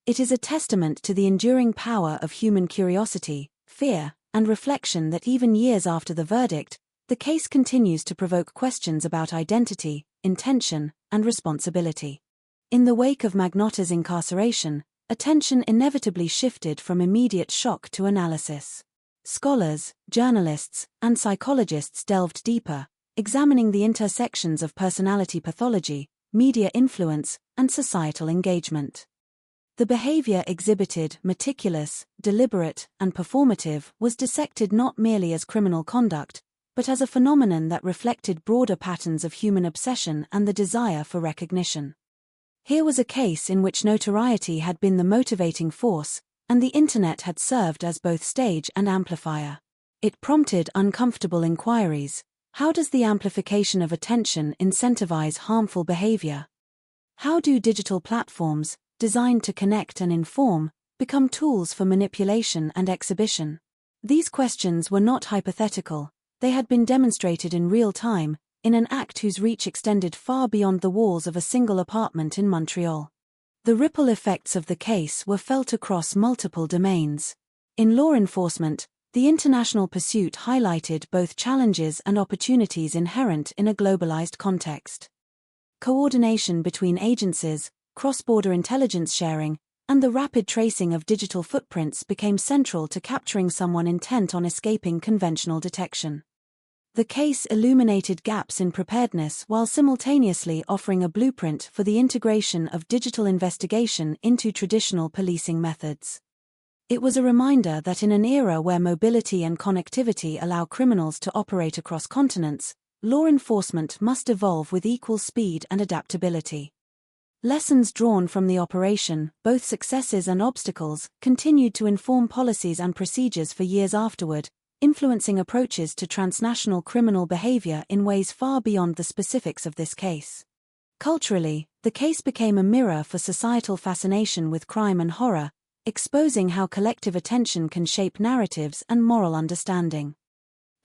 It is a testament to the enduring power of human curiosity, fear, and reflection that even years after the verdict, the case continues to provoke questions about identity, intention, and responsibility. In the wake of Magnotta's incarceration, attention inevitably shifted from immediate shock to analysis. Scholars, journalists, and psychologists delved deeper, examining the intersections of personality pathology, media influence, and societal engagement. The behavior exhibited, meticulous, deliberate, and performative, was dissected not merely as criminal conduct, but as a phenomenon that reflected broader patterns of human obsession and the desire for recognition. Here was a case in which notoriety had been the motivating force, and the internet had served as both stage and amplifier. It prompted uncomfortable inquiries. How does the amplification of attention incentivize harmful behavior? How do digital platforms, designed to connect and inform, become tools for manipulation and exhibition? These questions were not hypothetical, they had been demonstrated in real time, in an act whose reach extended far beyond the walls of a single apartment in Montreal. The ripple effects of the case were felt across multiple domains. In law enforcement, the international pursuit highlighted both challenges and opportunities inherent in a globalized context. Coordination between agencies, cross-border intelligence sharing, and the rapid tracing of digital footprints became central to capturing someone intent on escaping conventional detection. The case illuminated gaps in preparedness while simultaneously offering a blueprint for the integration of digital investigation into traditional policing methods. It was a reminder that in an era where mobility and connectivity allow criminals to operate across continents, law enforcement must evolve with equal speed and adaptability. Lessons drawn from the operation, both successes and obstacles, continued to inform policies and procedures for years afterward, influencing approaches to transnational criminal behavior in ways far beyond the specifics of this case. Culturally, the case became a mirror for societal fascination with crime and horror, exposing how collective attention can shape narratives and moral understanding.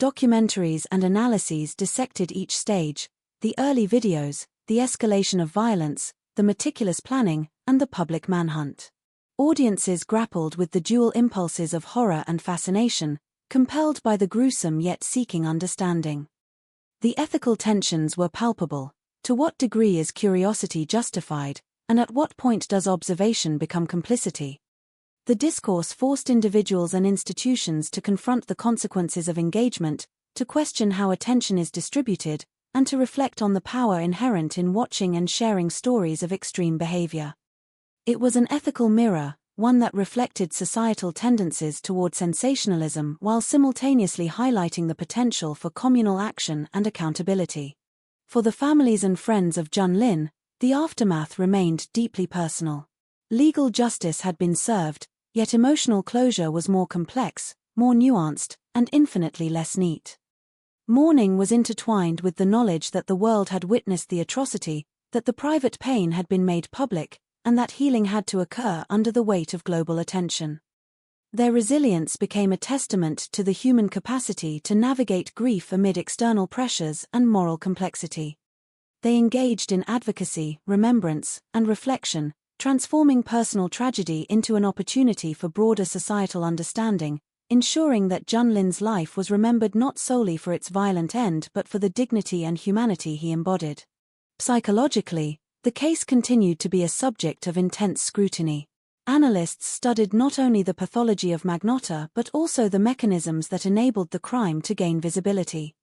Documentaries and analyses dissected each stage, the early videos, the escalation of violence, the meticulous planning, and the public manhunt. Audiences grappled with the dual impulses of horror and fascination, compelled by the gruesome yet seeking understanding. The ethical tensions were palpable. To what degree is curiosity justified, and at what point does observation become complicity? The discourse forced individuals and institutions to confront the consequences of engagement, to question how attention is distributed, and to reflect on the power inherent in watching and sharing stories of extreme behavior. It was an ethical mirror, one that reflected societal tendencies toward sensationalism while simultaneously highlighting the potential for communal action and accountability. For the families and friends of Jun Lin, the aftermath remained deeply personal. Legal justice had been served, yet emotional closure was more complex, more nuanced, and infinitely less neat. Mourning was intertwined with the knowledge that the world had witnessed the atrocity, that the private pain had been made public, and that healing had to occur under the weight of global attention. Their resilience became a testament to the human capacity to navigate grief amid external pressures and moral complexity. They engaged in advocacy, remembrance, and reflection, transforming personal tragedy into an opportunity for broader societal understanding, ensuring that Jun Lin's life was remembered not solely for its violent end but for the dignity and humanity he embodied. Psychologically, the case continued to be a subject of intense scrutiny. Analysts studied not only the pathology of Magnotta but also the mechanisms that enabled the crime to gain visibility.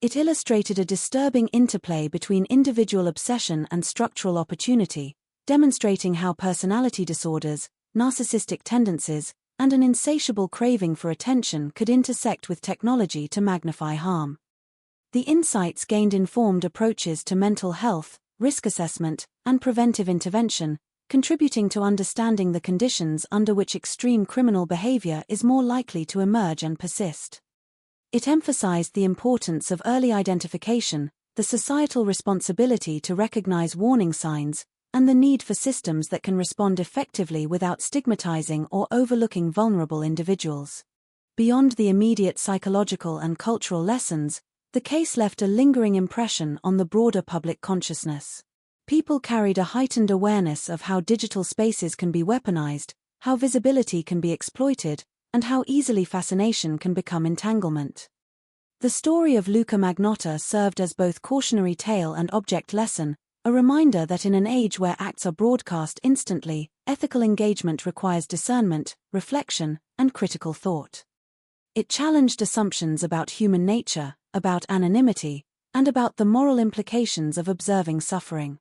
It illustrated a disturbing interplay between individual obsession and structural opportunity, demonstrating how personality disorders, narcissistic tendencies, and an insatiable craving for attention could intersect with technology to magnify harm. The insights gained informed approaches to mental health, risk assessment, and preventive intervention, contributing to understanding the conditions under which extreme criminal behavior is more likely to emerge and persist. It emphasized the importance of early identification, the societal responsibility to recognize warning signs, and the need for systems that can respond effectively without stigmatizing or overlooking vulnerable individuals. Beyond the immediate psychological and cultural lessons, the case left a lingering impression on the broader public consciousness. People carried a heightened awareness of how digital spaces can be weaponized, how visibility can be exploited, and how easily fascination can become entanglement. The story of Luca Magnotta served as both cautionary tale and object lesson, a reminder that in an age where acts are broadcast instantly, ethical engagement requires discernment, reflection, and critical thought. It challenged assumptions about human nature, about anonymity, and about the moral implications of observing suffering.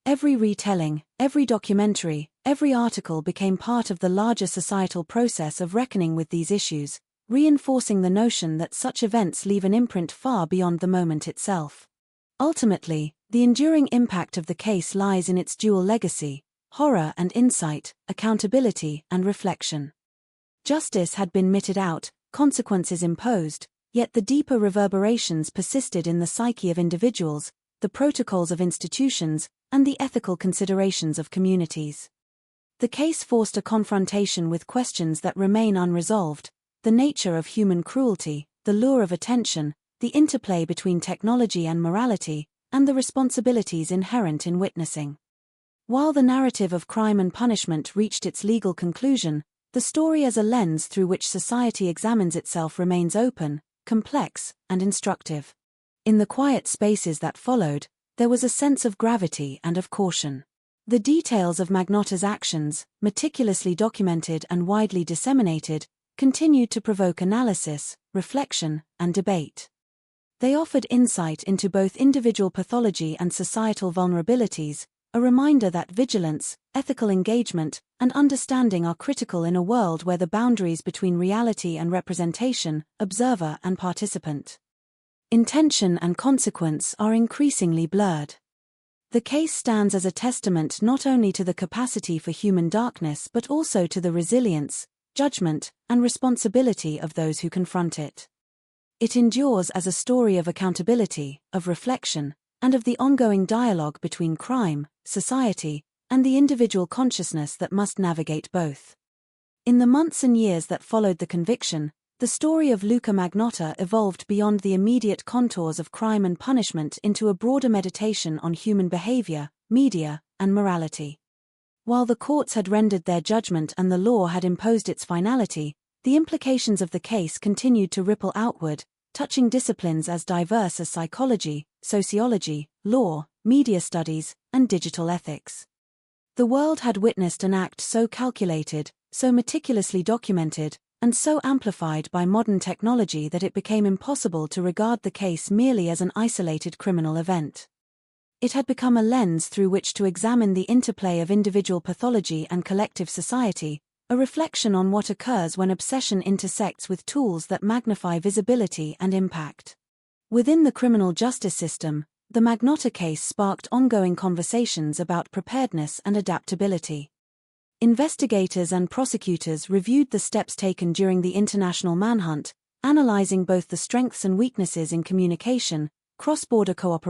Every retelling, every documentary, every article became part of the larger societal process of reckoning with these issues, reinforcing the notion that such events leave an imprint far beyond the moment itself. Ultimately, the enduring impact of the case lies in its dual legacy: horror and insight, accountability and reflection. Justice had been meted out, consequences imposed, yet the deeper reverberations persisted in the psyche of individuals, the protocols of institutions, and the ethical considerations of communities. The case forced a confrontation with questions that remain unresolved: the nature of human cruelty, the lure of attention, the interplay between technology and morality, and the responsibilities inherent in witnessing. While the narrative of crime and punishment reached its legal conclusion, the story as a lens through which society examines itself remains open, complex, and instructive. In the quiet spaces that followed, there was a sense of gravity and of caution. The details of Magnotta's actions, meticulously documented and widely disseminated, continued to provoke analysis, reflection, and debate. They offered insight into both individual pathology and societal vulnerabilities, a reminder that vigilance, ethical engagement, and understanding are critical in a world where the boundaries between reality and representation, observer and participant, intention and consequence are increasingly blurred. The case stands as a testament not only to the capacity for human darkness but also to the resilience, judgment, and responsibility of those who confront it. It endures as a story of accountability, of reflection, and of the ongoing dialogue between crime, society, and the individual consciousness that must navigate both. In the months and years that followed the conviction, the story of Luca Magnotta evolved beyond the immediate contours of crime and punishment into a broader meditation on human behavior, media, and morality. While the courts had rendered their judgment and the law had imposed its finality, the implications of the case continued to ripple outward, touching disciplines as diverse as psychology, sociology, law, media studies, and digital ethics. The world had witnessed an act so calculated, so meticulously documented, and so amplified by modern technology that it became impossible to regard the case merely as an isolated criminal event. It had become a lens through which to examine the interplay of individual pathology and collective society, a reflection on what occurs when obsession intersects with tools that magnify visibility and impact. Within the criminal justice system, the Magnotta case sparked ongoing conversations about preparedness and adaptability. Investigators and prosecutors reviewed the steps taken during the international manhunt, analyzing both the strengths and weaknesses in communication, cross-border cooperation,